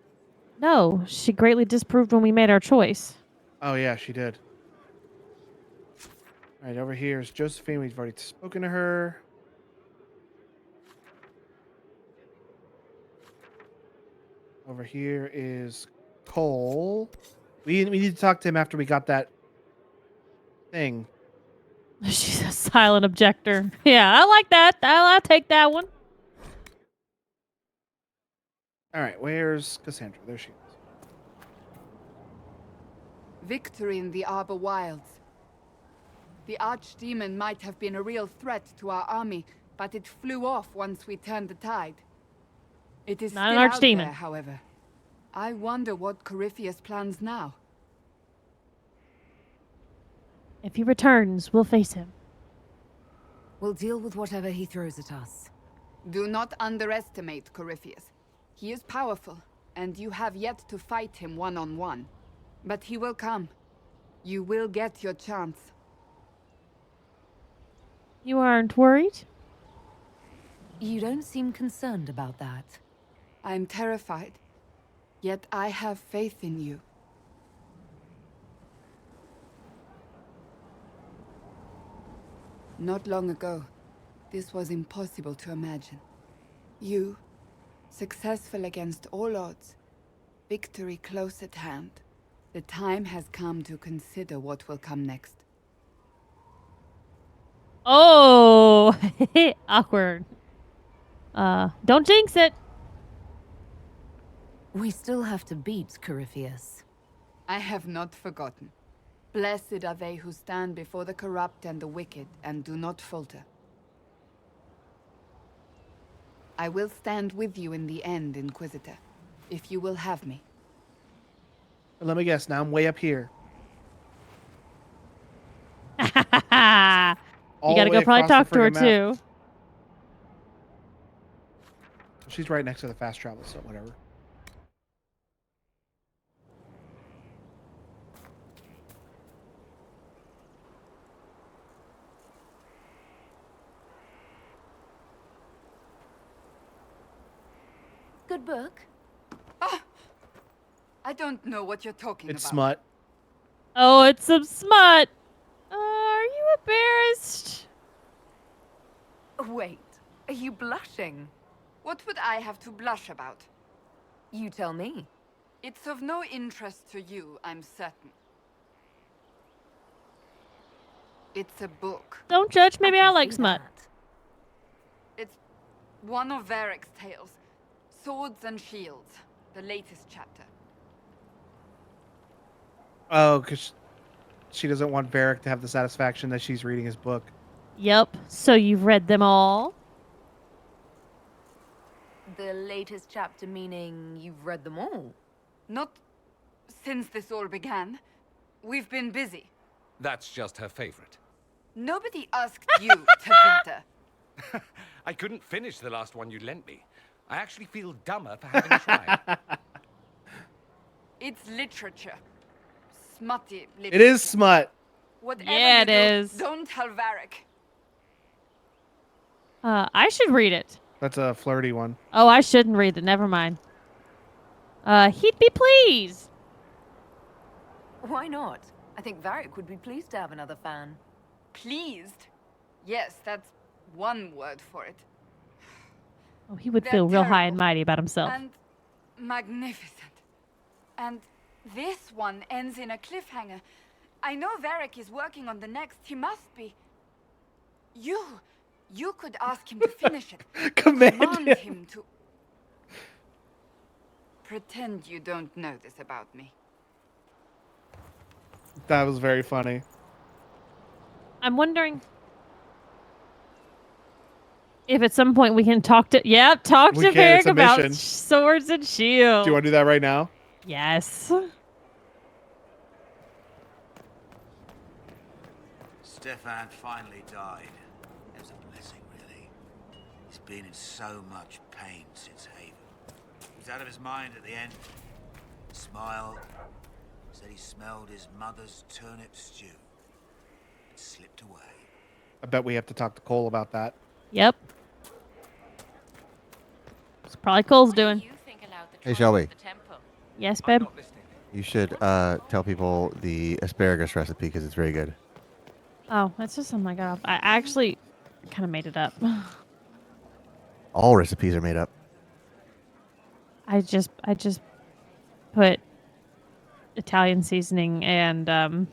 No, she greatly disproved when we made our choice. Oh, yeah, she did. All right, over here is Josephine. We've already spoken to her. Over here is Cole. We need to talk to him after we got that thing. She's a silent objector. Yeah, I like that. I'll take that one. All right, where's Cassandra? There she is. Victory in the Arbor Wilds. The Archdemon might have been a real threat to our army, but it flew off once we turned the tide. It is Not still an out Archdemon. there, however. I wonder what Corypheus plans now. If he returns, we'll face him. We'll deal with whatever he throws at us. Do not underestimate Corypheus. He is powerful, and you have yet to fight him one-on-one. But he will come. You will get your chance. You aren't worried? You don't seem concerned about that. I'm terrified. Yet I have faith in you. Not long ago, this was impossible to imagine. You, successful against all odds, victory close at hand. The time has come to consider what will come next. Oh, awkward. Don't jinx it. We still have to beat Corypheus. I have not forgotten. Blessed are they who stand before the corrupt and the wicked and do not falter. I will stand with you in the end, Inquisitor, if you will have me. Let me guess. Now I'm way up here. You gotta go probably talk to her too. She's right next to the fast travel, so whatever. Good book. I don't know what you're talking It's about. smut. Oh, it's some smut. Are you embarrassed? Wait, are you blushing? What would I have to blush about? You tell me. It's of no interest to you, I'm certain. It's a book. Don't judge. Maybe I like smut. It's one of Varric's tales. Swords and Shields. The latest chapter. Oh, because she doesn't want Varric to have the satisfaction that she's reading his book. Yep. So you've read them all? The latest chapter meaning you've read them all? Not since this all began. We've been busy. That's just her favorite. Nobody asked you to winter. I couldn't finish the last one you lent me. I actually feel dumber for having tried. It's literature. Smutty literature. It is smut. Whatever Yeah, you it do, is. Don't tell Varric. I should read it. That's a flirty one. Oh, I shouldn't read it. Never mind. He'd be pleased. Why not? I think Varric would be pleased to have another fan. Pleased? Yes, that's one word for it. Oh, he would They're feel real high terrible. and mighty about himself. And magnificent. And this one ends in a cliffhanger. I know Varric is working on the next. He must be. You could ask him to finish it. Command him to. Pretend you don't know this about me. That was very funny. I'm wondering if at some point we can talk to talk We to can, it's Varric a about mission. swords and shields. Do you want to do that right now? Yes. Stefan finally died. It was a blessing, really. He's been in so much pain since Haven. He was out of his mind at the end. Smiled. Said he smelled his mother's turnip stew. And slipped away. I bet we have to talk to Cole about that. Yep. It's probably Cole's doing. Hey, Shelby. Yes, babe. You should tell people the asparagus recipe because it's very good. Oh, that's just something I got off. I actually kind of made it up. All recipes are made up. I just put Italian seasoning and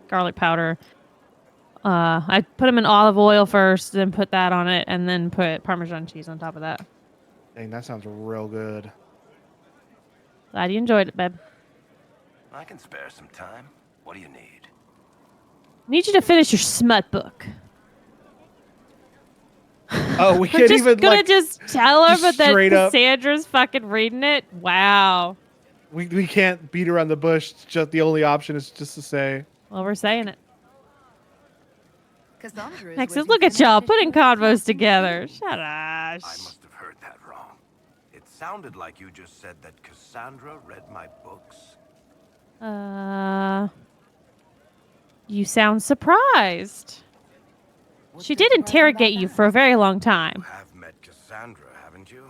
garlic powder. I put them in olive oil first, then put that on it, and then put Parmesan cheese on top of that. Dang, that sounds real good. Glad you enjoyed it, babe. I can spare some time. What do you need? Need you to finish your smut book. Oh, we We're can't just even gonna like just tell her, just but that straight up. Cassandra's fucking reading it. Wow. We can't beat around the bush. Just the only option is just to say. Well, we're saying it. Cassandra is Next is waiting look for at the y'all next putting issue of convos Swords and together. Shields. Shut up. I must have heard that wrong. It sounded like you just said that Cassandra read my books. You sound surprised. She did interrogate you for a very long time. You have met Cassandra, haven't you?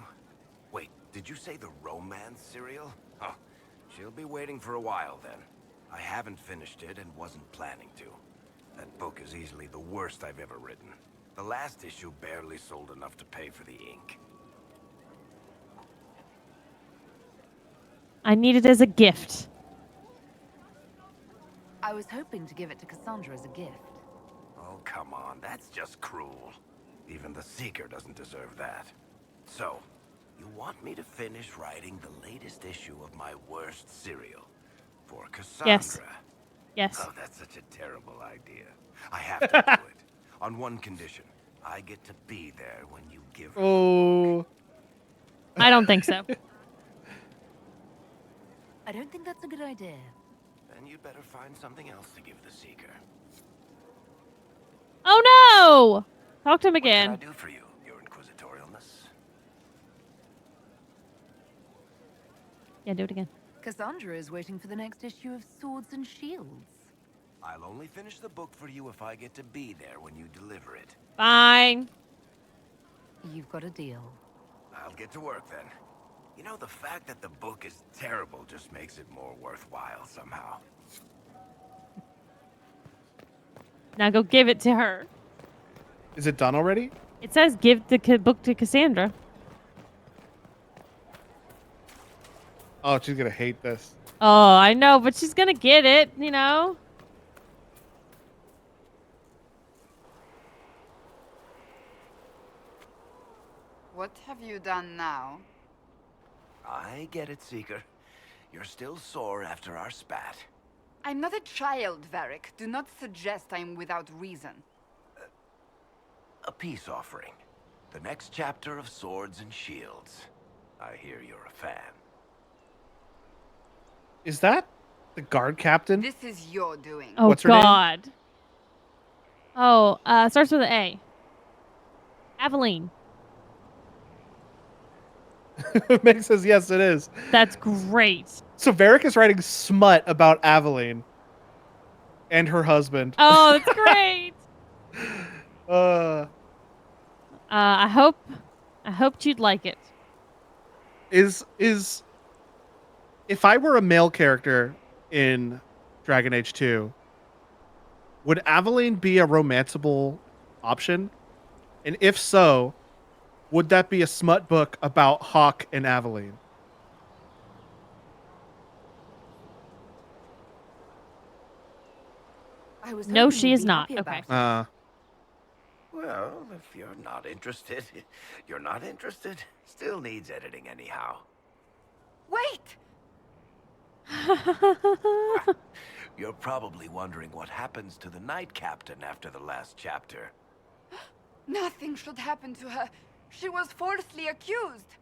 Wait, did you say the romance serial? Huh. She'll be waiting for a while then. I haven't finished it and wasn't planning to. That book is easily the worst I've ever written. The last issue barely sold enough to pay for the ink. I need it as a gift. I was hoping to give it to Cassandra as a gift. Oh, come on, that's just cruel. Even the Seeker doesn't deserve that. So, you want me to finish writing the latest issue of my worst serial for Cassandra? Yes. Yes. Oh, that's such a terrible idea. I have to do it. On one condition. I get to be there when you give her. Oh. I don't think so. I don't think that's a good idea. Then you'd better find something else to give the Seeker. Oh no! Talk to him What again. can I do for you, your inquisitorialness? Yeah, do it again. Cassandra is waiting for the next issue of Swords and Shields. I'll only finish the book for you if I get to be there when you deliver it. Fine. You've got a deal. I'll get to work then. You know, the fact that the book is terrible just makes it more worthwhile somehow. Now go give it to her. Is it done already? It says give the book to Cassandra. Oh, she's gonna hate this. Oh, I know, but she's gonna get it, you know? have you done now? I get it, Seeker. You're still sore after our spat. I'm not a child, Varric. Do not suggest I am without reason. A peace offering. The next chapter of Swords and Shields. I hear you're a fan. Is that the guard captain? This is your doing. Oh, What's her name? God. Oh, starts with an A. Aveline. Meg says yes, it is. That's great. So Varric is writing smut about Aveline and her husband. Oh, that's great. I hoped you'd like it. Is if I were a male character in Dragon Age 2, would Aveline be a romanceable option? And if so, would that be a smut book about Hawk and Aveline? No, she is not. Okay. Well, if you're not interested, you're not interested. Still needs editing anyhow. Wait! You're probably wondering what happens to the Knight Captain after the last chapter. Nothing should happen to her. She was falsely accused.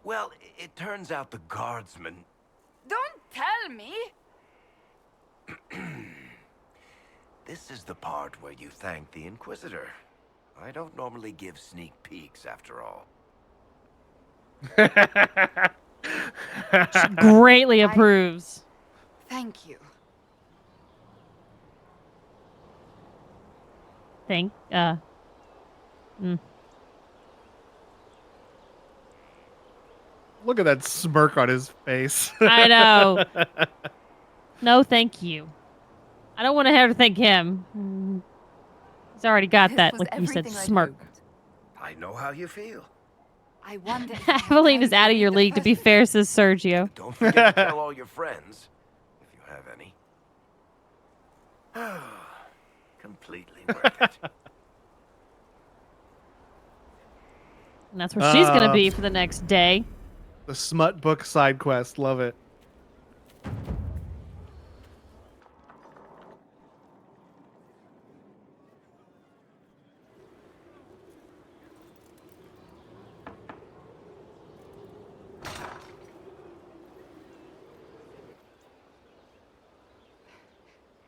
Well, it turns out the guardsman... Don't tell me! This is the part where you thank the Inquisitor. I don't normally give sneak peeks, after all. She greatly approves. Thank you. Look at that smirk on his face. I know. No, thank you. I don't want to have to thank him. He's already got that, like you said, smirk. I know how you feel. I wonder. Aveline is out of your league, to be fair, says Sergio. Don't forget to tell all your friends, if you have any. Completely worth it. And that's where she's going to be for the next day. The smut book side quest. Love it.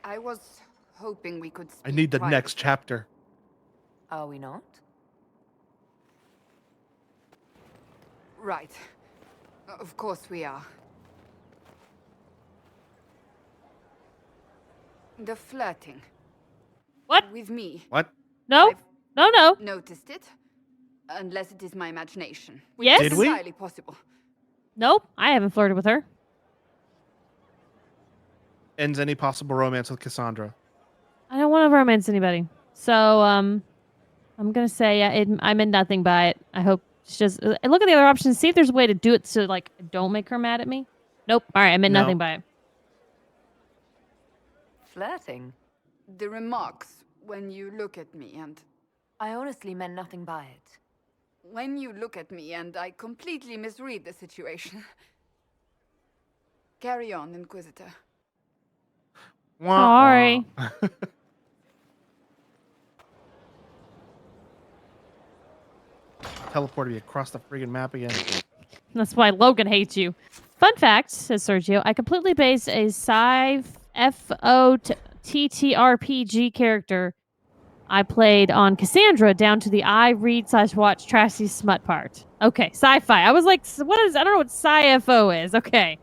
I was hoping we could speak I need the privately. next chapter. Are we not? Right. Of course we are. The flirting. What? With me. What? No. No. Noticed it? Unless it is my imagination. Yes? Did we? Entirely possible. Nope. I haven't flirted with her. Ends any possible romance with Cassandra. I don't want to romance anybody. So, I'm going to say I meant nothing by it. I hope it's just... look at the other options. See if there's a way to do it so, like, don't make her mad at me. Nope. All right. I meant nothing by it. Flirting? The remarks when you look at me and... I honestly meant nothing by it. When you look at me and I completely misread the situation. Carry on, Inquisitor. Sorry. Teleported me across the friggin' map again. That's why Logan hates you. Fun fact, says Sergio, I completely based a sci-FO TTRPG character I played on Cassandra down to the I read/watch trashy smut part. Okay, sci-fi. I was like, what is... I don't know what sci-FO is. Okay.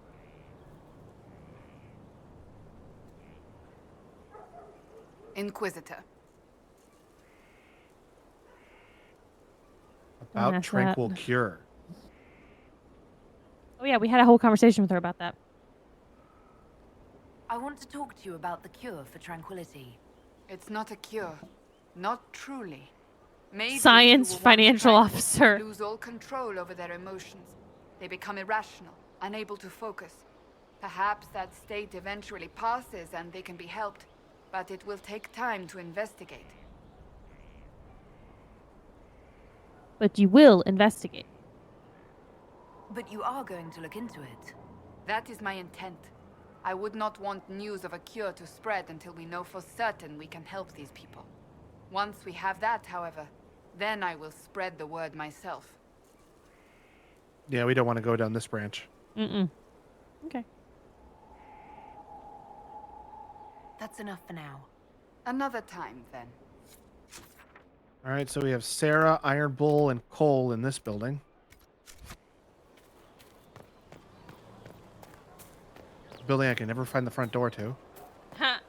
Inquisitor. About that's tranquil that. cure. Oh yeah, we had a whole conversation with her about that. I want to talk to you about the cure for tranquility. It's not a cure. Not truly. Mages Science who were once financial tranquil officer. lose all control over their emotions. They become irrational, unable to focus. Perhaps that state eventually passes and they can be helped, but it will take time to investigate. but you will investigate. But you are going to look into it. That is my intent. I would not want news of a cure to spread until we know for certain we can help these people. Once we have that, however, then I will spread the word myself. Yeah, we don't want to go down this branch. Mm-mm. Okay. That's enough for now. Another time, then. All right, so we have Sarah, Iron Bull, and Cole in this building. Building I can never find the front door to. Ha.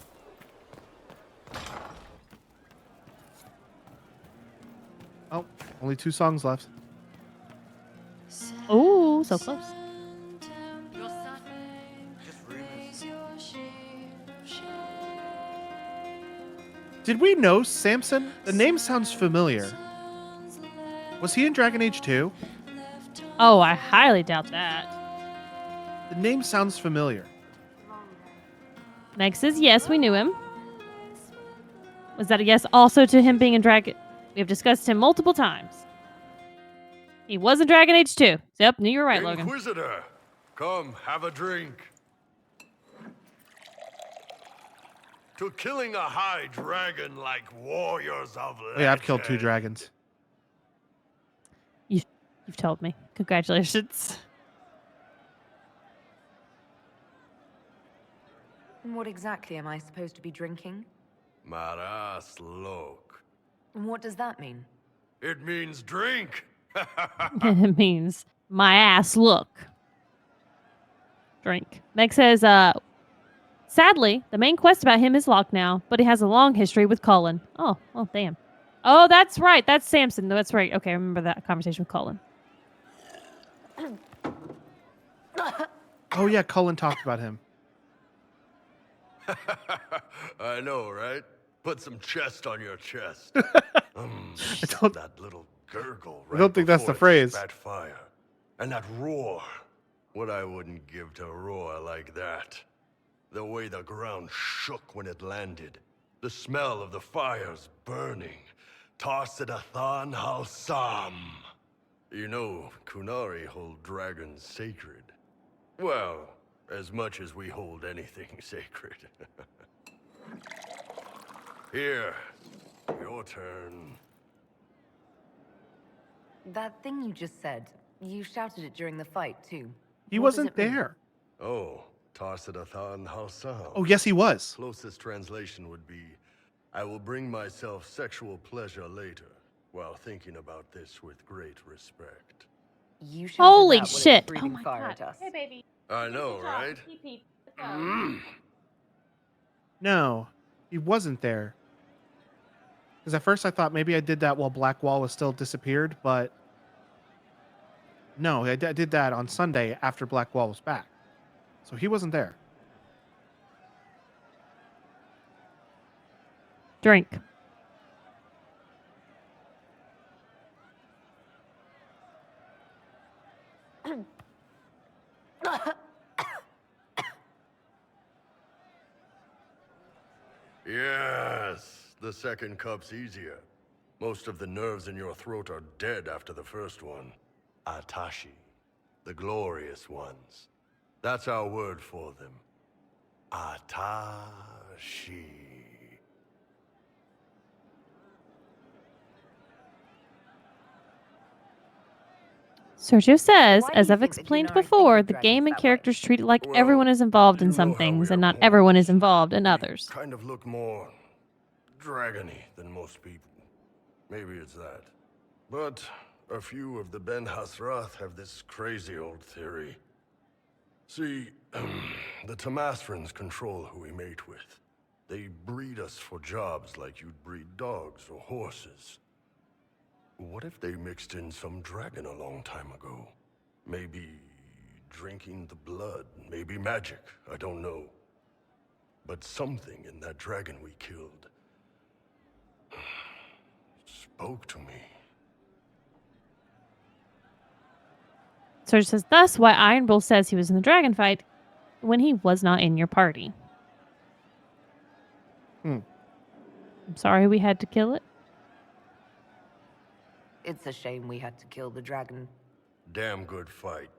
Oh, only 2 songs left. Oh, so close. Did we know Samson? The name sounds familiar. Was he in Dragon Age 2? Oh, I highly doubt that. The name sounds familiar. Meg says yes, we knew him. Was that a yes also to him being in Dragon? We have discussed him multiple times. He was in Dragon Age 2. Yep, knew you were right, Logan. Inquisitor, come have a drink. To killing a high dragon like warriors of legend. Yeah, I've killed 2 dragons. You've told me. Congratulations. What exactly am I supposed to be drinking? Maras look. What does that mean? It means drink. It means my ass look. Drink. Meg says, sadly, the main quest about him is locked now, but he has a long history with Cullen. Oh, well, damn. Oh, that's right. That's Samson. That's right. Okay, I remember that conversation with Cullen. Oh, yeah, Cullen talked about him. I know, right? Put some chest on your chest. That little gurgle. I don't think that's the phrase. Spat fire. And that roar. What I wouldn't give to roar like that. The way the ground shook when it landed. The smell of the fires burning. Tarsidathan Halsam. You know, Kunari hold dragons sacred. Well, as much as we hold anything sacred. Here, your turn. That thing you just said, you shouted it during the fight, too. He What does wasn't it mean? there. Oh, Tarsidathan Halsam. Oh, yes, he was. Closest translation would be, I will bring myself sexual pleasure later, while thinking about this with great respect. You shouted Holy that when it was shit. breathing Oh my fire God. at us. Hey, baby. I know, right? No, he wasn't there. Because at first I thought maybe I did that while Blackwall was still disappeared, but no, I did that on Sunday after Blackwall was back. So he wasn't there. Drink. Yes, the second cup's easier. Most of the nerves in your throat are dead after the first one. Atashi, the glorious ones. That's our word for them. Atashi. Sergio says, Why do as you I've think the explained Kunari think before, of the dragons game and that way? characters treat it like everyone is involved in some things and not everyone is involved in others. Kind of look more dragony than most people. Maybe it's that. But a few of the Ben Hasrath have this crazy old theory. See, the Tamasrans control who we mate with. They breed us for jobs like you'd breed dogs or horses. What if they mixed in some dragon a long time ago? Maybe drinking the blood, maybe magic, I don't know. But something in that dragon we killed spoke to me. Sergio says, thus why Iron Bull says he was in the dragon fight when he was not in your party. I'm sorry we had to kill it. It's a shame we had to kill the dragon. Damn good fight.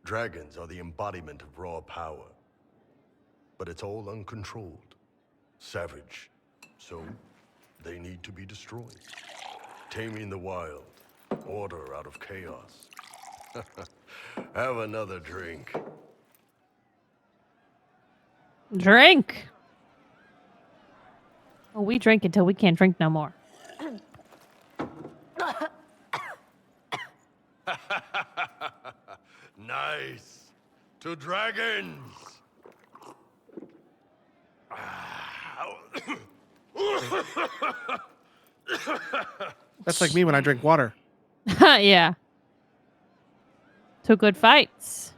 Dragons are the embodiment of raw power. But it's all uncontrolled. Savage. So, they need to be destroyed. Taming the wild. Order out of chaos. Have another drink. Drink. Oh, we drink until we can't drink no more. Nice. To dragons. That's like me when I drink water. Yeah. Two good fights.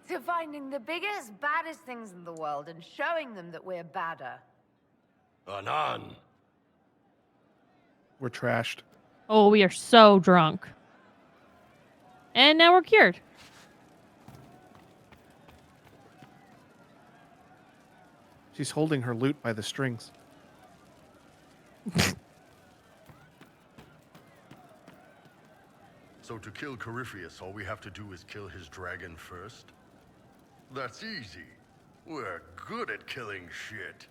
To finding the biggest, baddest things in the world and showing them that we're badder. Anan. We're trashed. Oh, we are so drunk. And now we're cured. She's holding her lute by the strings. So to kill Corypheus, all we have to do is kill his dragon first? That's easy. We're good at killing shit.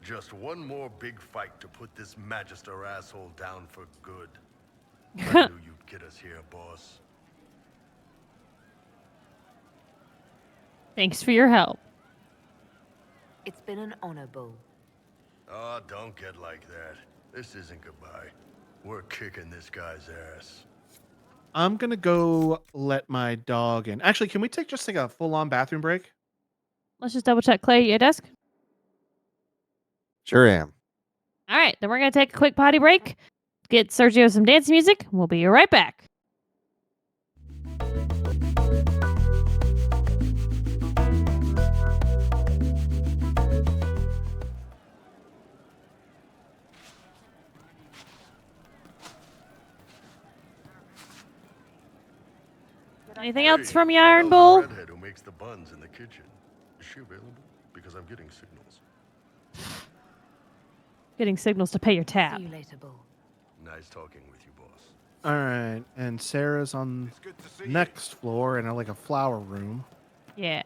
Just one more big fight to put this Magister asshole down for good. I knew you'd get us here, boss. Thanks for your help. It's been an honor, Bull. Oh, don't get like that. This isn't goodbye. We're kicking this guy's ass. I'm gonna go let my dog in. Actually, can we take just like a full-on bathroom break? Let's just double check. Clay, your desk? Sure am. All right, then we're going to take a quick potty break, get Sergio some dance music. We'll be right back. Anything else from you, Iron Bull? The redhead who makes the buns in the kitchen. Is she available? Because I'm getting signals. Getting signals to pay your tab. See you later, Bull. Nice talking with you, boss. All right, and Sarah's on next floor in like a flower room. Yeah.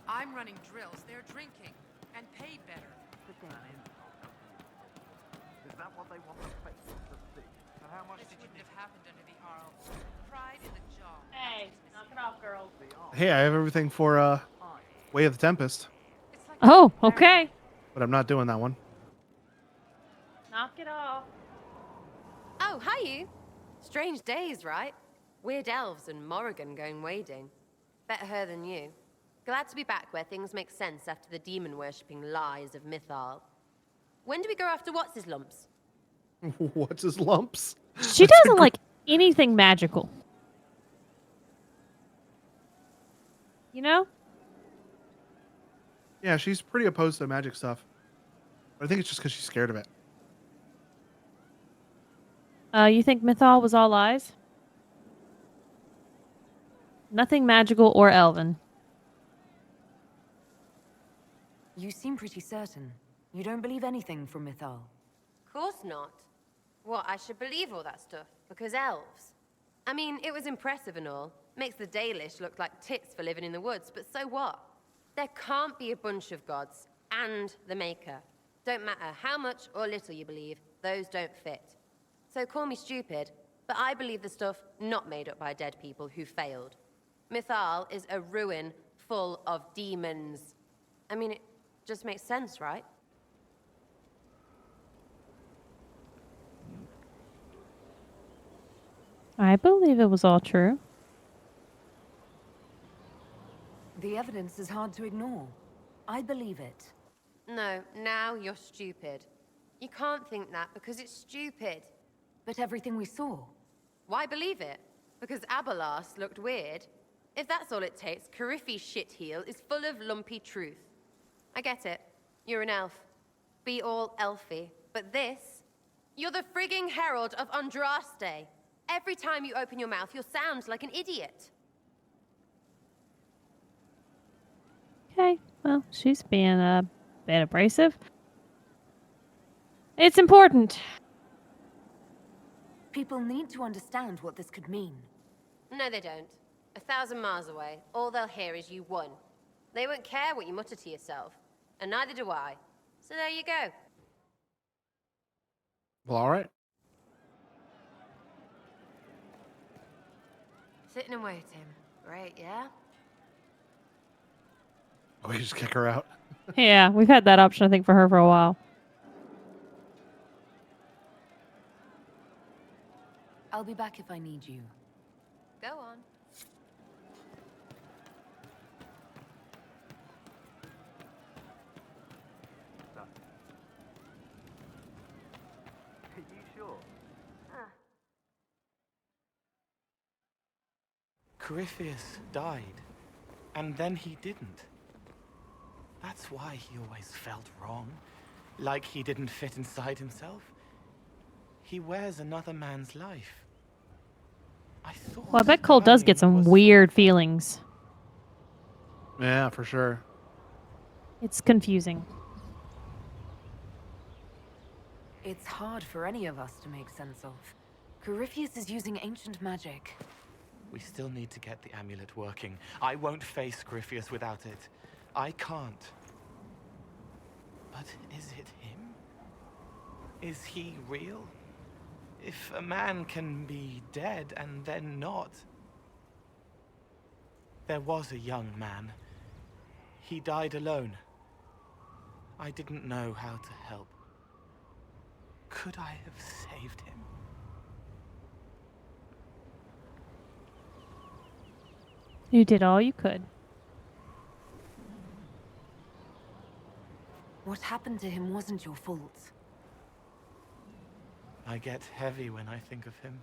I'm running drills. They're drinking and pay better. Is that what they want the faithful to see? And how much This did you wouldn't have happened under the Arl. Pride in the jaw. Hey, knock it off, girls. Hey, I have everything for Way of the Tempest, Oh, okay. but I'm not doing that one. Knock it off. Oh, hi you. Strange days, right? Weird elves and Morrigan going wading. Better her than you. Glad to be back where things make sense after the demon-worshipping lies of Mythal. When do we go after What's-His-Lumps? What's his lumps? She doesn't like anything magical. You know? Yeah, she's pretty opposed to magic stuff. But I think it's just because she's scared of it. You think Mythal was all lies? Nothing magical or elven. You seem pretty certain. You don't believe anything from Mythal. Course not. What, I should believe all that stuff? Because elves? I mean, it was impressive and all. Makes the Dalish look like tits for living in the woods, but so what? There can't be a bunch of gods and the Maker. Don't matter how much or little you believe, those don't fit. So call me stupid, but I believe the stuff not made up by dead people who failed. Mythal is a ruin full of demons. I mean, it just makes sense, right? I believe it was all true. The evidence is hard to ignore. I believe it. No, now you're stupid. You can't think that because it's stupid. But everything we saw. Why believe it? Because Abelas looked weird? If that's all it takes, Coryphe's shitheel is full of lumpy truth. I get it. You're an elf. Be all elfy. But this? You're the frigging herald of Andraste. Every time you open your mouth, you'll sound like an idiot. Okay, well, she's being a bit abrasive. It's important. People need to understand what this could mean. No, they don't. 1,000 miles away, all they'll hear is you won. They won't care what you mutter to yourself, and neither do I. So there you go. Well, all right. Sitting and waiting. Great, yeah? Oh, we just kick her out. Yeah, we've had that option, I think, for her for a while. I'll be back if I need you. Go on. Are you sure? Corypheus died, and then he didn't. That's why he always felt wrong, like he didn't fit inside himself. He wears another man's life. I thought. Well, I bet Cole does get some weird feelings. Yeah, for sure. It's confusing. It's hard for any of us to make sense of. Corypheus is using ancient magic. We still need to get the amulet working. I won't face Corypheus without it. I can't. But is it him? Is he real? If a man can be dead and then not. There was a young man. He died alone. I didn't know how to help. Could I have saved him? You did all you could. What happened to him wasn't your fault. I get heavy when I think of him.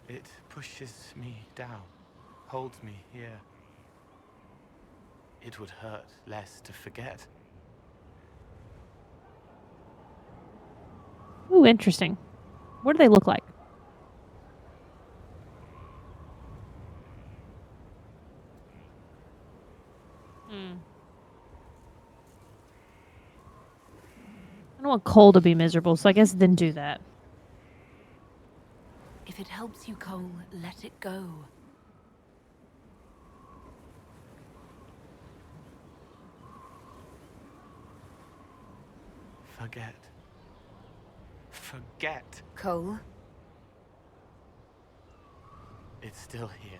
It pushes me down, holds me here. It would hurt less to forget. Ooh, interesting. What do they look like? I don't want Cole to be miserable, so I guess then do that. If it helps you, Cole, let it go. Forget. Forget. Cole? It's still here.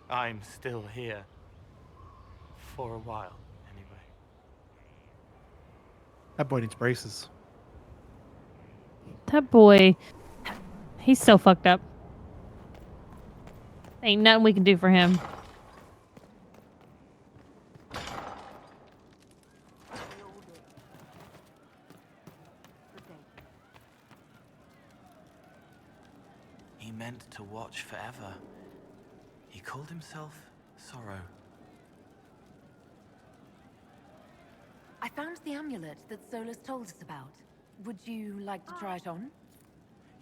I'm still here. For a while, anyway. That boy needs braces. That boy, he's so fucked up. Ain't nothing we can do for him. He meant to watch forever. He called himself Sorrow. I found the amulet that Solus told us about. Would you like to try it on?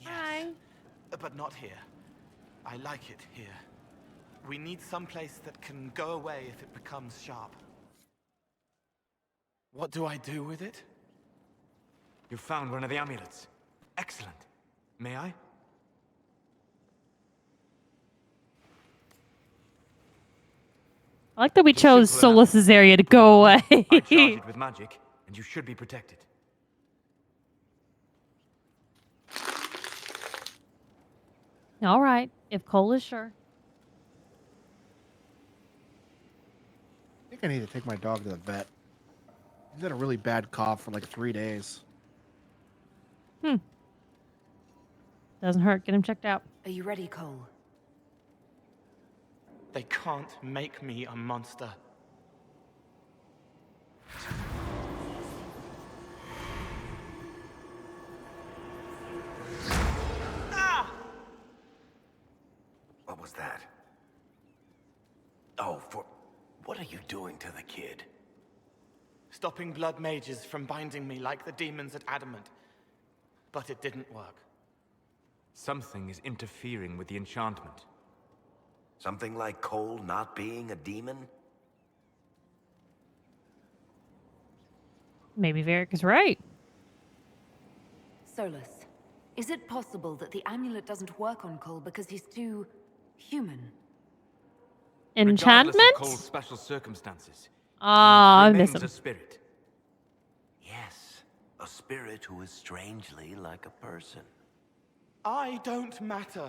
Yes. But not here. I like it here. We need someplace that can go away if it becomes sharp. What do I do with it? You found one of the amulets. Excellent. May I? I like that we chose Solus's area to go away. I charge it with magic, and you should be protected. All right, if Cole is sure. I think I need to take my dog to the vet. He's had a really bad cough for like 3 days. Doesn't hurt. Get him checked out. Are you ready, Cole? They can't make me a monster. What was that? Oh, what are you doing to the kid? Stopping blood mages from binding me like the demons at Adamant. But it didn't work. Something is interfering with the enchantment. Something like Cole not being a demon? Maybe Varric is right. Solus, is it possible that the amulet doesn't work on Cole because he's too human? Regardless Enchantment? of Cole's special circumstances, Ah, he I miss remains him. a spirit. Yes, a spirit who is strangely like a person. I don't matter.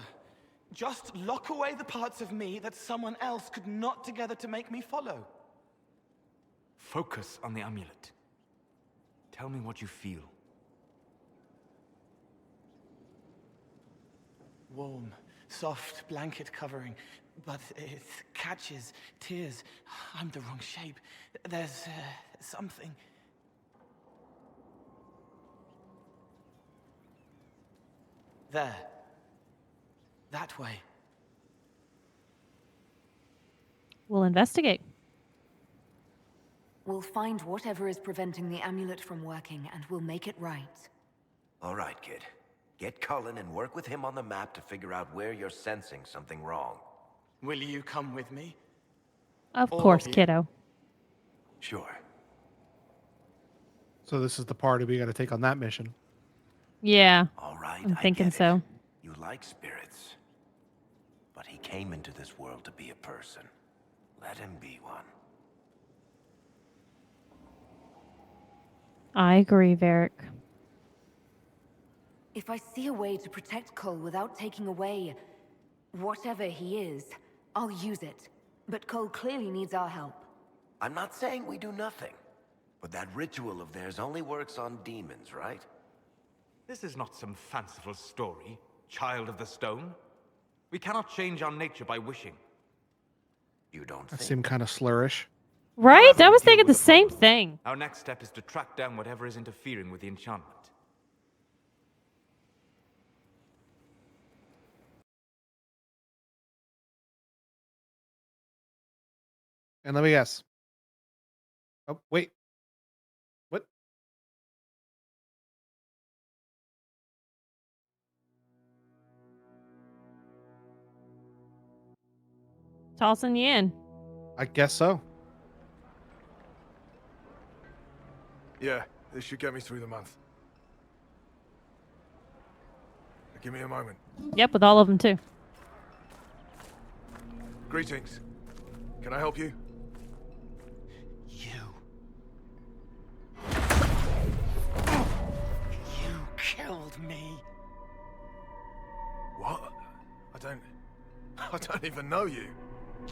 Just lock away the parts of me that someone else could knot together to make me follow. Focus on the amulet. Tell me what you feel. Warm, soft blanket covering, but it catches tears. I'm the wrong shape. There's something. There. That way. We'll investigate. We'll find whatever is preventing the amulet from working, and we'll make it right. All right, kid. Get Cullen and work with him on the map to figure out where you're sensing something wrong. Will you come with me? Of All course, of you? kiddo. Sure. So this is the party we got to take on that mission. Yeah. All right, I'm I thinking get it. so. You like spirits. But he came into this world to be a person. Let him be one. I agree, Varric. If I see a way to protect Cole without taking away whatever he is, I'll use it. But Cole clearly needs our help. I'm not saying we do nothing. But that ritual of theirs only works on demons, right? This is not some fanciful story, child of the stone. We cannot change our nature by wishing. You don't That think? seemed kind of slurish. Right? I was Deal thinking the with same problem. thing. Our next step is to track down whatever is interfering with the enchantment. And let me guess. Oh, wait. What? Tossing you in. I guess so. Yeah, this should get me through the month. Give me a moment. Yep, with all of them too. Greetings. Can I help you? You killed me. What? I don't even know you.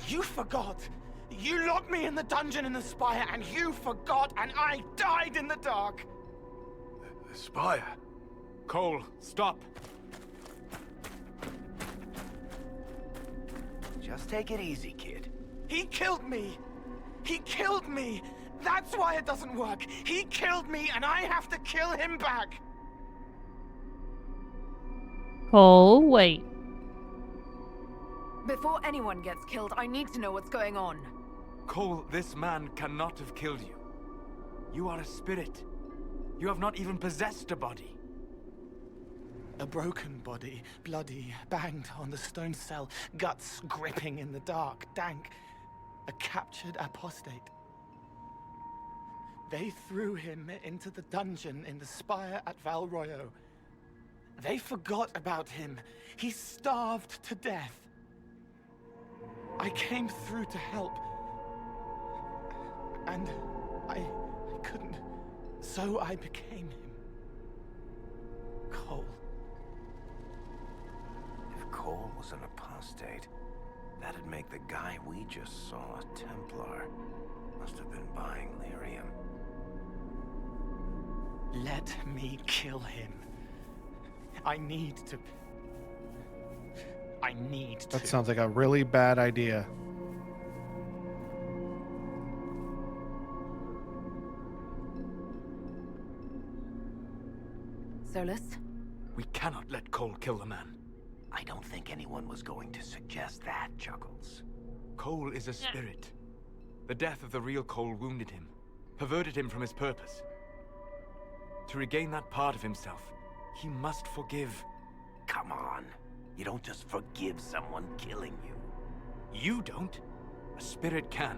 You forgot. You locked me in the dungeon in the spire, and you forgot, and I died in the dark. The spire? Cole, stop. Just take it easy, kid. He killed me. He killed me. That's why it doesn't work. He killed me, and I have to kill him back. Cole, wait. Before anyone gets killed, I need to know what's going on. Cole, this man cannot have killed you. You are a spirit. You have not even possessed a body. A broken body, bloody, banged on the stone cell, guts gripping in the dark, dank. A captured apostate. They threw him into the dungeon in the spire at Val Royo. They forgot about him. He starved to death. I came through to help. And I couldn't. So I became him. Cole. If Cole was an apostate, that'd make the guy we just saw a Templar. Must have been buying lyrium. Let me kill him. I need to. That sounds like a really bad idea. Solus? We cannot let Cole kill the man. I don't think anyone was going to suggest that, Chuckles. Cole is a spirit. The death of the real Cole wounded him, perverted him from his purpose. To regain that part of himself, he must forgive. Come on. You don't just forgive someone killing you. You don't. A spirit can.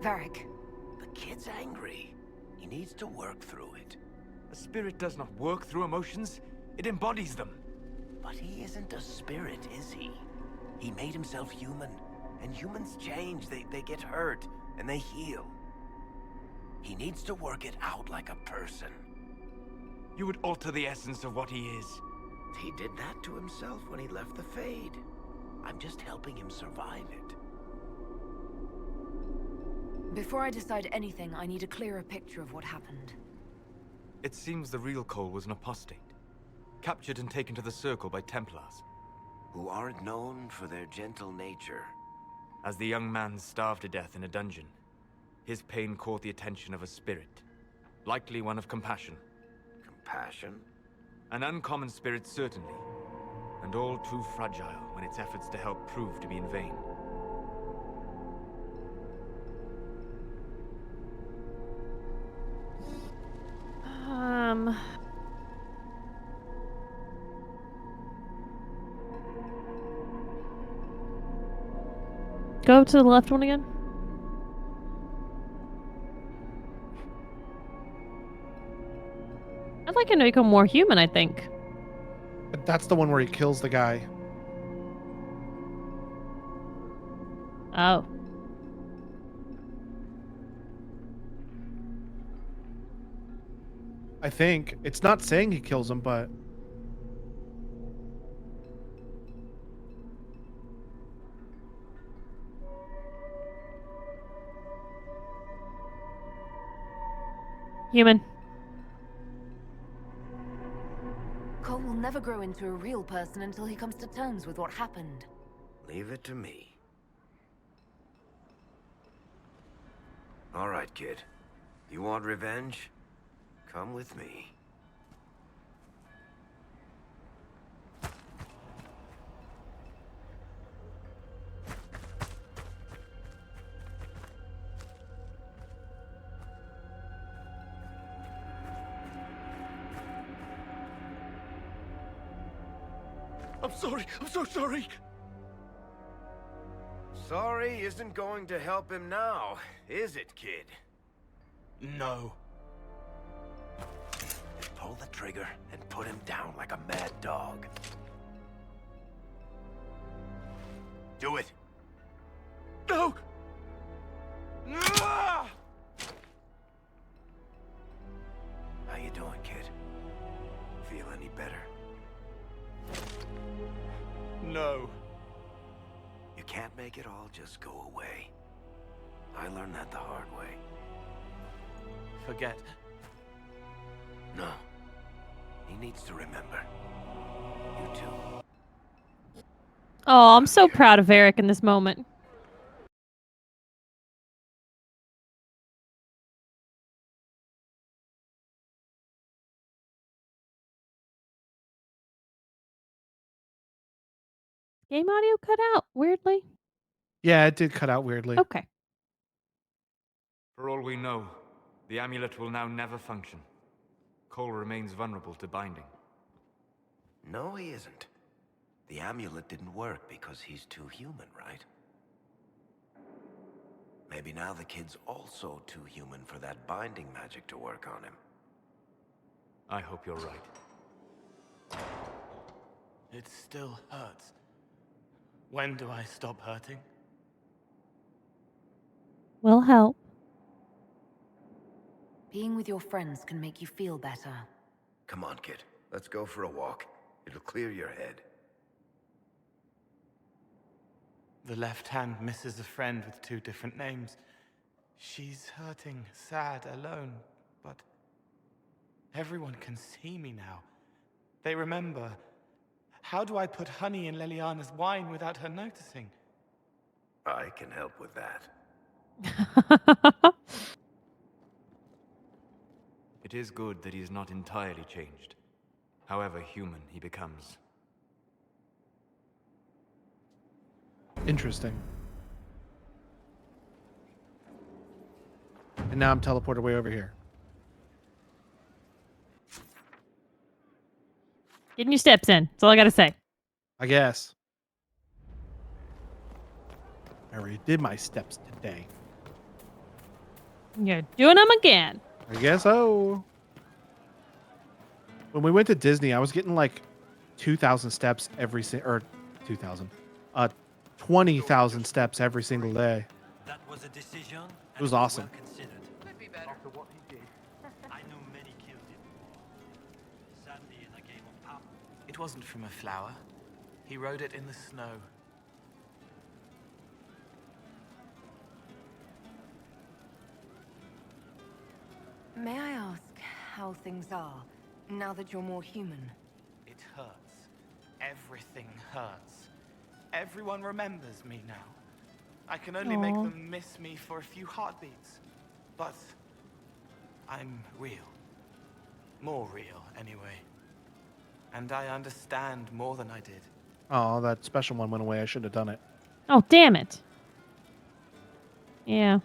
Varric. The kid's angry. He needs to work through it. A spirit does not work through emotions. It embodies them. But he isn't a spirit, is he? He made himself human. And humans change. They get hurt. And they heal. He needs to work it out like a person. You would alter the essence of what he is. He did that to himself when he left the Fade. I'm just helping him survive it. Before I decide anything, I need a clearer picture of what happened. It seems the real Cole was an apostate. Captured and taken to the Circle by Templars. Who aren't known for their gentle nature. As the young man starved to death in a dungeon, his pain caught the attention of a spirit. Likely one of compassion. Compassion? An uncommon spirit, certainly. And all too fragile when its efforts to help prove to be in vain. Go to the left one again. I'd like him to become more human, I think. But that's the one where he kills the guy. Oh. I think. It's not saying he kills him, but... Human. Cole will never grow into a real person until he comes to terms with what happened. Leave it to me. All right, kid. You want revenge? Come with me. I'm sorry. I'm so sorry. Sorry isn't going to help him now, is it, kid? No. Pull the trigger and put him down like a mad dog. Do it. No! How you doing, kid? Feel any better? No. You can't make it all just go away. I learned that the hard way. Forget. No. He needs to remember. You too. Oh, I'm so proud of Eric in this moment. Game audio cut out weirdly. Yeah, it did cut out weirdly. Okay. For all we know, the amulet will now never function. Cole remains vulnerable to binding. No, he isn't. The amulet didn't work because he's too human, right? Maybe now the kid's also too human for that binding magic to work on him. I hope you're right. It still hurts. When do I stop hurting? Will help. Being with your friends can make you feel better. Come on, kid. Let's go for a walk. It'll clear your head. The left hand misses a friend with 2 different names. She's hurting, sad, alone, but everyone can see me now. They remember. How do I put honey in Leliana's wine without her noticing? I can help with that. It is good that he is not entirely changed, however human he becomes. Interesting. And now I'm teleported way over here. Getting your steps in. That's all I gotta say. I guess. I already did my steps today. You're doing them again. I guess so. When we went to Disney, I was getting like 2,000 steps every or 2,000, 20,000 steps every single day. That was a decision. It was awesome. Well considered. Could be better. After what he did, I knew many killed him. Sadly, in a game of pop. It wasn't from a flower. He wrote it in the snow. May I ask how things are, now that you're more human? It hurts. Everything hurts. Everyone remembers me now. I can only make them miss me for a few heartbeats. But I'm real. More real, anyway. And I understand more than I did. Oh, that special one went away. I should have done it. Oh, damn it. Yeah.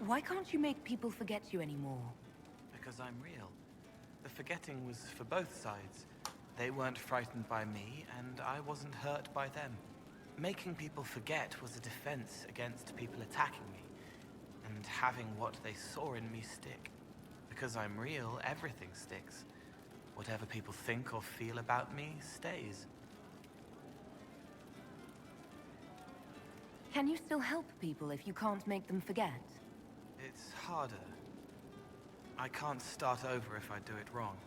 Why can't you make people forget you anymore? Because I'm real. The forgetting was for both sides. They weren't frightened by me, and I wasn't hurt by them. Making people forget was a defense against people attacking me, and having what they saw in me stick. Because I'm real, everything sticks. Whatever people think or feel about me stays. Can you still help people if you can't make them forget? It's harder. I can't start over if I do it wrong.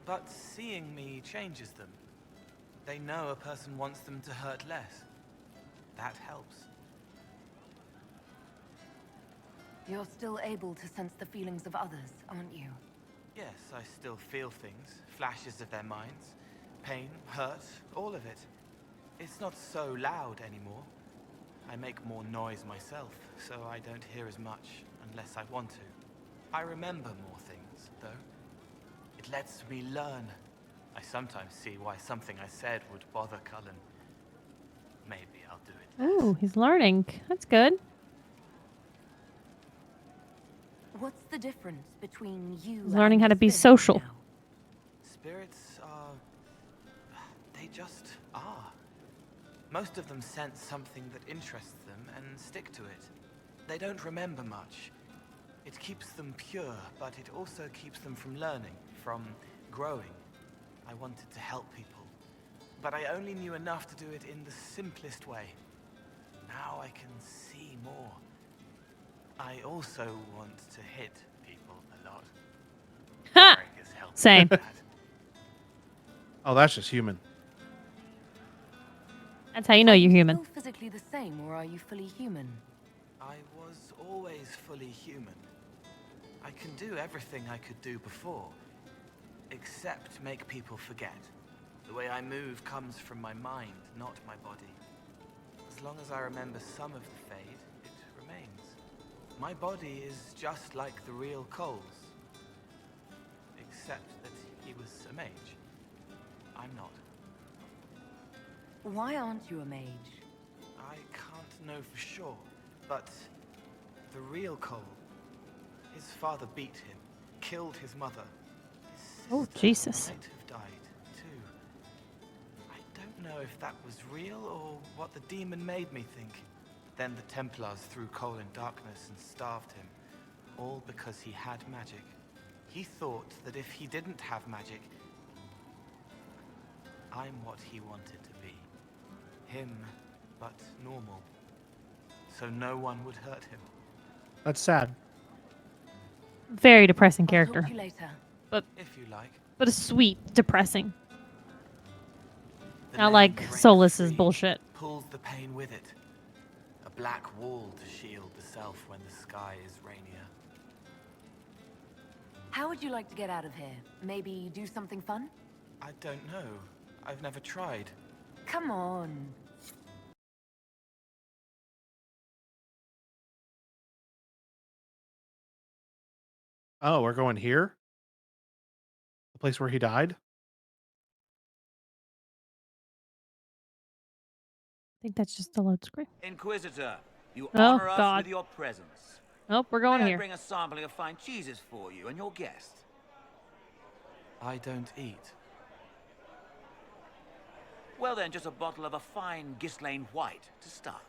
But seeing me changes them. They know a person wants them to hurt less. That helps. You're still able to sense the feelings of others, aren't you? Yes, I still feel things, flashes of their minds. Pain, hurt, all of it. It's not so loud anymore. I make more noise myself, so I don't hear as much unless I want to. I remember more things, though. It lets me learn. I sometimes see why something I said would bother Cullen. Maybe I'll do it. Ooh, he's learning. That's good. What's the difference between you He's learning and how to the be spirits social. now? Spirits are... they just are. Most of them sense something that interests them and stick to it. They don't remember much. It keeps them pure, but it also keeps them from learning, from growing. I wanted to help people, but I only knew enough to do it in the simplest way. Now I can see more. I also want to hit people a lot. Ha! Eric has helped me Same. with that. Oh, that's just human. That's how you know you're human. Still physically the same, or are you fully human? I was always fully human. I can do everything I could do before, except make people forget. The way I move comes from my mind, not my body. As long as I remember some of the Fade, it remains. My body is just like the real Cole's, except that he was a mage. I'm not. Why aren't you a mage? I can't know for sure, but the real Cole, his father beat him, killed his mother. Oh, Jesus. Might have died, too. I don't know if that was real or what the demon made me think. Then the Templars threw Cole in darkness and starved him, all because he had magic. He thought that if he didn't have magic, I'm what he wanted to be. Him, but normal. So no one would hurt him. That's sad. Very depressing I'll character. talk to you later. But If you like. a sweet, depressing. The Not name like breaks Solus's free, bullshit. Pulls the pain with it. A black wall to shield the self when the sky is rainier. How would you like to get out of here? Maybe do something fun? I don't know. I've never tried. Come on. Oh, we're going here? The place where he died? I think that's just a load screen. Inquisitor, you Oh, honor us God. with your presence. Nope, we're going May I here. bring a sampling of fine cheeses for you and your guest? I don't eat. Well then, just a bottle of a fine Gislane White to start.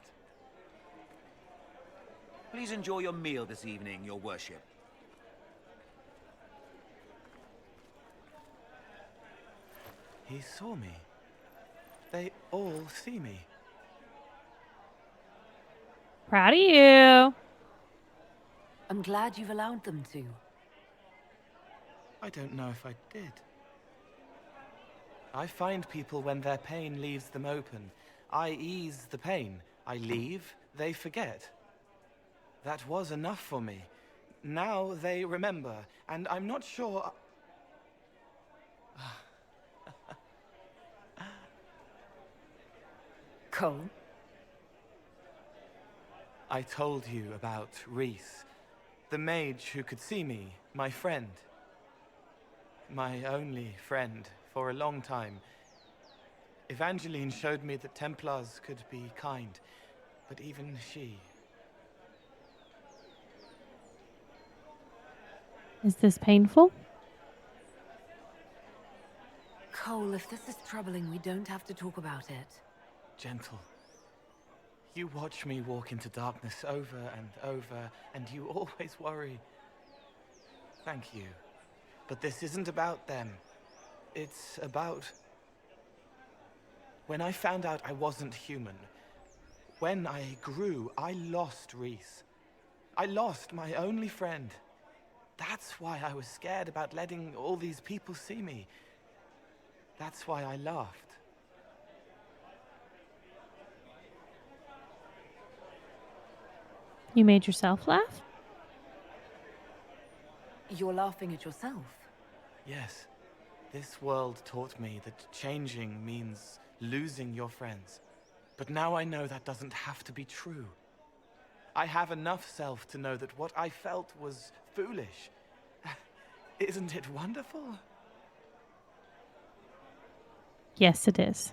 Please enjoy your meal this evening, your worship. He saw me. They all see me. Proud of you. I'm glad you've allowed them to. I don't know if I did. I find people when their pain leaves them open. I ease the pain. I leave, they forget. That was enough for me. Now they remember, and I'm not sure... Cole? I told you about Reese, the mage who could see me, my friend. My only friend for a long time. Evangeline showed me that Templars could be kind, but even she... Is this painful? Cole, if this is troubling, we don't have to talk about it. Gentle. You watch me walk into darkness over and over, and you always worry. Thank you. But this isn't about them. It's about... When I found out I wasn't human, when I grew, I lost Reese. I lost my only friend. That's why I was scared about letting all these people see me. That's why I laughed. You made yourself laugh? You're laughing at yourself. Yes. This world taught me that changing means losing your friends. But now I know that doesn't have to be true. I have enough self to know that what I felt was foolish. Isn't it wonderful? Yes, it is.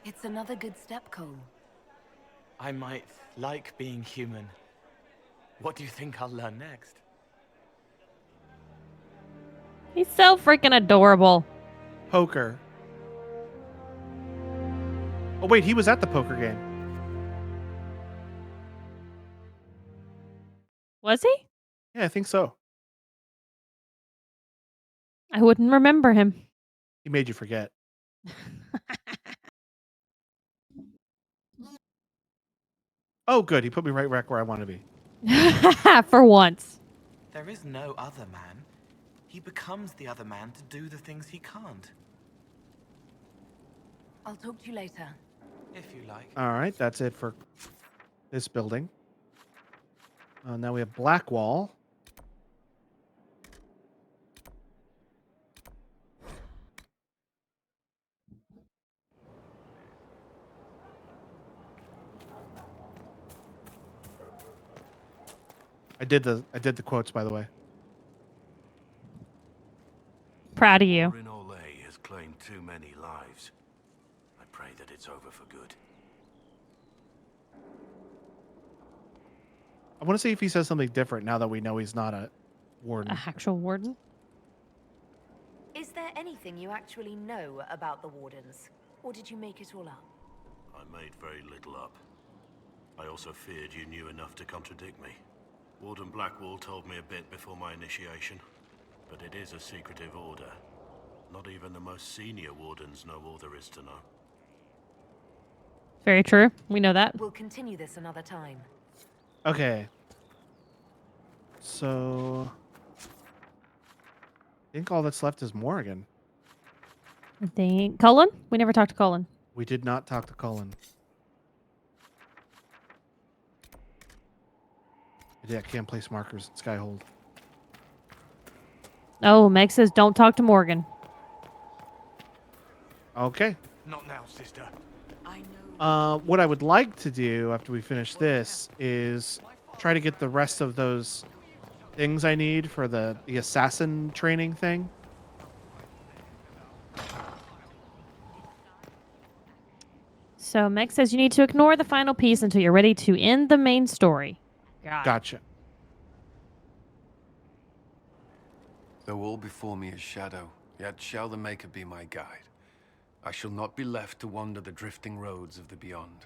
It's another good step, Cole. I might like being human. What do you think I'll learn next? He's so freaking adorable. Poker. Oh, wait, he was at the poker game. Was he? Yeah, I think so. I wouldn't remember him. He made you forget. Oh, good. He put me right back where I want to be. For once. There is no other man. He becomes the other man to do the things he can't. I'll talk to you later. If you like. All right, that's it for this building. Now we have Blackwall. I did the quotes, by the way. Proud of you. Rinolay has claimed too many lives. I pray that it's over for good. I want to see if he says something different now that we know he's not a warden. An actual warden? Is there anything you actually know about the Wardens? Or did you make it all up? I made very little up. I also feared you knew enough to contradict me. Warden Blackwall told me a bit before my initiation, but it is a secretive order. Not even the most senior wardens know all there is to know. Very true. We know that. We'll continue this another time. Okay. So... I think all that's left is Morrigan. I think... Cullen? We never talked to Cullen. We did not talk to Cullen. Yeah, can't place markers in Skyhold. Oh, Meg says don't talk to Morgan. Okay. Not now, sister. What I would like to do after we finish this is try to get the rest of those things I need for the assassin training thing. So Meg says you need to ignore the final piece until you're ready to end the main story. Gotcha. Though all before me is shadow, yet shall the Maker be my guide. I shall not be left to wander the drifting roads of the beyond.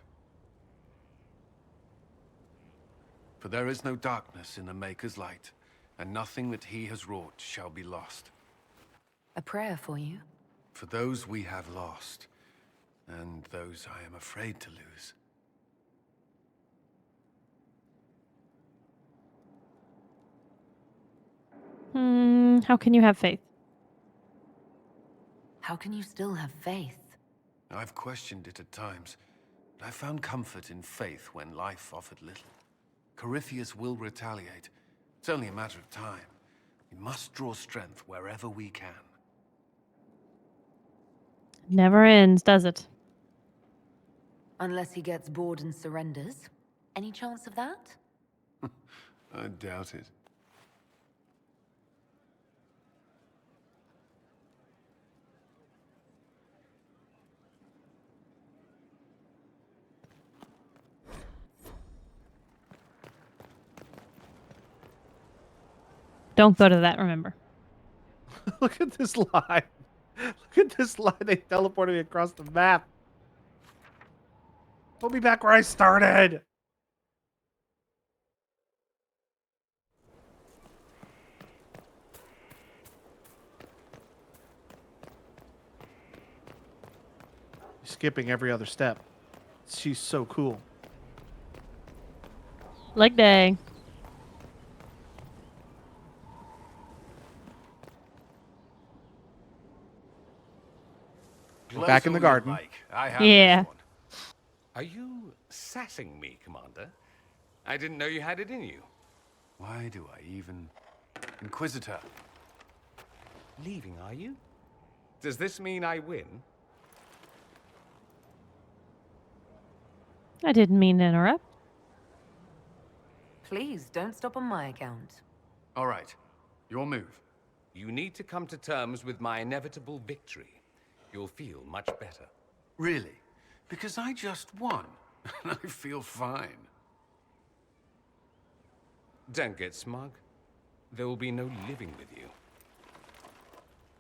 For there is no darkness in the Maker's light, and nothing that he has wrought shall be lost. A prayer for you? For those we have lost, and those I am afraid to lose. How can you have faith? How can you still have faith? I've questioned it at times, but I found comfort in faith when life offered little. Corypheus will retaliate. It's only a matter of time. We must draw strength wherever we can. Never ends, does it? Unless he gets bored and surrenders. Any chance of that? I doubt it. Don't go to that, remember. Look at this line. Look at this line. They teleported me across the map. Put me back where I started. Skipping every other step. She's so cool. Leg day. We're back in the garden. Yeah. Are you sassing me, Commander? I didn't know you had it in you. Why do I even... Inquisitor. Leaving, are you? Does this mean I win? I didn't mean to interrupt. Please, don't stop on my account. All right. Your move. You need to come to terms with my inevitable victory. You'll feel much better. Really? Because I just won. And I feel fine. Don't get smug. There will be no living with you.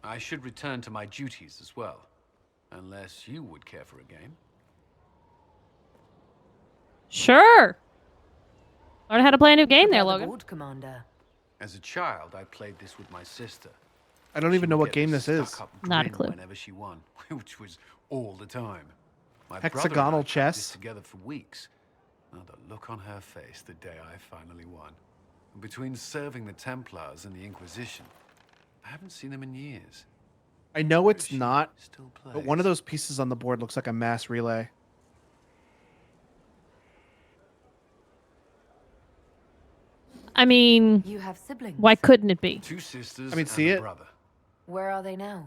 I should return to my duties as well. Unless you would care for a game. Sure. Learn how to play a new game there, Logan. Board, Commander. As a child, I played this with my sister. I don't even know what game this is. Not a clue. Whenever she won, which was all the time. My Hexagonal brother and I played chess. this together for weeks. Oh, the look on her face the day I finally won. And between serving the Templars and the Inquisition, I haven't seen them in years. I know it's not, Still but one of those pieces on the board looks like a mass relay. I mean, You have siblings. why couldn't it be? 2 sisters I mean, and see a it? brother. Where are they now?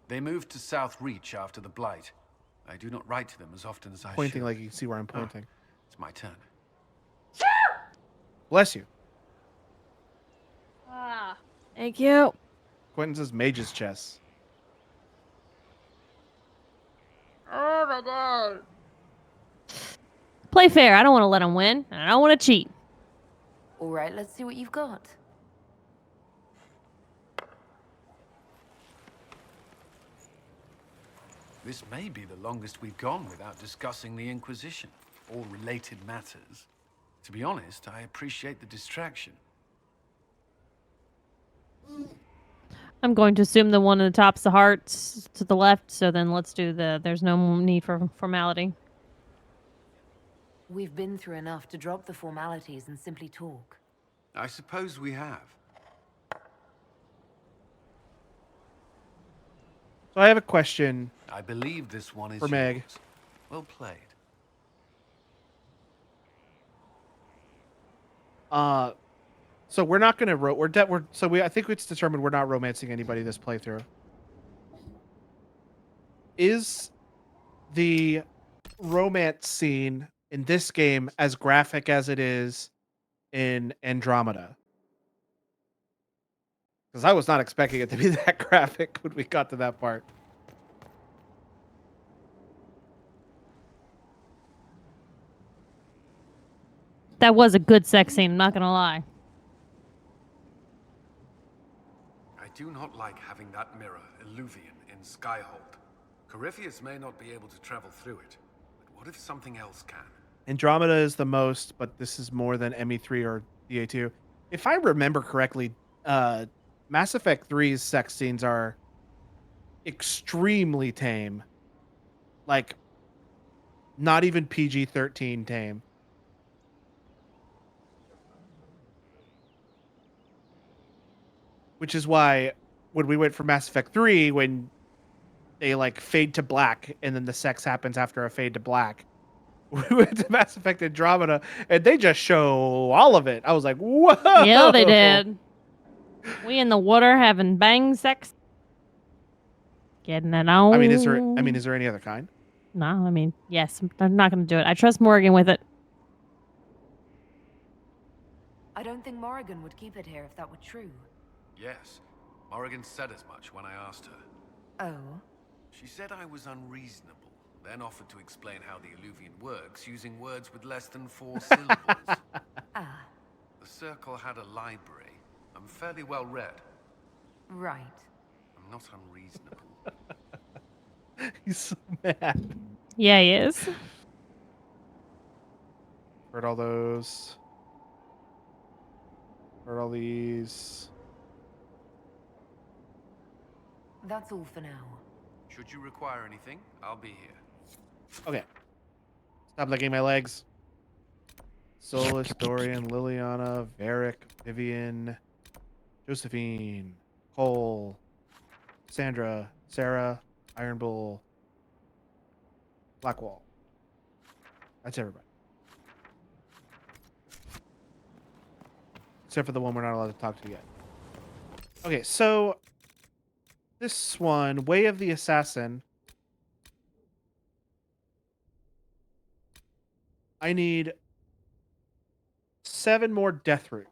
They moved to South Reach after the Blight. I do not write to them as often as I Pointing should. like you can see where I'm pointing. It's my turn. Bless you. Ah, thank you. Quentin says Mage's chess. Oh my god. Play fair. I don't want to let him win. And I don't want to cheat. All right, let's see what you've got. This may be the longest we've gone without discussing the Inquisition or related matters. To be honest, I appreciate the distraction. I'm going to assume the one at the top's the hearts to the left, so then let's do there's no need for formality. We've been through enough to drop the formalities and simply talk. I suppose we have. So I have a question. I believe this one is for Meg. yours. Well played. So we're not gonna I think it's determined we're not romancing anybody this playthrough. Is the romance scene in this game as graphic as it is in Andromeda? Because I was not expecting it to be that graphic when we got to that part. That was a good sex scene, I'm not gonna lie. I do not like having that mirror, Illuvian, in Skyhold. Corypheus may not be able to travel through it, but what if something else can? Andromeda is the most, but this is more than ME3 or DA2. If I remember correctly, Mass Effect 3's sex scenes are extremely tame. Like, not even PG-13 tame. Which is why when we went for Mass Effect 3, when they like fade to black and then the sex happens after a fade to black, we went to Mass Effect Andromeda and they just show all of it. I was like, whoa! Yeah, they did. We in the water having bang sex. Getting it on. I mean, is there any other kind? No, I mean, yes. I'm not going to do it. I trust Morgan with it. I don't think Morrigan would keep it here if that were true. Yes, Morrigan said as much when I asked her. Oh? She said I was unreasonable, then offered to explain how the Illuvian works using words with less than 4 syllables. Ah. The Circle had a library. I'm fairly well read. Right. I'm not unreasonable. He's so mad. Yeah, he is. Heard all those. Heard all these. That's all for now. Should you require anything, I'll be here. Okay. Stop licking my legs. Solus, Dorian, Liliana, Varric, Vivian, Josephine, Cole, Sandra, Sarah, Iron Bull, Blackwall. That's everybody. Except for the one we're not allowed to talk to yet. Okay, so this one, Way of the Assassin. I need 7 more death roots.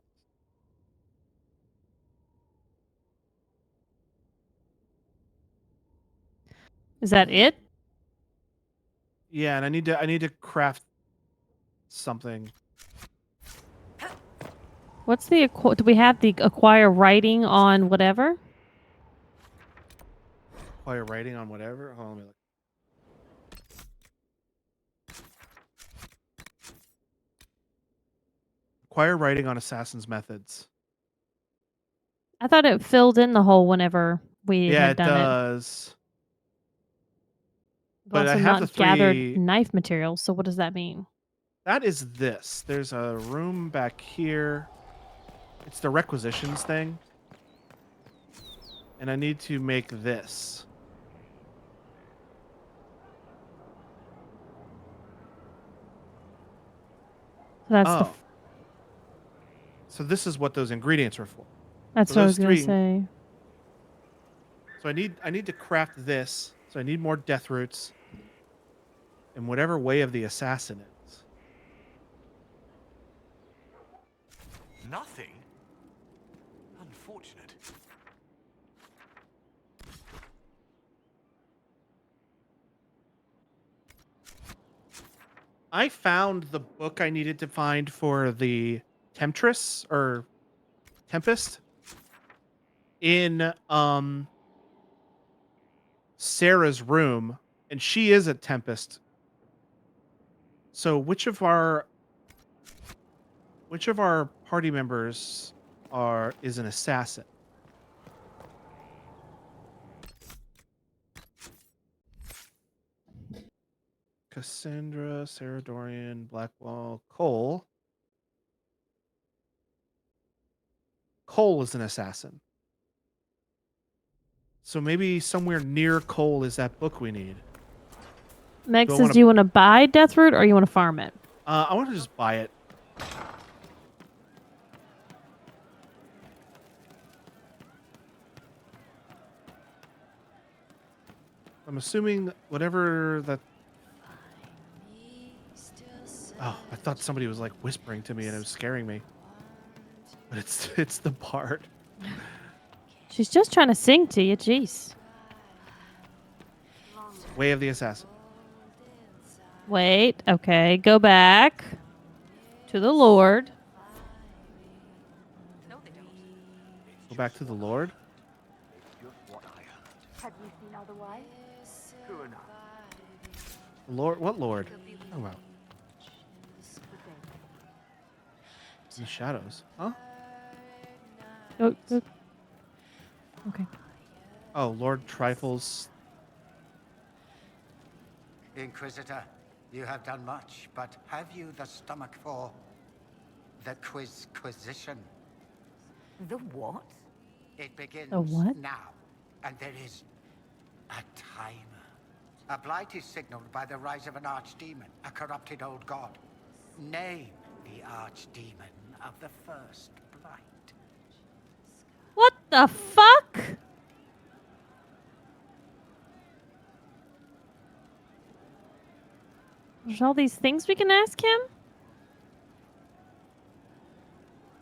Is that it? Yeah, and I need to craft something. What's the do we have the acquire writing on whatever? Acquire writing on whatever. Hold on, let me look. Acquire writing on assassin's methods. I thought it filled in the hole whenever we Yeah, had it done does. it. But I Also have not the gathered 3. knife materials. So what does that mean? That is this. There's a room back here. It's the requisitions thing. And I need to make this. That's so this is what those ingredients are for. That's so what I was those going to 3 say. So I need to craft this. So I need more death roots. And whatever Way of the Assassin is. Nothing? Unfortunate. I found the book I needed to find for the Temptress or Tempest in Sarah's room, and she is a Tempest. So which of our party members is an assassin? Cassandra, Sarah Dorian, Blackwall, Cole. Cole is an assassin. So maybe somewhere near Cole is that book we need. Meg says, do you want to buy Deathroot or you want to farm it? I want to just buy it. I'm assuming whatever that... Oh, I thought somebody was like whispering to me and it was scaring me. But it's the bard. She's just trying to sing to you. Jeez. Way of the Assassin. Wait. Okay. Go back to the Lord. Go back to the Lord? Have you seen otherwise? Lord? What Lord? Oh, wow. In the shadows, huh? Oh, oh. Okay. Oh, Lord Trifles. Inquisitor, you have done much, but have you the stomach for the Quizquisition? The what? It begins The what? now, and there is a timer. A blight is signaled by the rise of an archdemon, a corrupted old god. Name the archdemon of the first blight. What the fuck? There's all these things we can ask him?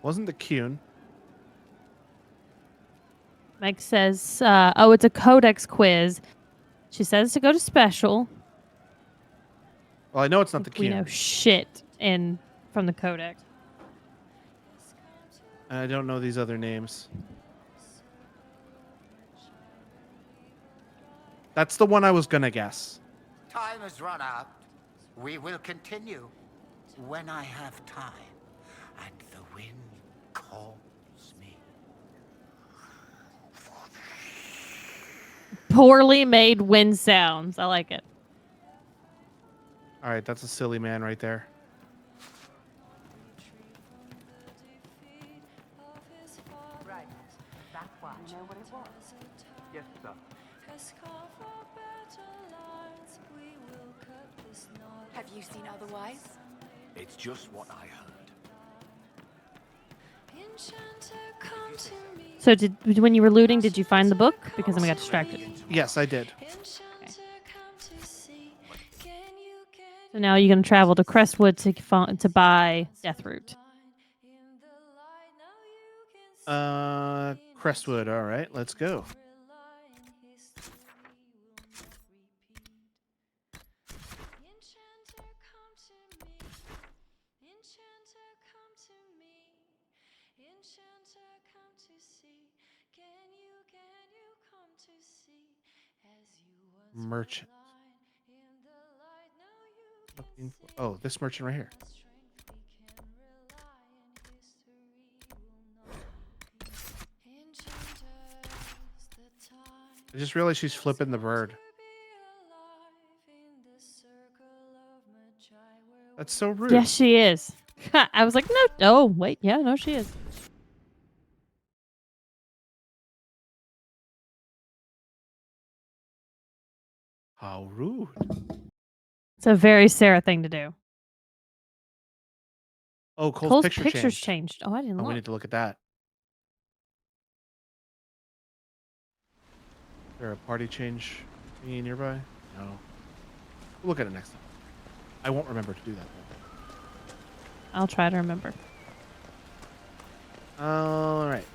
Wasn't the Kuhn? Meg says, oh, it's a codex quiz. She says to go to special. Well, I know it's not the We know Kuhn. shit from the codex. And I don't know these other names. That's the one I was gonna guess. Time has run out. We will continue when I have time and the wind calls me. Poorly made wind sounds. I like it. All right, that's a silly man right there. Right. Blackwall. You know what it was? Yes, sir. Have you seen otherwise? It's just what I heard. So when you were looting, did you find the book? Because then we got distracted. Yes, I did. Okay. So now you're going to travel to Crestwood to buy Deathroot. Crestwood. All right, let's go. Merchant. Oh, this merchant right here. I just realized she's flipping the bird. That's so rude. Yes, she is. I was like, no. Oh, wait. Yeah, no, she is. How rude. It's a very Sarah thing to do. Oh, Cole's picture's picture's changed. changed. Oh, I didn't Oh, look. we need to look at that. Is there a party change thingy nearby? No. We'll look at it next time. I won't remember to do that, though. I'll try to remember. All right.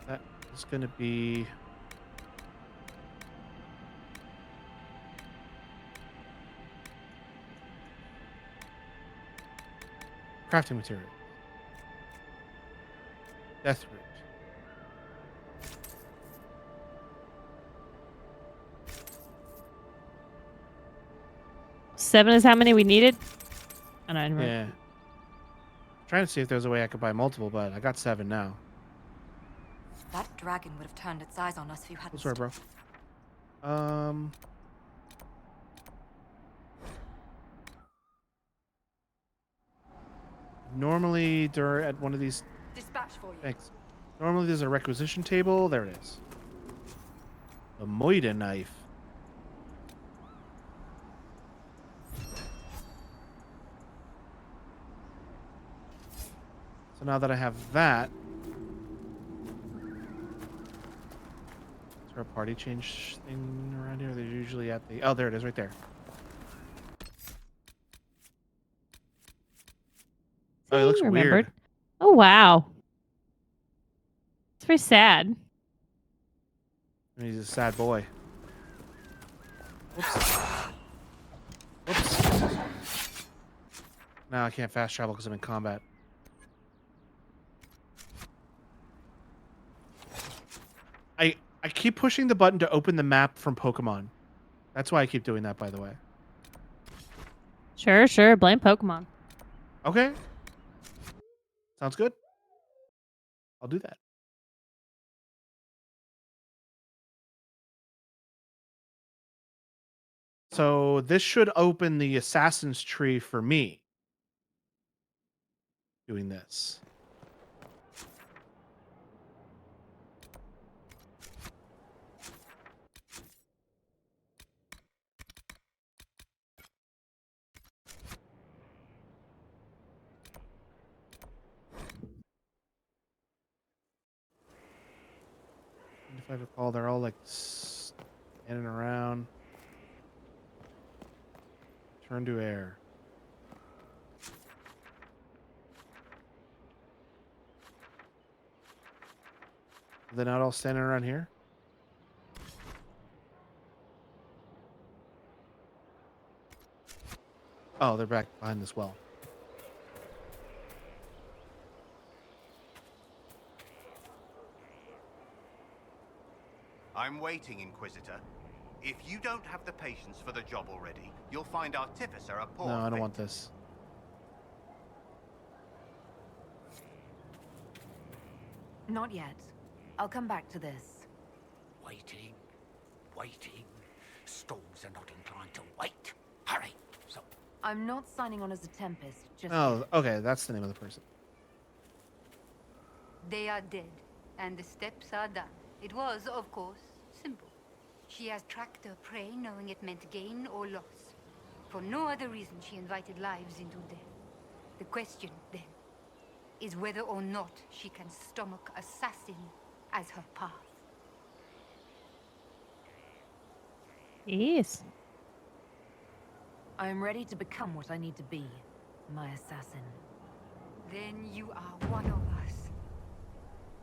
That is going to be... crafting material. Deathroot. Seven is how many we needed? I don't remember. Yeah. Trying to see if there's a way I could buy multiple, but I got 7 now. That dragon would have turned its eyes on us if you hadn't. What's bro? Normally, at one of these... Dispatch for you. Thanks. Normally, there's a requisition table. There it is. A Moida knife. So now that I have that... Is there a party change thing around here? They're usually at the... Oh, there it is right there. Oh, it looks weird. Oh, wow. It's very sad. He's a sad boy. Whoops. Whoops. No, I can't fast travel because I'm in combat. I keep pushing the button to open the map from Pokemon. That's why I keep doing that, by the way. Sure. Blame Pokemon. Okay. Sounds good. I'll do that. So this should open the assassin's tree for me. Doing this. And if I recall, they're all like standing around. Turn to air. They're not all standing around here? Oh, they're back behind this well. I'm waiting, Inquisitor. If you don't have the patience for the job already, you'll find Artificer a poor No, I don't fit. want this. Not yet. I'll come back to this. Waiting. Storms are not inclined to wait. Hurry. So, I'm not signing on as a Tempest, just Oh, yet. okay. That's the name of the person. They are dead, and the steps are done. It was, of course, simple. She has tracked her prey knowing it meant gain or loss. For no other reason she invited lives into death. The question, then, is whether or not she can stomach assassin as her path. Yes. I am ready to become what I need to be, my assassin. Then you are one of us.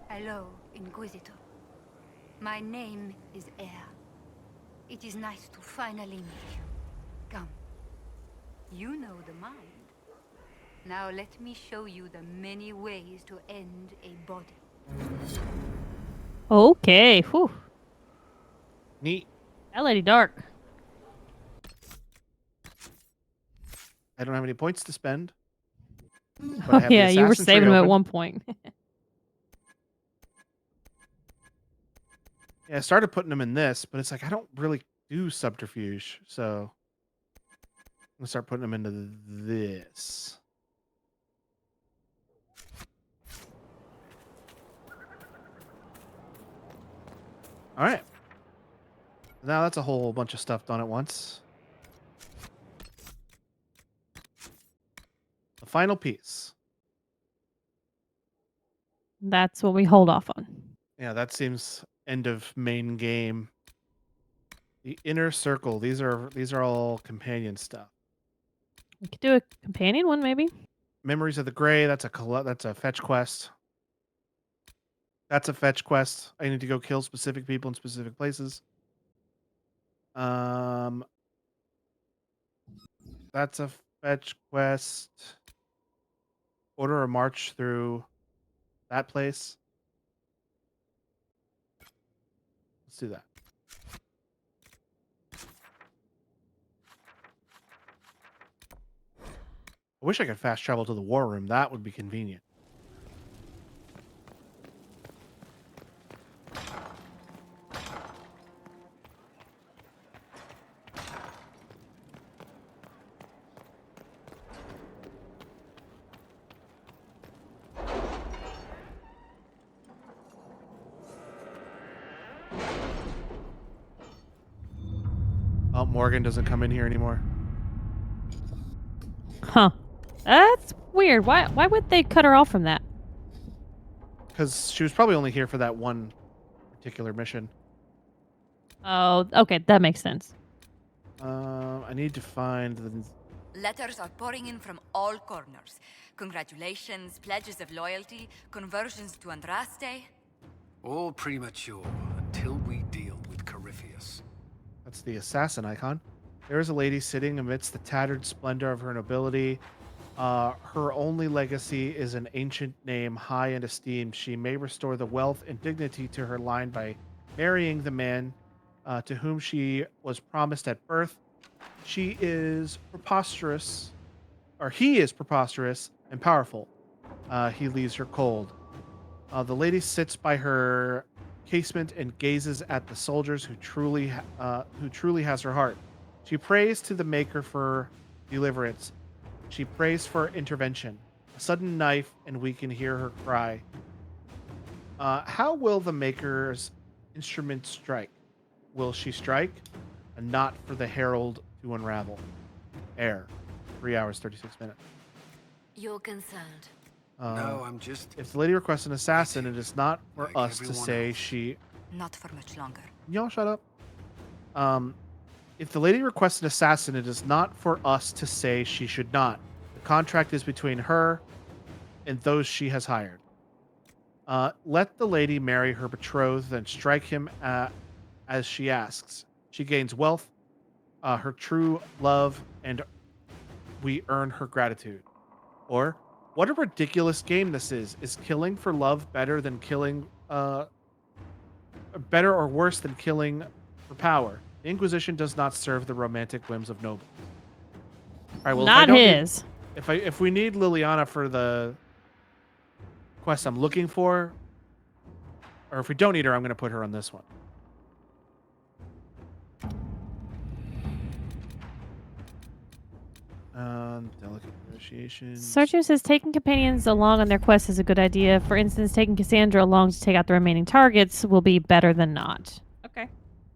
Hello, Inquisitor. My name is Air. It is nice to finally meet you. Come. You know the mind. Now let me show you the many ways to end a body. Okay. Whew. Neat. That lady dark. I don't have any points to spend. But I Oh have the yeah, you were assassin tree saving them at open. one point. Yeah, I started putting them in this, but it's like I don't really do subterfuge, so I'm gonna start putting them into this. All right. Now that's a whole bunch of stuff done at once. The final piece. That's what we hold off on. Yeah, that seems end of main game. The inner circle. These are all companion stuff. We could do a companion one, maybe. Memories of the Grey. That's a fetch quest. That's a fetch quest. I need to go kill specific people in specific places. That's a fetch quest. Order a march through that place. Let's do that. I wish I could fast travel to the war room. That would be convenient. Oh, Morgan doesn't come in here anymore. Huh. That's weird. Why would they cut her off from that? Because she was probably only here for that one particular mission. Oh, okay, that makes sense. I need to find the... Letters are pouring in from all corners. Congratulations, pledges of loyalty, conversions to Andraste. All premature until we deal with Corypheus. That's the assassin icon. There is a lady sitting amidst the tattered splendor of her nobility. Her only legacy is an ancient name, high in esteem. She may restore the wealth and dignity to her line by marrying the man to whom she was promised at birth. She is preposterous, or he is preposterous and powerful. he leaves her cold. The lady sits by her casement and gazes at the soldiers who truly has her heart. She prays to the Maker for deliverance. She prays for intervention. A sudden knife, and we can hear her cry. How will the Maker's instrument strike? Will she strike? A knot for the herald to unravel. Air. 3 hours, 36 minutes. You're concerned. No, I'm just... If the lady requests an assassin, it is not for us to say she... Not for much longer. Y'all shut up. If the lady requests an assassin, it is not for us to say she should not. The contract is between her and those she has hired. Let the lady marry her betrothed and strike him as she asks. She gains wealth, her true love, and we earn her gratitude. Or, what a ridiculous game this is. Is killing for love better than killing, better or worse than killing for power? The Inquisition does not serve the romantic whims of nobles. All right, well, Not his. If we need Liliana for the quest I'm looking for, or if we don't need her, I'm going to put her on this one. Delicate negotiations. Sergio says taking companions along on their quest is a good idea. For instance, taking Cassandra along to take out the remaining targets will be better than not. Okay.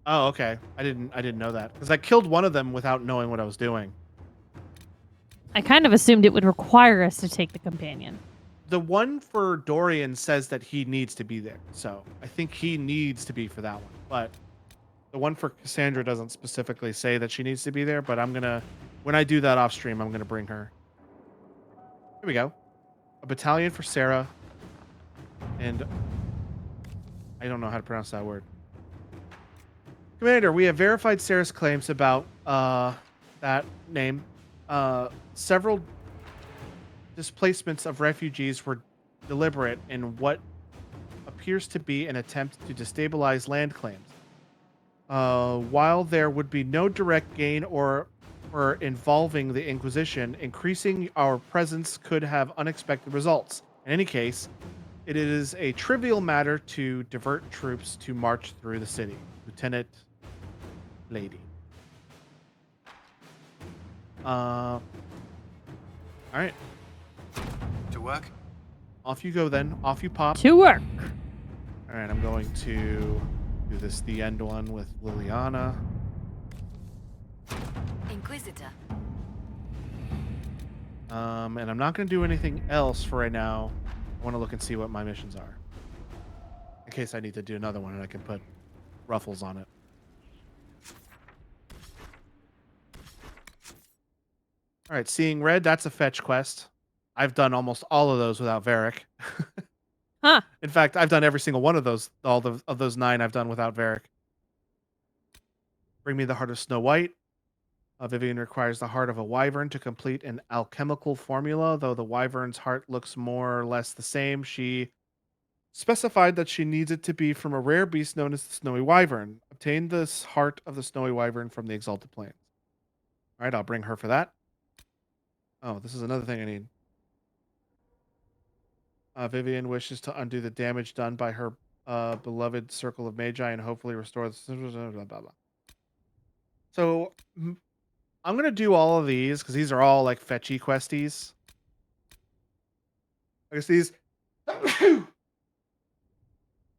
Oh, okay. I didn't know that because I killed one of them without knowing what I was doing. I kind of assumed it would require us to take the companion. The one for Dorian says that he needs to be there, so I think he needs to be for that one. But the one for Cassandra doesn't specifically say that she needs to be there, but I'm gonna, when I do that off stream, I'm gonna bring her. Here we go. A battalion for Sarah, and I don't know how to pronounce that word. Commander, we have verified Sarah's claims about that name. Several displacements of refugees were deliberate in what appears to be an attempt to destabilize land claims. While there would be no direct gain or involving the Inquisition, increasing our presence could have unexpected results. In any case, it is a trivial matter to divert troops to march through the city. Lieutenant Lady. All right. To work? Off you go then. Off you pop. To work. All right, I'm going to do this the end one with Liliana. Inquisitor. And I'm not going to do anything else for right now. I want to look and see what my missions are. In case I need to do another one and I can put ruffles on it. All right, seeing red, that's a fetch quest. I've done almost all of those without Varric. Huh. In fact, I've done every single one of those. Of those 9 I've done without Varric. Bring me the heart of Snow White. Vivian requires the heart of a wyvern to complete an alchemical formula. Though the wyvern's heart looks more or less the same, she specified that she needs it to be from a rare beast known as the Snowy Wyvern. Obtain this heart of the Snowy Wyvern from the Exalted Plains. All right, I'll bring her for that. Oh, this is another thing I need. Vivian wishes to undo the damage done by her beloved Circle of Magi and hopefully restore the... Blah, blah, blah. So, I'm going to do all of these because these are all like fetchy questies. I guess these...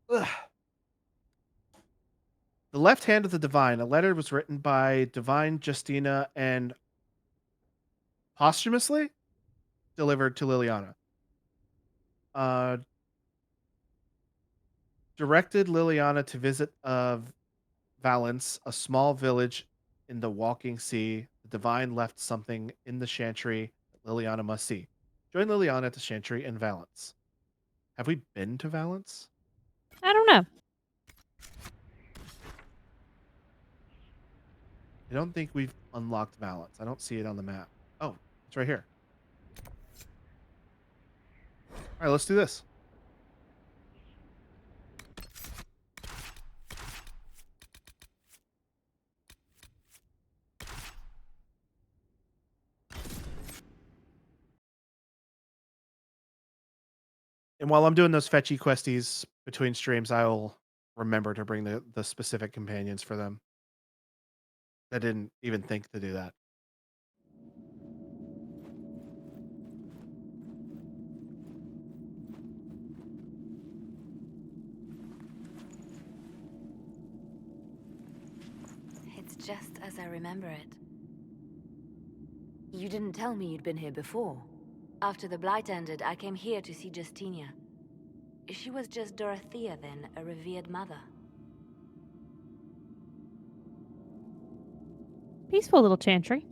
The Left Hand of the Divine. A letter was written by Divine Justina and posthumously delivered to Liliana. Directed Liliana to visit Valence, a small village in the Walking Sea. The Divine left something in the Chantry that Liliana must see. Join Liliana at the Chantry in Valence. Have we been to Valence? I don't know. I don't think we've unlocked Valence. I don't see it on the map. Oh, it's right here. All right, let's do this. And while I'm doing those fetchy questies between streams, I'll remember to bring the specific companions for them. I didn't even think to do that. It's just as I remember it. You didn't tell me you'd been here before. After the Blight ended, I came here to see Justinia. She was just Dorothea then, a revered mother. Peaceful little chantry.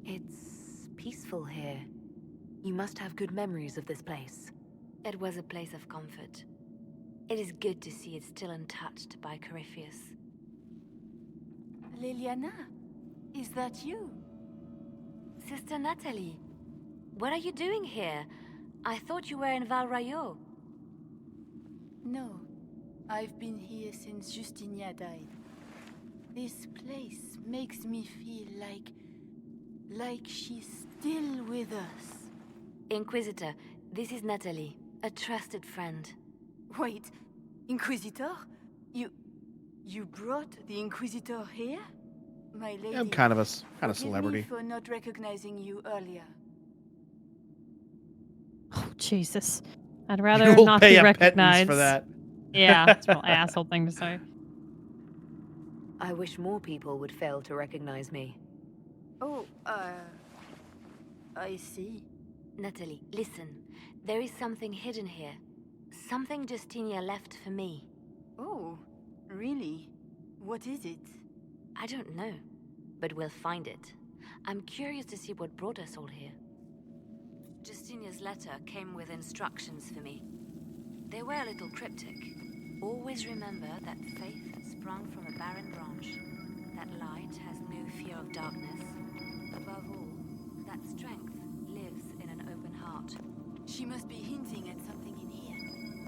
It's peaceful here. You must have good memories of this place. It was a place of comfort. It is good to see it still untouched by Corypheus. Liliana, is that you? Sister Natalie, what are you doing here? I thought you were in Val Rayo. No, I've been here since Justinia died. This place makes me feel like she's still with us. Inquisitor, this is Natalie, a trusted friend. Wait, Inquisitor? You brought the Inquisitor here? My lady, I'm kind of a forgive celebrity. me for not recognizing you earlier. Oh, Jesus. I'd rather You'll not pay be a pittance recognized. for that. Yeah, it's a real asshole thing to say. I wish more people would fail to recognize me. Oh, I see. Natalie, listen. There is something hidden here. Something Justinia left for me. Oh, really? What is it? I don't know, but we'll find it. I'm curious to see what brought us all here. Justinia's letter came with instructions for me. They were a little cryptic. Always remember that faith sprung from a barren branch, that light has no fear of darkness. Above all, that strength lives in an open heart. She must be hinting at something in here.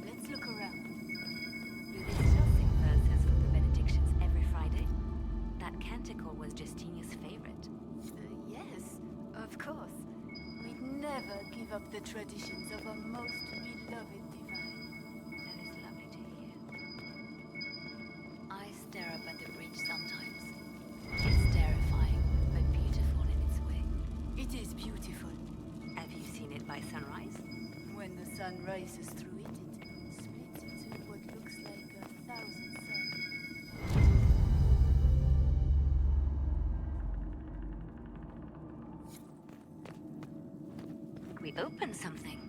Let's look around. Do they still sing verses from the benedictions every Friday? That canticle was Justinia's favorite. Yes, of course. We'd never give up the traditions of our most beloved divine. That is lovely to hear. I stare up at the breach sometimes. It's terrifying, but beautiful in its way. It is beautiful. Have you seen it by sunrise? When the sun rises through it, it splits into what looks like 1,000 suns. We opened something.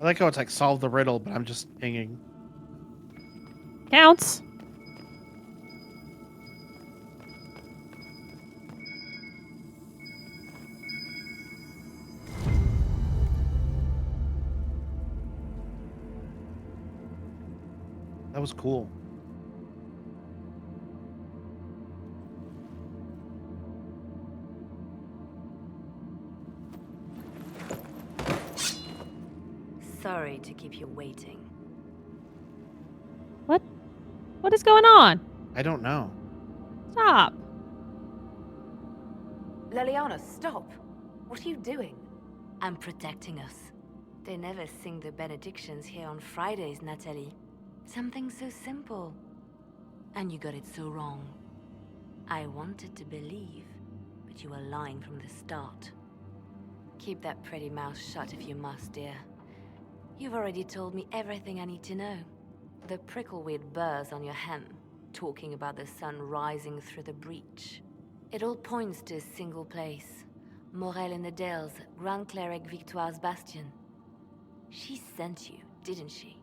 I like how it's like solve the riddle, but I'm just hanging. Counts. That was cool. Sorry to keep you waiting. What? What is going on? I don't know. Stop. Liliana, stop! What are you doing? I'm protecting us. They never sing the benedictions here on Fridays, Natalie. Something so simple. And you got it so wrong. I wanted to believe, but you were lying from the start. Keep that pretty mouth shut if you must, dear. You've already told me everything I need to know. The prickleweed burrs on your hem, talking about the sun rising through the breach. It all points to a single place. Morel in the Dales, Grand Cleric Victoire's bastion. She sent you, didn't she?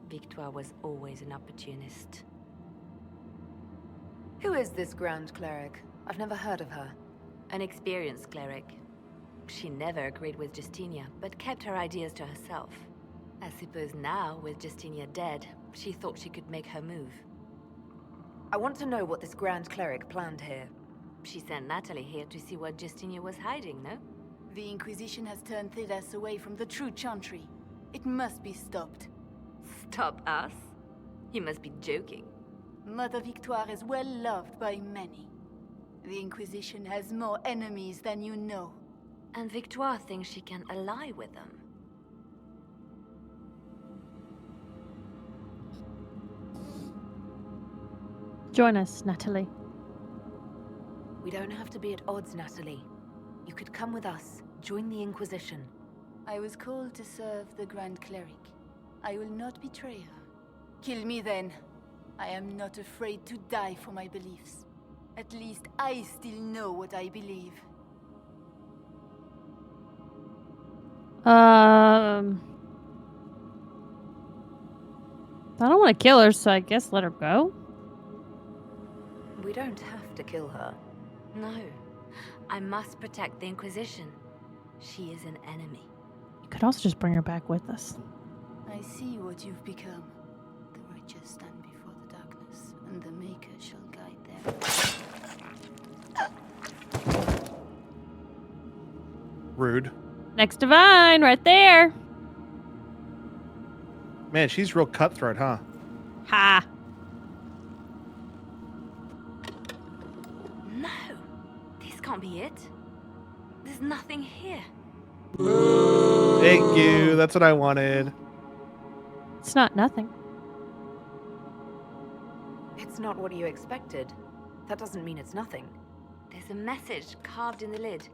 Victoire was always an opportunist. Who is this Grand Cleric? I've never heard of her. An experienced cleric. She never agreed with Justinia, but kept her ideas to herself. I suppose now, with Justinia dead, she thought she could make her move. I want to know what this Grand Cleric planned here. She sent Natalie here to see what Justinia was hiding, no? The Inquisition has turned Thedas away from the true chantry. It must be stopped. Stop us? You must be joking. Mother Victoire is well loved by many. The Inquisition has more enemies than you know. And Victoire thinks she can ally with them. Join us, Natalie. We don't have to be at odds, Natalie. You could come with us, join the Inquisition. I was called to serve the Grand Cleric. I will not betray her. Kill me then. I am not afraid to die for my beliefs. At least I still know what I believe. I don't want to kill her, so I guess let her go. We don't have to kill her. No. I must protect the Inquisition. She is an enemy. You could also just bring her back with us. I see what you've become. The righteous stand before the darkness, and the Maker shall guide them. Rude. Next divine, right there. Man, she's real cutthroat, huh? Ha. No. This can't be it. There's nothing here. Thank you. That's what I wanted. It's not nothing. It's not what you expected. That doesn't mean it's nothing. There's a message carved in the lid.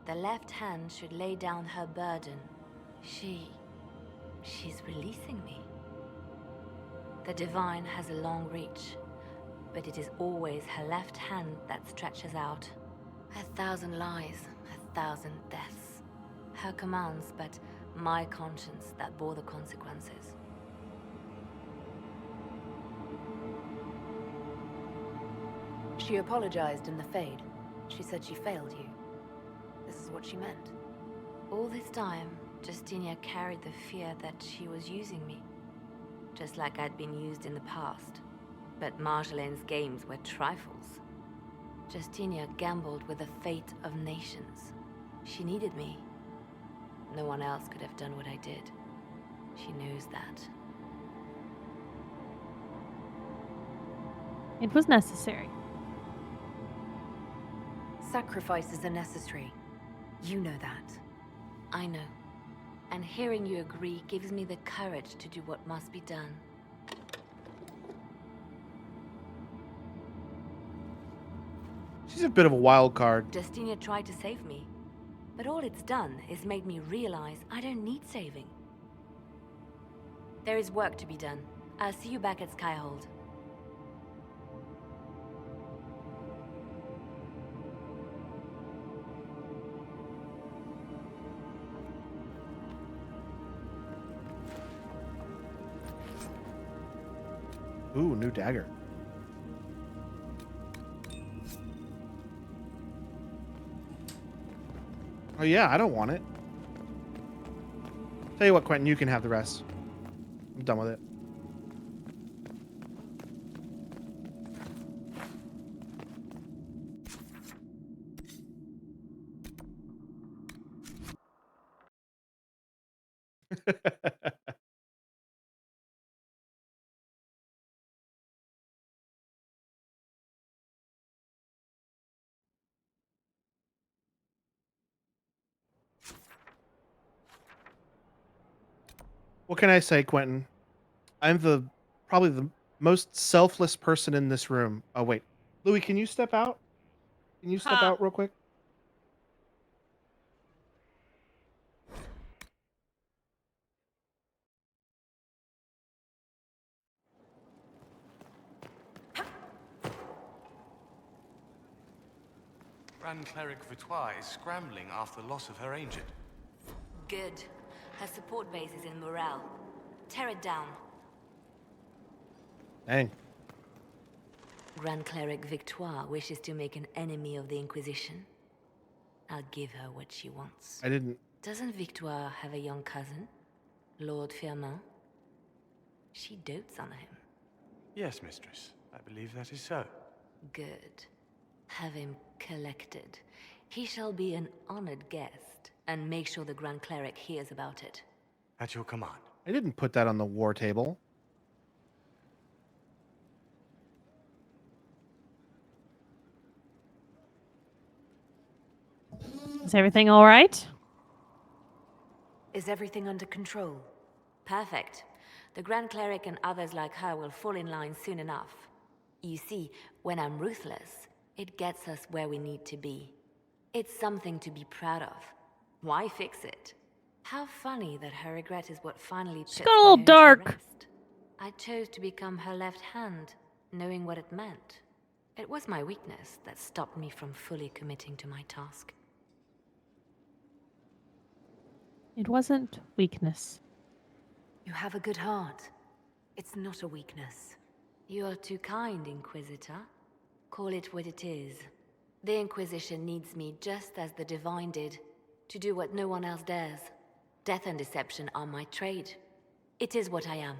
The left hand should lay down her burden. She's releasing me. The divine has a long reach, but it is always her left hand that stretches out. 1,000 lies, 1,000 deaths. Her commands, but my conscience that bore the consequences. She apologized in the Fade. She said she failed you. This is what she meant. All this time, Justinia carried the fear that she was using me. Just like I'd been used in the past. But Marjolaine's games were trifles. Justinia gambled with the fate of nations. She needed me. No one else could have done what I did. She knows that. It was necessary. Sacrifices are necessary. You know that. I know. And hearing you agree gives me the courage to do what must be done. She's a bit of a wild card. Justinia tried to save me. But all it's done is made me realize I don't need saving. There is work to be done. I'll see you back at Skyhold. Ooh, new dagger. Oh yeah, I don't want it. Tell you what, Quentin, you can have the rest. I'm done with it. What can I say, Quentin? I'm probably the most selfless person in this room. Oh wait, Louis, can you step out? Can you step out real quick? Grand Cleric Vitois is scrambling after the loss of her ancient. Good. Her support base is in Morale. Tear it down. Dang. Grand Cleric Victoire wishes to make an enemy of the Inquisition. I'll give her what she wants. I didn't. Doesn't Victoire have a young cousin? Lord Firmin? She dotes on him. Yes, mistress. I believe that is so. Good. Have him collected. He shall be an honored guest, and make sure the Grand Cleric hears about it. At your command. I didn't put that on the war table. Is everything all right? Is everything under control? Perfect. The Grand Cleric and others like her will fall in line soon enough. You see, when I'm ruthless, it gets us where we need to be. It's something to be proud of. Why fix it? How funny that her regret is what finally puts got a little my own to dark. rest. I chose to become her left hand, knowing what it meant. It was my weakness that stopped me from fully committing to my task. It wasn't weakness. You have a good heart. It's not a weakness. You are too kind, Inquisitor. Call it what it is. The Inquisition needs me just as the Divine did, to do what no one else dares. Death and deception are my trade. It is what I am.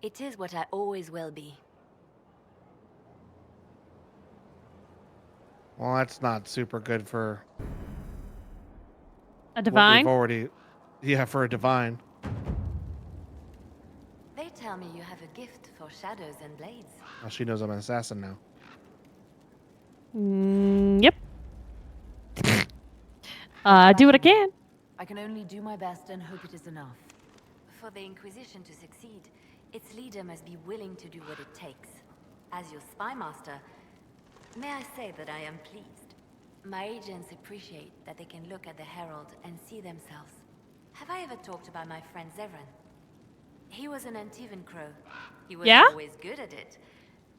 It is what I always will be. Well, that's not super good for A what divine? we've already... Yeah, for a divine. They tell me you have a gift for shadows and blades. Well, she knows I'm an assassin now. Yep. Do what I can. I can only do my best and hope it is enough. For the Inquisition to succeed, its leader must be willing to do what it takes. As your spy master, may I say that I am pleased. My agents appreciate that they can look at the Herald and see themselves. Have I ever talked about my friend Zevran? He was an Antivan crow. He wasn't always good at it.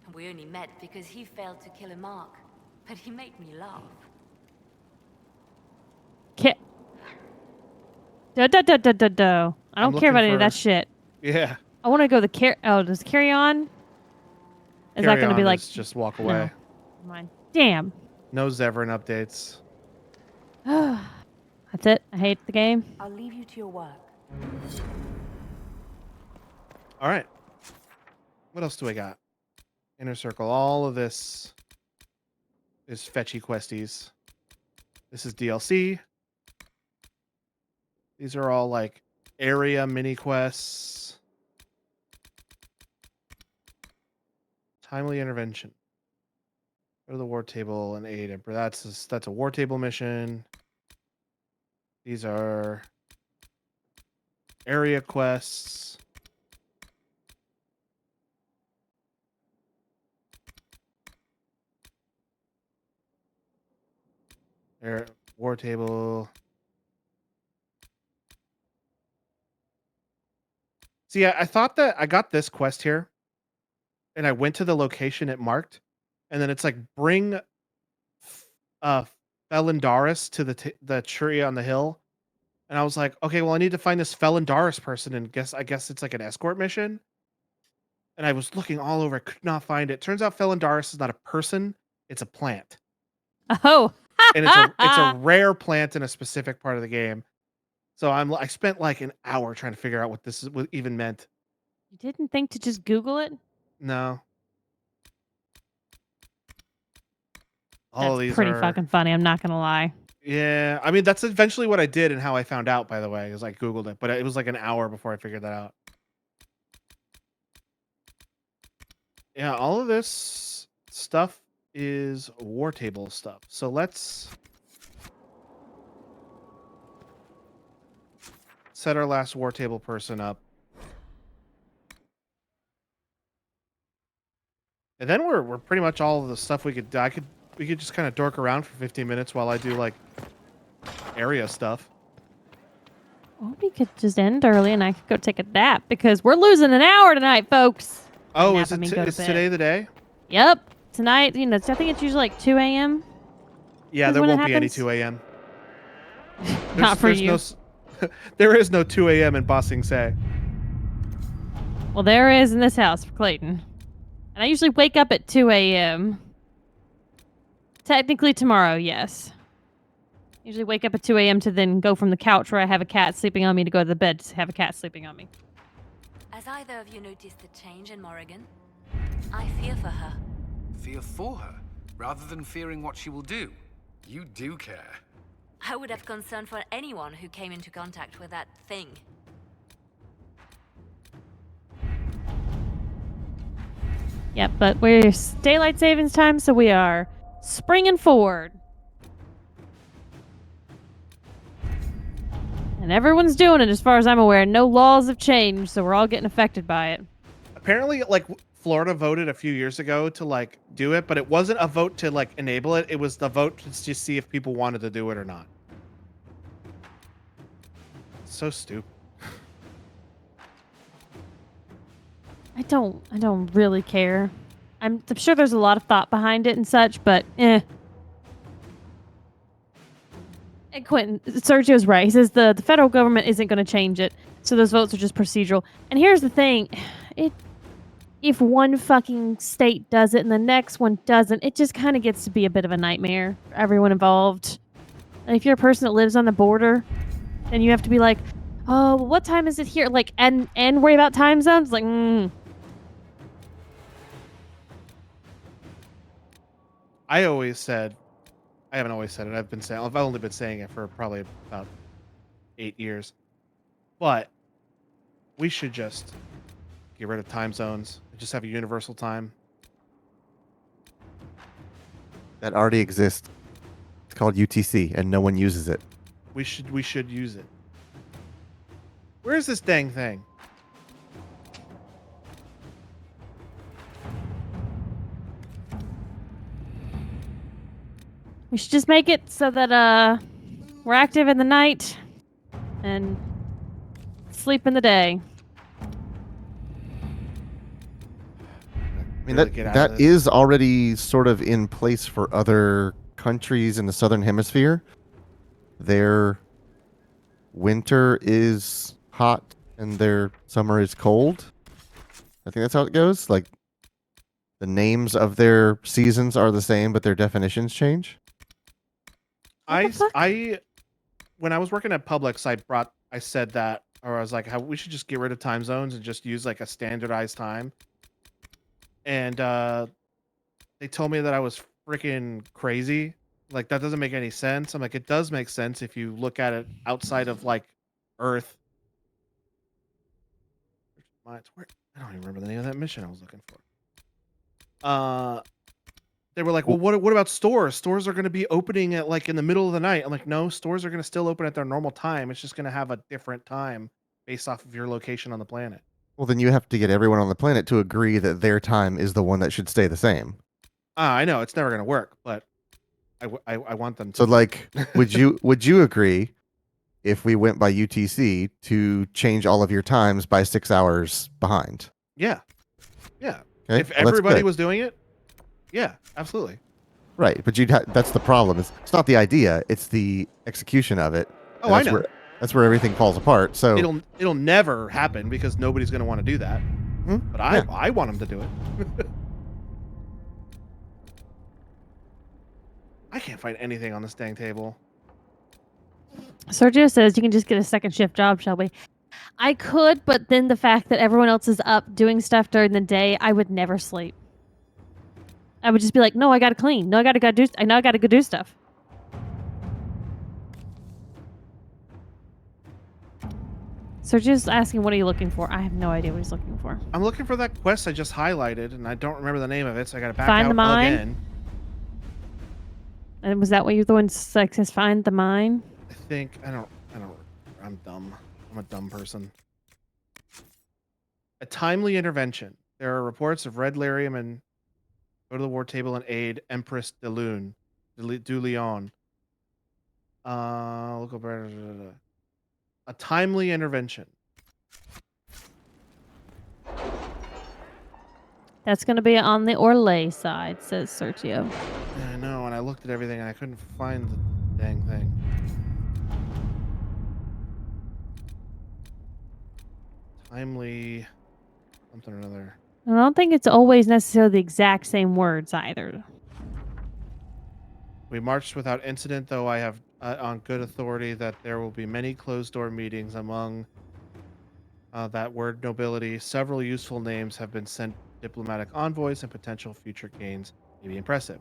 And we only met because he failed to kill a mark. But he made me laugh. I don't care about any of that shit. Yeah. I want to go does carry on? Is that going to be like just walk away? No. Mine. Damn. No Zevran updates. That's it. I hate the game. I'll leave you to your work. All right. What else do I got? Inner Circle. All of this is fetchy questies. This is DLC. These are all like area mini quests. Timely intervention. Go to the war table and aid Emperor. That's a war table mission. These are area quests. War table. See, I thought that I got this quest here, and I went to the location it marked, and then it's like bring Felindaris to the tree on the hill, and I was like, okay, well I need to find this Felindaris person, and I guess it's like an escort mission. And I was looking all over, could not find it. Turns out Felindaris is not a person; it's a plant. Oh, and it's a rare plant in a specific part of the game. So I spent like an hour trying to figure out what this even meant. You didn't think to just Google it? No. All of these pretty fucking funny. I'm not gonna lie. Yeah, I mean that's eventually what I did and how I found out. By the way, is I Googled it, but it was like an hour before I figured that out. Yeah, all of this stuff is war table stuff. So let's set our last war table person up. And then we're pretty much all of the stuff we could just kind of dork around for 15 minutes while I do like area stuff. Or we could just end early and I could go take a nap because we're losing an hour tonight, folks. Oh, is today the day? Yep. Tonight, I think it's usually like 2 a.m. Yeah, there won't be any 2 a.m. Not for you. There is no 2 a.m. in Ba Sing Se. Well, there is in this house for Clayton. And I usually wake up at 2 a.m. Technically tomorrow, yes. Usually wake up at 2 a.m. to then go from the couch where I have a cat sleeping on me to go to the bed to have a cat sleeping on me. Has either of you noticed a change in Morrigan? I fear for her. Fear for her, rather than fearing what she will do. You do care. I would have concern for anyone who came into contact with that thing. Yep, but we're daylight savings time, so we are springing forward. And everyone's doing it as far as I'm aware. No laws have changed, so we're all getting affected by it. apparently, like Florida voted a few years ago to like do it, but it wasn't a vote to like enable it. It was the vote to just see if people wanted to do it or not. So stupid. I don't really care. I'm sure there's a lot of thought behind it and such, but eh. And Quentin, Sergio's right. He says the federal government isn't going to change it, so those votes are just procedural. And here's the thing, if one fucking state does it and the next one doesn't, it just kind of gets to be a bit of a nightmare for everyone involved. And if you're a person that lives on the border, then you have to be like, oh, well, what time is it here? Like, and worry about time zones? Like, I always said, I haven't always said it. I've only been saying it for probably about 8 years. But we should just get rid of time zones and just have a universal time. That already exists. It's called UTC, and no one uses it. We should use it. Where's this dang thing? we should just make it so that we're active in the night and sleep in the day. I mean, that is already sort of in place for other countries in the Southern Hemisphere. Their winter is hot and their summer is cold. I think that's how it goes. Like, the names of their seasons are the same, but their definitions change. I when I was working at Publix, I said that, or I was like, how we should just get rid of time zones and just use like a standardized time. And they told me that I was freaking crazy. Like, that doesn't make any sense. I'm like, it does make sense if you look at it outside of like Earth. I don't even remember the name of that mission I was looking for. They were like, well, what about stores? Stores are going to be opening at like in the middle of the night. I'm like, no, stores are going to still open at their normal time. It's just going to have a different time based off of your location on the planet. Well, then you have to get everyone on the planet to agree that their time is the one that should stay the same. I know it's never going to work, but I want them to. So, like, would you agree if we went by UTC to change all of your times by 6 hours behind? Yeah. Okay, If everybody was doing it, yeah, absolutely. Right, but that's the problem. It's not the idea; it's the execution of it. Oh, I know. That's where everything falls apart. So it'll never happen because nobody's going to want to do that. But I want them to do it. I can't find anything on this dang table. Sergio says you can just get a second shift job, Shelby. I could, but then the fact that everyone else is up doing stuff during the day, I would never sleep. I would just be like, no, I gotta clean. No, I gotta go do stuff. Sergio's asking, what are you looking for? I have no idea what he's looking for. I'm looking for that quest I just highlighted, and I don't remember the name of it, so I gotta back Find out the mine? again. And was that what you're the one like says find the mine? I think I'm dumb. I'm a dumb person. A timely intervention. There are reports of Red Lyrium and go to the war table and aid Empress de Lune. Du Leon. Look over. A timely intervention. That's going to be on the Orlais side, says Sergio. Yeah, I know, and I looked at everything and I couldn't find the dang thing. Timely something or another. I don't think it's always necessarily the exact same words either. We marched without incident, though I have on good authority that there will be many closed-door meetings among that word nobility. Several useful names have been sent diplomatic envoys, and potential future gains may be impressive.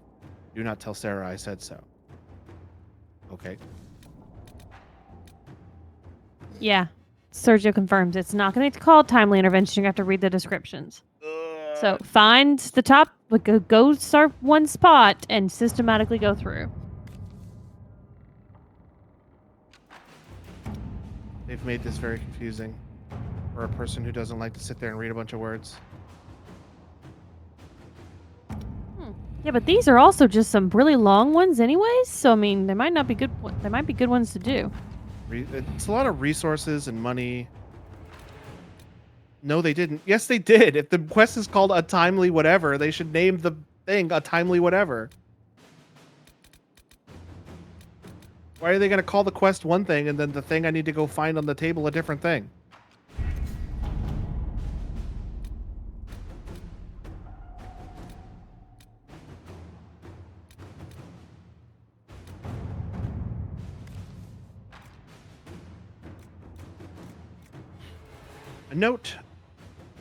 Do not tell Sarah I said so. Okay. Yeah. Sergio confirms it's not going to be called timely intervention. You have to read the descriptions. So find the top, go start one spot and systematically go through. They've made this very confusing for a person who doesn't like to sit there and read a bunch of words. Yeah, but these are also just some really long ones anyways, so I mean, they might not be good. They might be good ones to do. It's a lot of resources and money. No, they didn't. Yes, they did. If the quest is called A Timely Whatever, they should name the thing A Timely Whatever. Why are they going to call the quest one thing and then the thing I need to go find on the table a different thing? A note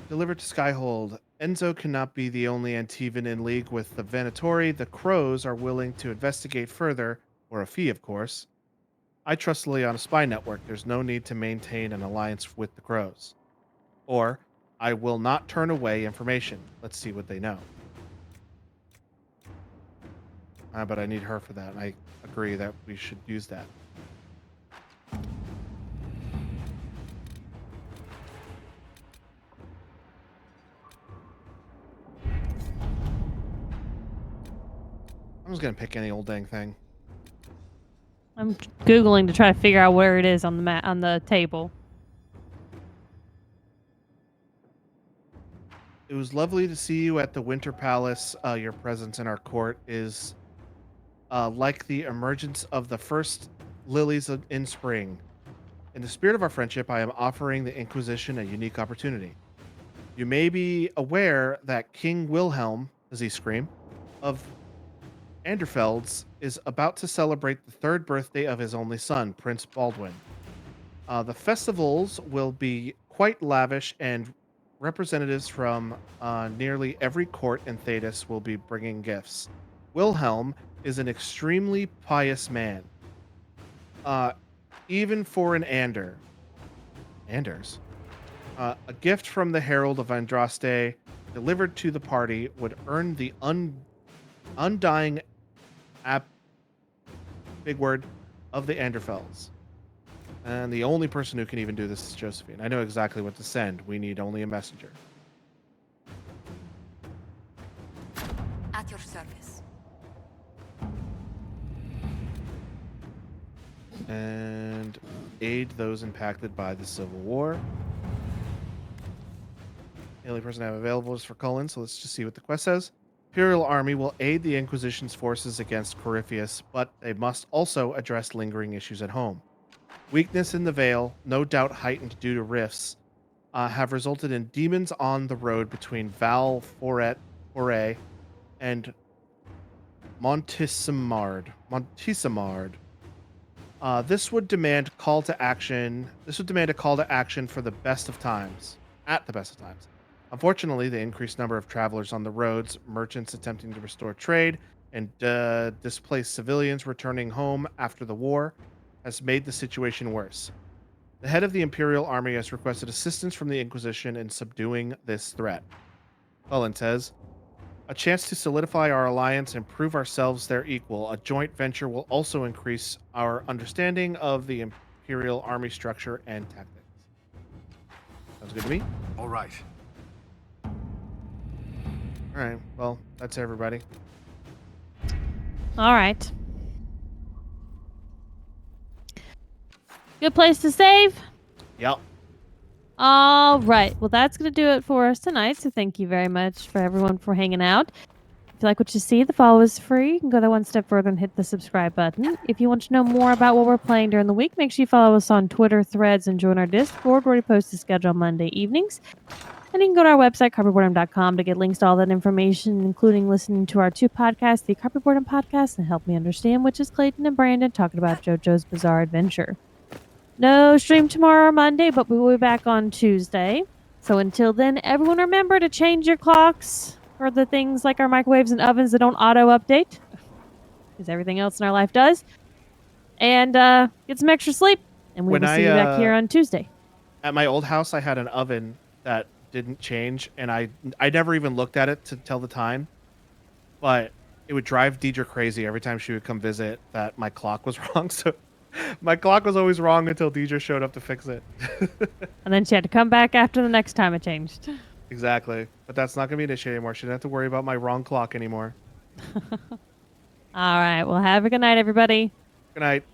delivered to Skyhold. Enzo cannot be the only Antivan in league with the Venatori. The Crows are willing to investigate further, for a fee, of course. I trust Lily on a spy network. There's no need to maintain an alliance with the Crows. Or, I will not turn away information. Let's see what they know. But I need her for that. I agree that we should use that. I'm just gonna pick any old dang thing. I'm Googling to try to figure out where it is on the on the table. It was lovely to see you at the Winter Palace. Your presence in our court is like the emergence of the first lilies in spring. In the spirit of our friendship, I am offering the Inquisition a unique opportunity. You may be aware that King Wilhelm, does he scream, of Anderfelds is about to celebrate the third birthday of his only son, Prince Baldwin. The festivals will be quite lavish, and representatives from nearly every court in Thedas will be bringing gifts. Wilhelm is an extremely pious man. Even for an Anders. A gift from the Herald of Andraste delivered to the party would earn the undying big word of the Anderfels. And the only person who can even do this is Josephine. I know exactly what to send. We need only a messenger. At your service. And aid those impacted by the Civil War. The only person I have available is for Cullen, so let's just see what the quest says. Imperial Army will aid the Inquisition's forces against Corypheus, but they must also address lingering issues at home. Weakness in the Vale, no doubt heightened due to rifts, have resulted in demons on the road between Val Foray and Montissimard. This would demand a call to action for the best of times. At the best of times. Unfortunately, the increased number of travelers on the roads, merchants attempting to restore trade, and displaced civilians returning home after the war has made the situation worse. The head of the Imperial Army has requested assistance from the Inquisition in subduing this threat. Cullen says, a chance to solidify our alliance and prove ourselves their equal. A joint venture will also increase our understanding of the Imperial Army structure and tactics. Sounds good to me. All right. All right. Well, that's everybody. All right. Good place to save? Yep. All right. Well, that's going to do it for us tonight. So thank you very much for everyone for hanging out. If you like what you see, the follow is free. You can go that one step further and hit the subscribe button. If you want to know more about what we're playing during the week, make sure you follow us on Twitter, Threads, and join our Discord, where we post the schedule on Monday evenings. And you can go to our website, carpetboredom.com, to get links to all that information, including listening to our two podcasts, the Carpet Boredom Podcast and Help Me Understand, which is Clayton and Brandon talking about JoJo's Bizarre Adventure. No stream tomorrow or Monday, but we will be back on Tuesday. So until then, everyone remember to change your clocks for the things like our microwaves and ovens that don't auto-update, because everything else in our life does. And get some extra sleep, and we will see you back here on Tuesday. At my old house, I had an oven that didn't change, and I never even looked at it to tell the time, but it would drive Deidre crazy every time she would come visit that my clock was wrong. So my clock was always wrong until Deidre showed up to fix it. And then she had to come back after the next time it changed. Exactly. But that's not going to be an issue anymore. She doesn't have to worry about my wrong clock anymore. All right. Well, have a good night, everybody. Good night.